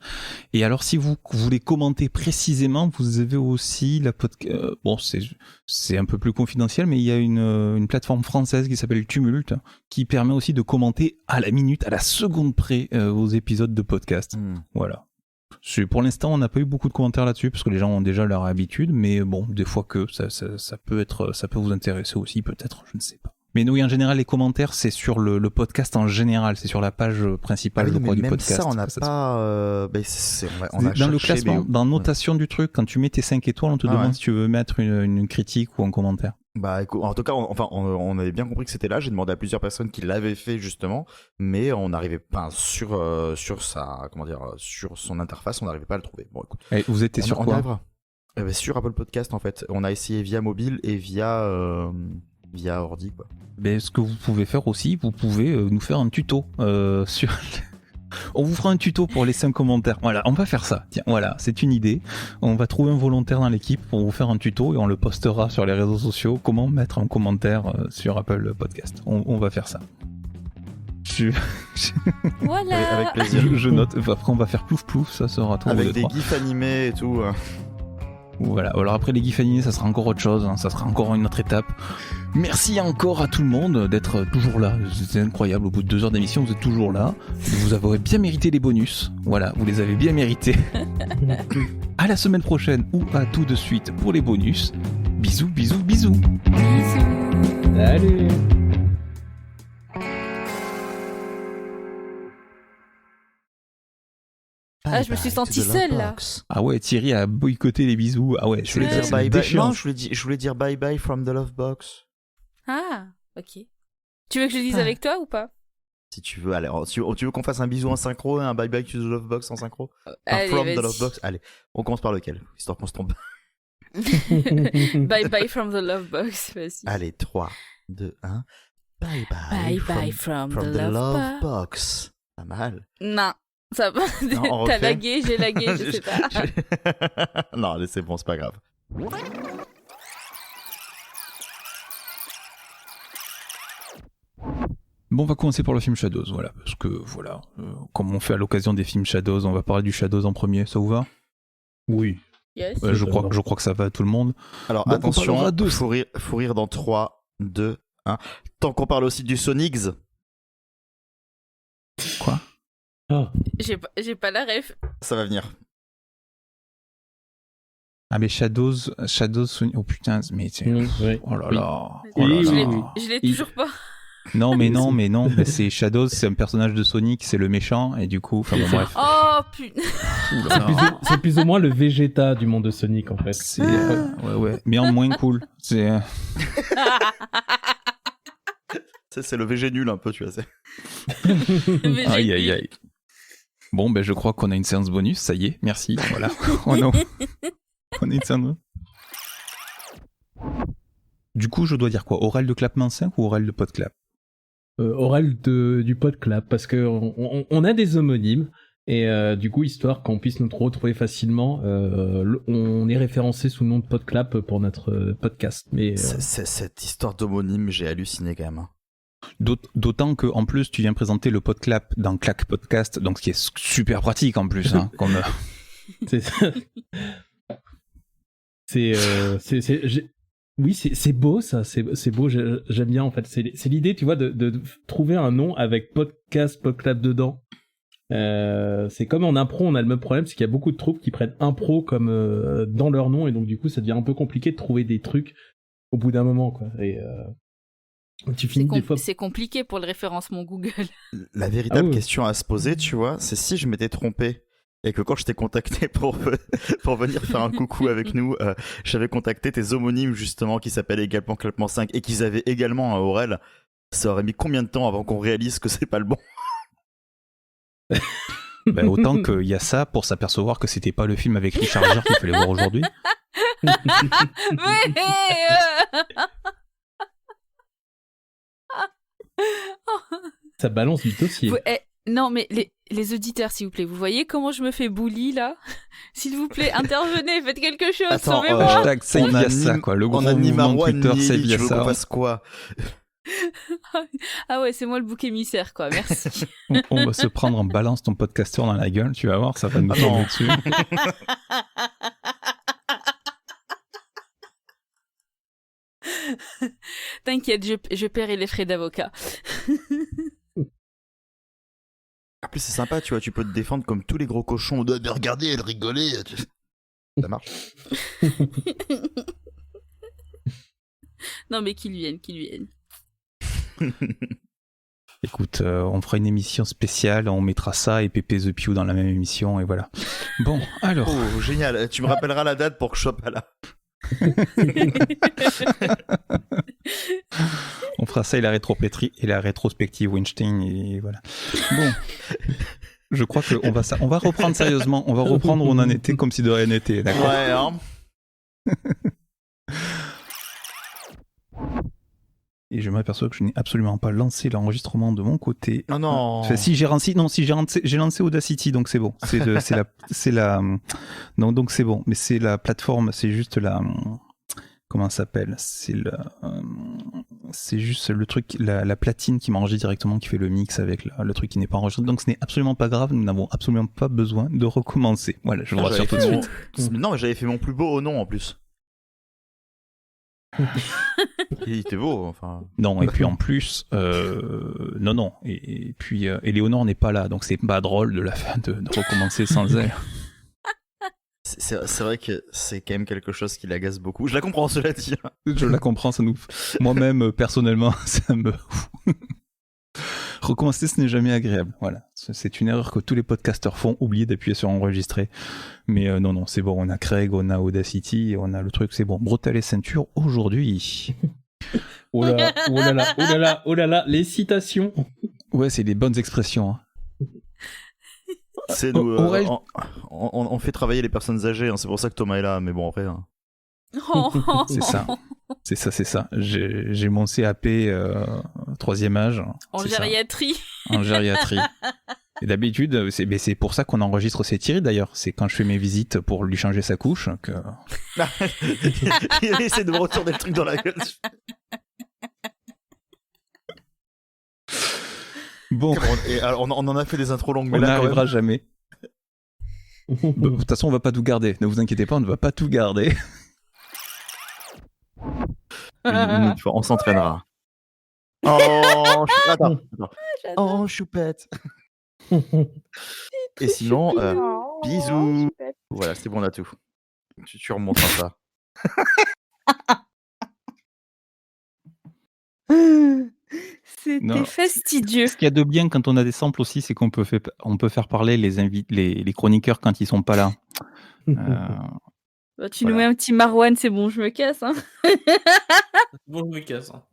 Et alors si vous voulez commenter précisément, vous avez aussi la podcast. Bon, c'est un peu plus confidentiel, mais il y a une plateforme française qui s'appelle Tumult qui permet aussi de commenter à la minute, à la seconde près vos épisodes de podcast. Voilà. Pour l'instant, on n'a pas eu beaucoup de commentaires là-dessus parce que les gens ont déjà leur habitude, mais bon, des fois que ça peut vous intéresser aussi, peut-être, je ne sais pas. Mais nous, en général, les commentaires, c'est sur le podcast en général, c'est sur la page principale, je crois, du podcast. Ça, on n'a pas. On a dans le cherché, classement, mais... dans notation du truc, quand tu mets tes 5 étoiles, on te demande si tu veux mettre une critique ou un commentaire. Bah, écoute, en tout cas, on avait bien compris que c'était là. J'ai demandé à plusieurs personnes qui l'avaient fait justement, mais on n'arrivait pas sur son interface, on n'arrivait pas à le trouver. Bon, écoute. Et vous étiez sur quoi? Sur Apple Podcast, en fait. On a essayé via mobile et via ordi, quoi. Mais ce que vous pouvez faire aussi, vous pouvez nous faire un tuto sur. On vous fera un tuto pour laisser un commentaire. Voilà, on va faire ça. Tiens, voilà, c'est une idée. On va trouver un volontaire dans l'équipe pour vous faire un tuto et on le postera sur les réseaux sociaux. Comment mettre un commentaire sur Apple Podcast. On va faire ça. Voilà. Avec plaisir. Je note. Après, on va faire plouf plouf. Ça sera tout. Avec des gifs animés et tout. Voilà, alors après les gifs animés, ça sera encore autre chose, ça sera encore une autre étape. Merci encore à tout le monde d'être toujours là, c'est incroyable, au bout de 2 heures d'émission, vous êtes toujours là. Vous avez bien mérité les bonus, voilà, vous les avez bien mérités. À la semaine prochaine ou à tout de suite pour les bonus. Bisous, bisous, bisous. Bisous. Salut. Ah, je me suis sentie seule là. Ah ouais, Thierry a boycotté les bisous. Ah ouais, je voulais dire bye bye. Non, je voulais dire bye bye from the love box. Ah, ok. Tu veux que je le dise avec toi ou pas? Si tu veux, allez, tu veux qu'on fasse un bisou en synchro et un bye bye to the love box en synchro? Allez, from the love box. Allez, on commence par lequel? Histoire qu'on se trompe. Bye bye from the love box, vas-y. Allez, 3, 2, 1. Bye bye. Bye bye from the love box. Pas mal. Non. Ça va. T'as lagué, j'ai lagué, je sais pas. Non, allez, c'est bon, c'est pas grave. Bon, on va commencer par le film Shadows, voilà, parce que voilà, comme on fait à l'occasion des films Shadows, on va parler du Shadows en premier, ça vous va? Oui. Yes. Je crois que ça va à tout le monde. Alors donc, attention, faut rire dans 3, 2, 1. Tant qu'on parle aussi du Sonics. Quoi? Oh. J'ai pas la ref. Ça va venir. Ah mais Shadows, oh putain, mais oui. Oh là là. Je l'ai toujours pas. Non, mais c'est Shadows, c'est un personnage de Sonic, c'est le méchant, et du coup, enfin bon, bref. Oh putain. C'est plus ou moins le Vegeta du monde de Sonic en fait. Ouais, mais en moins cool. C'est le VG nul un peu, tu vois. Aïe. Bon, ben je crois qu'on a une séance bonus, ça y est, merci, voilà. Oh non. On a une séance bonus. Du coup, je dois dire quoi? Aurel de Clapement 5 ou Aurel de Podclap? Aurel du Podclap, parce que on a des homonymes, et du coup, histoire qu'on puisse nous retrouver facilement, on est référencé sous le nom de Podclap pour notre podcast. Mais cette histoire d'homonyme, j'ai halluciné quand même. D'autant que en plus tu viens présenter le Podclap dans Clac Podcast, donc ce qui est super pratique en plus. Hein, comme... Oui, c'est beau ça, c'est beau, j'aime bien en fait. C'est l'idée, tu vois, de trouver un nom avec podcast, Podclap dedans. C'est comme en impro, on a le même problème, c'est qu'il y a beaucoup de troupes qui prennent impro comme dans leur nom, et donc du coup ça devient un peu compliqué de trouver des trucs au bout d'un moment, quoi. Et tu finis des fois. C'est compliqué pour le référencement Google. La véritable question à se poser, tu vois, c'est si je m'étais trompé et que quand je t'ai contacté pour venir faire un coucou avec nous, j'avais contacté tes homonymes justement qui s'appellent également Clapement 5 et qu'ils avaient également un Aurel, ça aurait mis combien de temps avant qu'on réalise que c'est pas le bon? Ben, autant qu'il y a ça pour s'apercevoir que c'était pas le film avec Richard Gere qu'il fallait voir aujourd'hui. Ça balance du dossier. Non, mais les auditeurs, s'il vous plaît, vous voyez comment je me fais bully là? S'il vous plaît, intervenez, faites quelque chose, sauvez-moi. C'est bien ça, quoi. Le gros mouvement Twitter, c'est bien ça. Tu veux qu'on fasse quoi? Ah ouais, c'est moi le bouc émissaire, quoi. Merci. On va se prendre en balance ton podcasteur dans la gueule, tu vas voir, ça va nous tomber dessus. T'inquiète, je paierai les frais d'avocat. En plus, c'est sympa, tu vois, tu peux te défendre comme tous les gros cochons. Mais regardez, elle rigolait. Ça marche. Non, mais qu'ils viennent. Écoute, on fera une émission spéciale, on mettra ça et Pépé The Pew dans la même émission, et voilà. Bon, alors... Oh, génial. Tu me rappelleras la date pour que je sois pas là. On fera ça et la rétrospective Weinstein, et voilà. Bon... Je crois qu'on va reprendre sérieusement, on va reprendre où on en était comme si de rien n'était, d'accord ? Ouais, hein. Et je m'aperçois que je n'ai absolument pas lancé l'enregistrement de mon côté. Oh non. Enfin, si j'ai lancé Audacity, donc c'est bon. Donc c'est bon. Mais c'est la plateforme, c'est juste la, comment ça s'appelle ? C'est juste le truc, la platine qui m'enregistre directement, qui fait le mix avec le truc qui n'est pas enregistré. Donc ce n'est absolument pas grave. Nous n'avons absolument pas besoin de recommencer. Voilà, je vous rassure tout de suite. Non, mais j'avais fait mon plus beau au nom en plus. Il était beau, enfin. Non, et puis en plus, non. Et puis, Éléonore n'est pas là, donc c'est pas drôle de recommencer sans elle. C'est vrai que c'est quand même quelque chose qui l'agace beaucoup. Je la comprends, cela dit. Je la comprends, moi-même, personnellement, ça me... Recommencer, ce n'est jamais agréable. Voilà. C'est une erreur que tous les podcasteurs font, oublier d'appuyer sur enregistrer. Mais non, c'est bon, on a Craig, on a Audacity, on a le truc, c'est bon. Bretelles et ceinture, aujourd'hui. Oh là là, les citations. Ouais, c'est des bonnes expressions. Hein. C'est nous, on fait travailler les personnes âgées, hein, c'est pour ça que Thomas est là, mais bon, après... Hein. C'est ça. J'ai mon CAP 3e âge. En gériatrie. En gériatrie. Et d'habitude, c'est pour ça qu'on enregistre Thierry d'ailleurs. C'est quand je fais mes visites pour lui changer sa couche que... Il essaie de me retourner le truc dans la gueule. Bon. Et alors, on en a fait des intros longues, mais on là, n'arrivera jamais. De toute façon, on va pas tout garder. Ne vous inquiétez pas, on ne va pas tout garder. Une fois, on s'entraînera. Oh, attends. Oh, choupette. Et sinon, bisous. Voilà, c'est bon, on a tout. Tu remonteras ça. C'était fastidieux. Ce qu'il y a de bien quand on a des samples aussi, c'est qu'on peut faire parler les chroniqueurs quand ils sont pas là. Bah, tu nous mets un petit Marwan, c'est bon, je me casse. Hein. Bon, je me casse. Hein.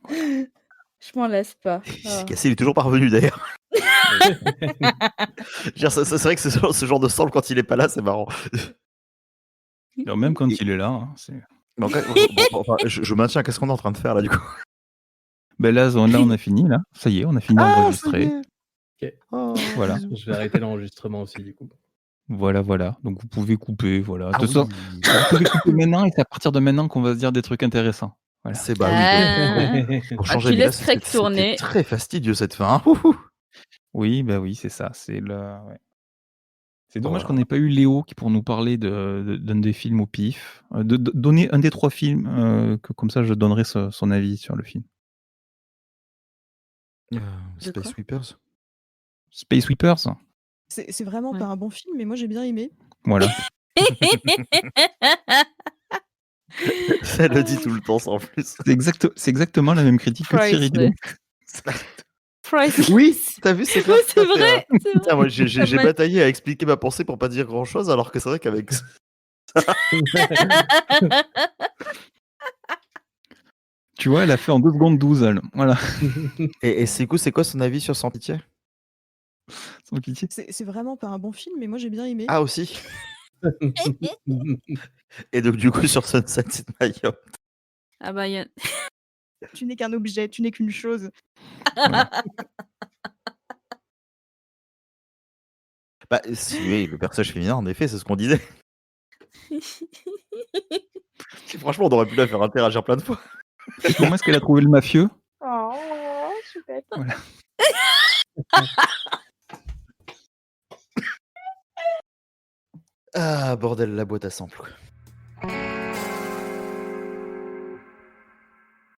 Je m'en lasse pas. C'est cassé, il est toujours pas revenu d'ailleurs. C'est vrai que ce genre de sample, quand il est pas là, c'est marrant. Alors, même quand il est là, hein, c'est... je maintiens, qu'est-ce qu'on est en train de faire là du coup? Ben là, on a fini là. Ça y est, on a fini d'enregistrer. Okay. Oh, voilà. Je vais arrêter l'enregistrement aussi du coup. Voilà. Donc vous pouvez couper, voilà. Vous pouvez couper maintenant et c'est à partir de maintenant qu'on va se dire des trucs intéressants. Voilà. C'est oui. Pour changer tu laisses Craig tourner. C'est très fastidieux cette fin. Oui, c'est ça. C'est dommage qu'on n'ait pas eu Léo qui pour nous parler d'un des films au pif, de donner un des 3 films, que comme ça je donnerai son avis sur le film. Space Sweepers. Space Sweepers. C'est vraiment pas un bon film, mais moi j'ai bien aimé. Voilà. Ça le dit tout le temps en plus. C'est exactement la même critique que Thierry. Oui, t'as vu, c'est vrai. C'est vrai. Tiens, moi j'ai bataillé à expliquer ma pensée pour pas dire grand chose, alors que c'est vrai qu'avec ça... Tu vois, elle a fait en 2 secondes 12, elle. Voilà. Et c'est quoi son avis sur Sans Pitié? Sans Pitié. C'est vraiment pas un bon film, mais moi j'ai bien aimé. Ah aussi. Et donc du coup sur Sunset Mayotte. Ah bah Tu n'es qu'un objet, tu n'es qu'une chose. Voilà. Bah oui, le personnage féminin en effet, c'est ce qu'on disait. Franchement, on aurait pu la faire interagir plein de fois. Comment est-ce qu'elle a trouvé le mafieux? Oh, super. Voilà. Ah bordel, la boîte à samples.